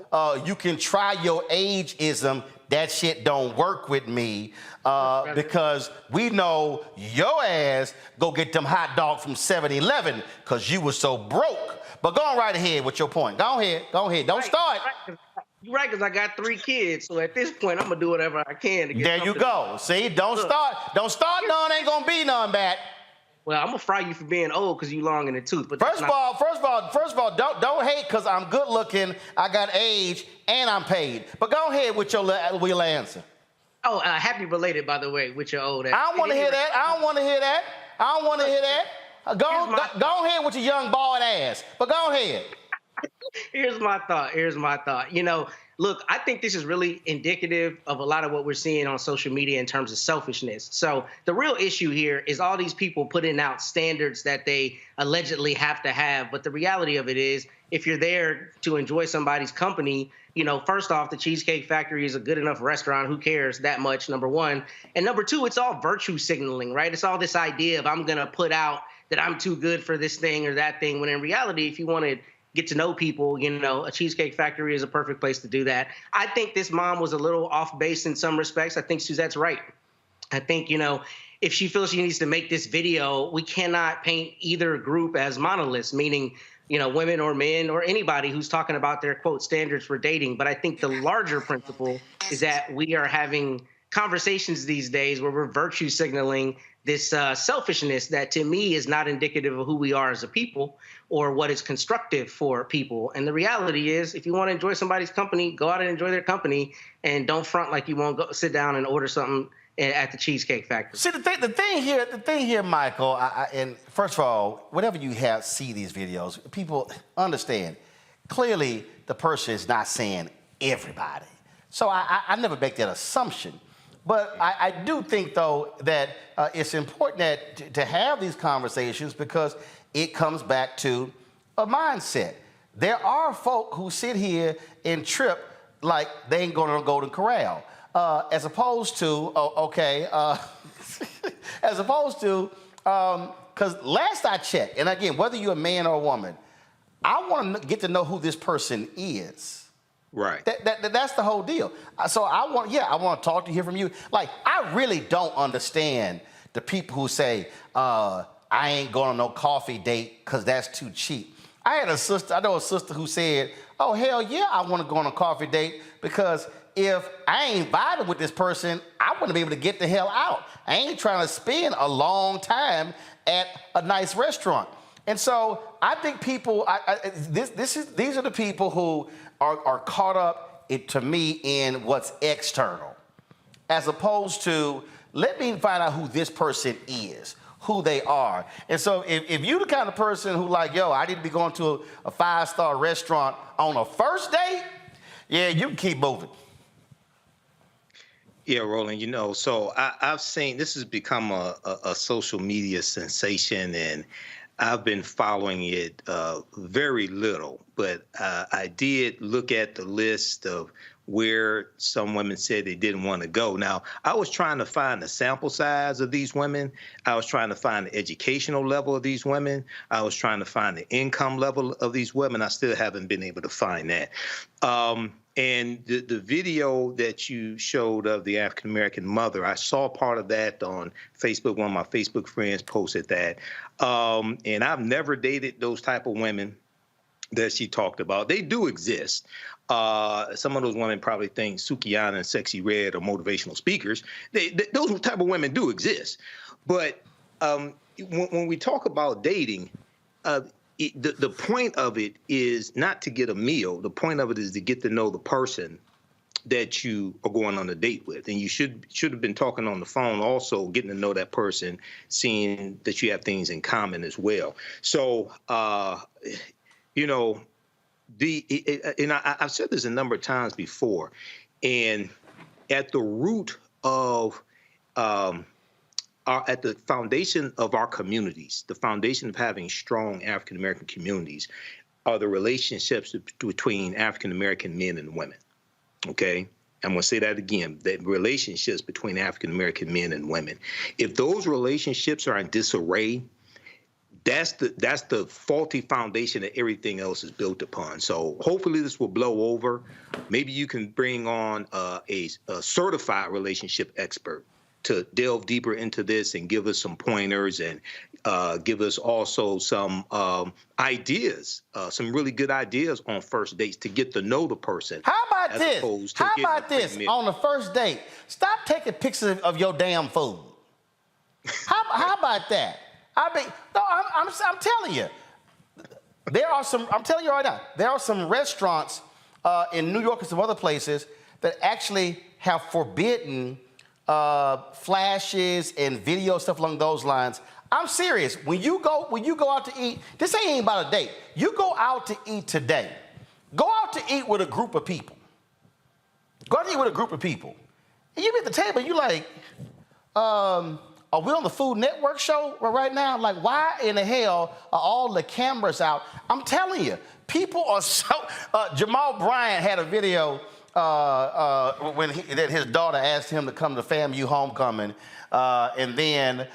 you can try your ageism. That shit don't work with me because we know your ass go get them hot dogs from 7-Eleven because you were so broke. But go on right ahead with your point. Go ahead. Don't start. You're right, because I got 3 kids. So at this point, I'm going to do whatever I can to get There you go. See, don't start. None ain't going to be none, Matt. Well, I'm going to fry you for being old because you long in the tooth. But first of all, don't hate because I'm good looking, I got age, and I'm paid. But go ahead with your answer. Oh, happy belated, by the way, with your old ass. I don't want to hear that. Go ahead with your young bald ass. But go ahead. Here's my thought. Look, I think this is really indicative of a lot of what we're seeing on social media in terms of selfishness. So the real issue here is all these people putting out standards that they allegedly have to have. But the reality of it is, if you're there to enjoy somebody's company, first off, the Cheesecake Factory is a good enough restaurant. Who cares that much, number one? And number two, it's all virtue signaling, right? It's all this idea of I'm going to put out that I'm too good for this thing or that thing, when in reality, if you want to get to know people, a Cheesecake Factory is a perfect place to do that. I think this mom was a little off base in some respects. I think Suzette's right. I think, if she feels she needs to make this video, we cannot paint either group as monoliths, meaning, women or men or anybody who's talking about their, quote, standards for dating. But I think the larger principle is that we are having conversations these days where we're virtue signaling this selfishness that, to me, is not indicative of who we are as a people or what is constructive for people. And the reality is, if you want to enjoy somebody's company, go out and enjoy their company, and don't front like you won't go sit down and order something at the Cheesecake Factory. See, the thing here, Michael, and first of all, whenever you see these videos, people understand, clearly the person is not saying everybody. So I never make that assumption. But I do think, though, that it's important to have these conversations because it comes back to a mindset. There are folk who sit here and trip like they ain't going to the Golden Corral, as opposed to, because last I checked, and again, whether you're a man or a woman, I want to get to know who this person is. Right. That's the whole deal. So I want to talk to hear from you. Like, I really don't understand the people who say, I ain't going on no coffee date because that's too cheap. I know a sister who said, oh, hell yeah, I want to go on a coffee date because if I ain't vibing with this person, I want to be able to get the hell out. I ain't trying to spend a long time at a nice restaurant. And so I think people, these are the people who are caught up, to me, in what's external, as opposed to, let me find out who this person is. who they are. And so if you the kind of person who like, yo, I need to be going to a 5-star restaurant on a first date, yeah, you can keep moving. Yeah, Roland, you know, so I've seen this has become a social media sensation, and I've been following it very little, but I did look at the list of where some women said they didn't want to go. Now, I was trying to find the sample size of these women. I was trying to find the educational level of these women. I was trying to find the income level of these women. I still haven't been able to find that. And the video that you showed of the African-American mother, I saw part of that on Facebook. One of my Facebook friends posted that. And I've never dated those type of women that she talked about. They do exist. Some of those women probably think Sukihana and Sexy Red are motivational speakers. Those type of women do exist. But when we talk about dating, the point of it is not to get a meal. The point of it is to get to know the person that you are going on a date with. And you should have been talking on the phone also, getting to know that person, seeing that you have things in common as well. So, you know, I've said this a number of times before, and at the root of at the foundation of our communities, the foundation of having strong African-American communities are the relationships between African-American men and women, okay? I'm going to say that again, the relationships between African-American men and women. If those relationships are in disarray, that's the faulty foundation that everything else is built upon. So hopefully this will blow over. Maybe you can bring on a certified relationship expert to delve deeper into this and give us some pointers and give us also some ideas, some really good ideas on first dates to get to know the person. How about this? How about this on the first date? Stop taking pictures of your damn food. How about that? I mean, no, I'm telling you, there are some. I'm telling you right now, there are some restaurants in New York and some other places that actually have forbidden flashes and video stuff along those lines. I'm serious. When you go out to eat, this ain't about a date. You go out to eat today. Go out to eat with a group of people. Go out to eat with a group of people. And you be at the table, you like, are we on the Food Network show right now? Like, why in the hell are all the cameras out? I'm telling you, people are so. Jamal Bryant had a video when that his daughter asked him to come to FAMU homecoming, and then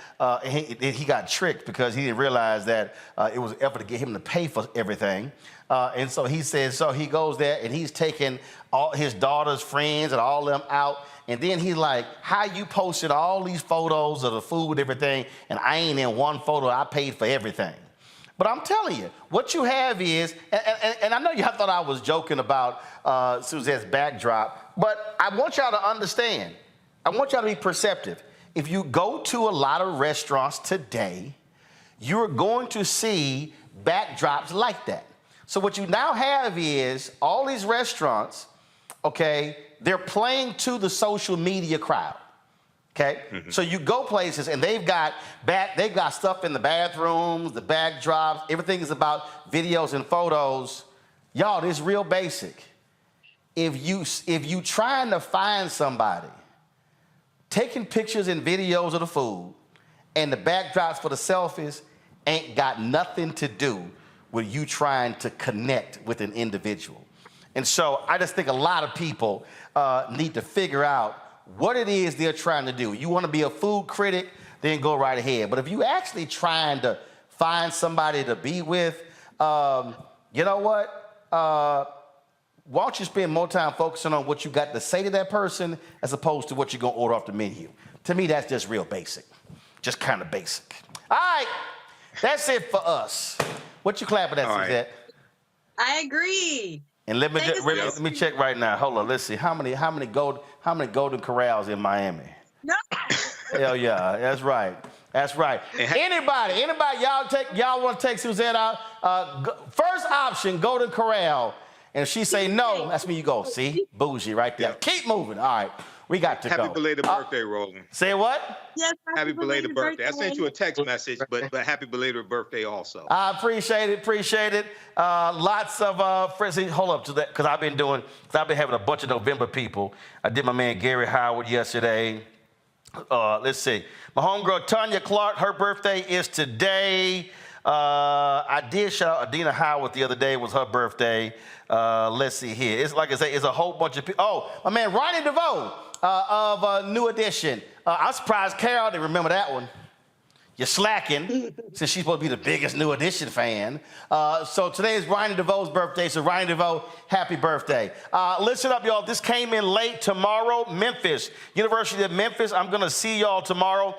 he got tricked because he didn't realize that it was an effort to get him to pay for everything. And so he says, so he goes there and he's taking all his daughter's friends and all them out. And then he's like, how you posted all these photos of the food and everything, and I ain't in one photo, I paid for everything. But I'm telling you, what you have is, and I know you thought I was joking about Suzette's backdrop, but I want y'all to understand. I want y'all to be perceptive. If you go to a lot of restaurants today, you're going to see backdrops like that. So what you now have is all these restaurants, okay, they're playing to the social media crowd. Okay, so you go places and they've got stuff in the bathrooms, the backdrops, everything is about videos and photos. Y'all, this is real basic. If you trying to find somebody taking pictures and videos of the food and the backdrops for the selfies ain't got nothing to do with you trying to connect with an individual. And so I just think a lot of people need to figure out what it is they're trying to do. You want to be a food critic, then go right ahead. But if you actually trying to find somebody to be with, you know what? Why don't you spend more time focusing on what you got to say to that person as opposed to what you're going to order off the menu? To me, that's just real basic. Just kind of basic. All right. That's it for us. What you clapping at, Suzette? I agree. And let me check right now. Hold on. Let's see. How many Golden Corrals in Miami? No. Hell yeah. That's right. That's right. Anybody, y'all want to take Suzette out? First option, Golden Corral. And if she say no, that's when you go. See? Bougie right there. Keep moving. All right. We got to go. Happy belated birthday, Roland. Say what? Yes, Happy belated birthday. I sent you a text message, but happy belated birthday also. I appreciate it. Lots of friends. Hold up to that, because I've been having a bunch of November people. I did my man Gary Howard yesterday. Let's see. My homegirl Tanya Clark, her birthday is today. I did shout out Adina Howard the other day, was her birthday. Let's see here. It's like I say, it's a whole bunch of people. Oh, my man Ronnie DeVoe of New Edition. I'm surprised Carol didn't remember that one. You're slacking, since she's supposed to be the biggest New Edition fan. So today is Ronnie DeVoe's birthday, so Ronnie DeVoe, happy birthday. Listen up, y'all. This came in late tomorrow. Memphis, University of Memphis. I'm going to see y'all tomorrow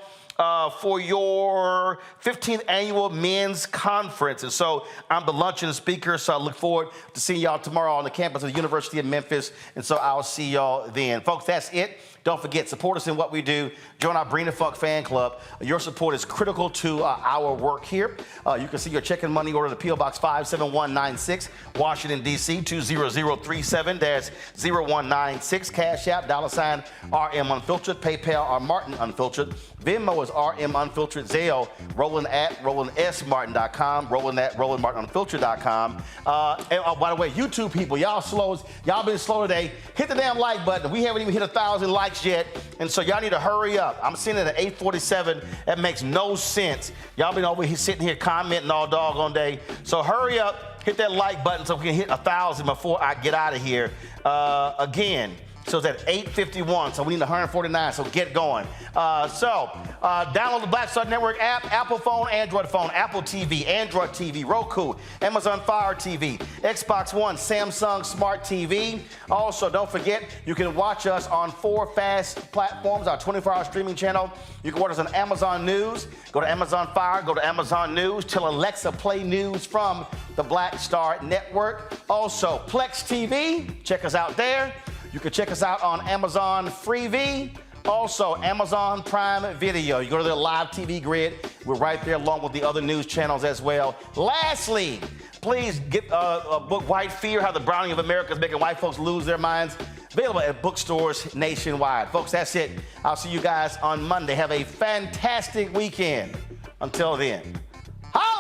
for your 15th annual men's conference. And so I'm the luncheon speaker, so I look forward to seeing y'all tomorrow on the campus of the University of Memphis. And so I'll see y'all then. Folks, that's it. Don't forget, support us in what we do. Join our Bring the Funk fan club. Your support is critical to our work here. You can see your check and money order to P.O. Box 57196, Washington, D.C. 20037-0196. Cash App, $sign RM Unfiltered. PayPal, R Martin Unfiltered. Venmo is RM Unfiltered. Zelle, Roland at RolandSMartin.com. Roland at RolandMartinUnfiltered.com. And by the way, YouTube people, y'all been slow today. Hit the damn like button. We haven't even hit 1,000 likes yet, and so y'all need to hurry up. I'm seeing it at 8:47. That makes no sense. Y'all been over here sitting here commenting all doggone day. So hurry up, hit that like button so we can hit 1,000 before I get out of here. Again, so it's at 8:51, so we need 149, so get going. Download the Black Star Network app, Apple phone, Android phone, Apple TV, Android TV, Roku, Amazon Fire TV, Xbox One, Samsung Smart TV. Also, don't forget, you can watch us on 4 fast platforms, our 24-hour streaming channel. You can watch us on Amazon News. Go to Amazon Fire, go to Amazon News, tell Alexa play news from the Black Star Network. Also, Plex TV, check us out there. You can check us out on Amazon Freevee, also Amazon Prime Video. You go to the live TV grid. We're right there along with the other news channels as well. Lastly, please get a book, White Fear, How the Browning of America is Making White Folks Lose Their Minds. Available at bookstores nationwide. Folks, that's it. I'll see you guys on Monday. Have a fantastic weekend. Until then, ho!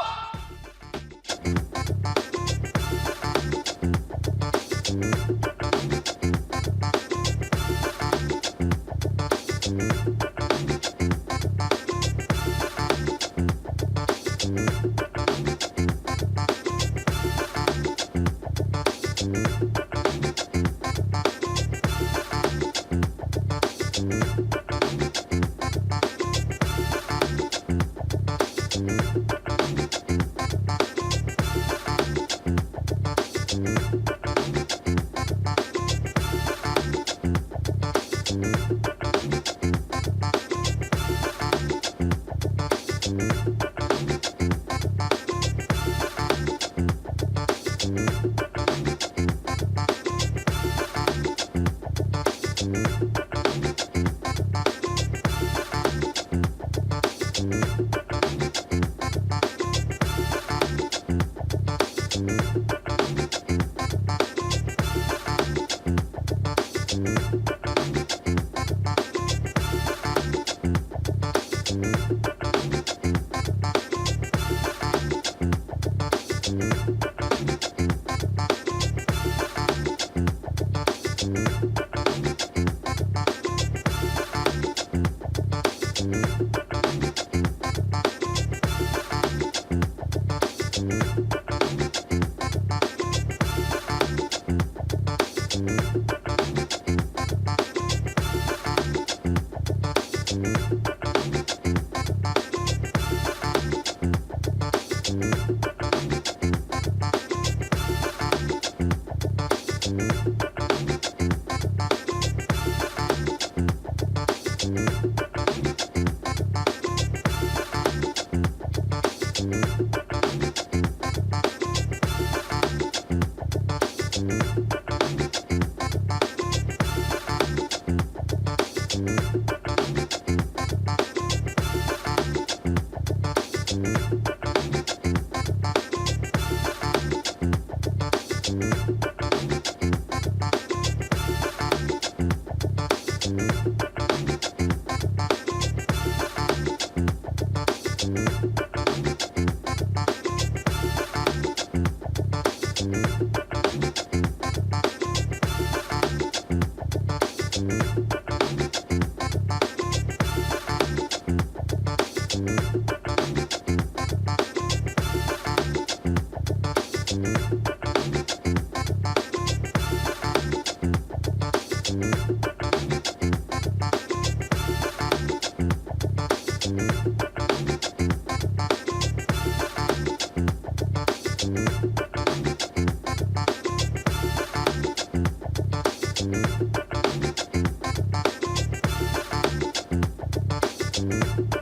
Martin.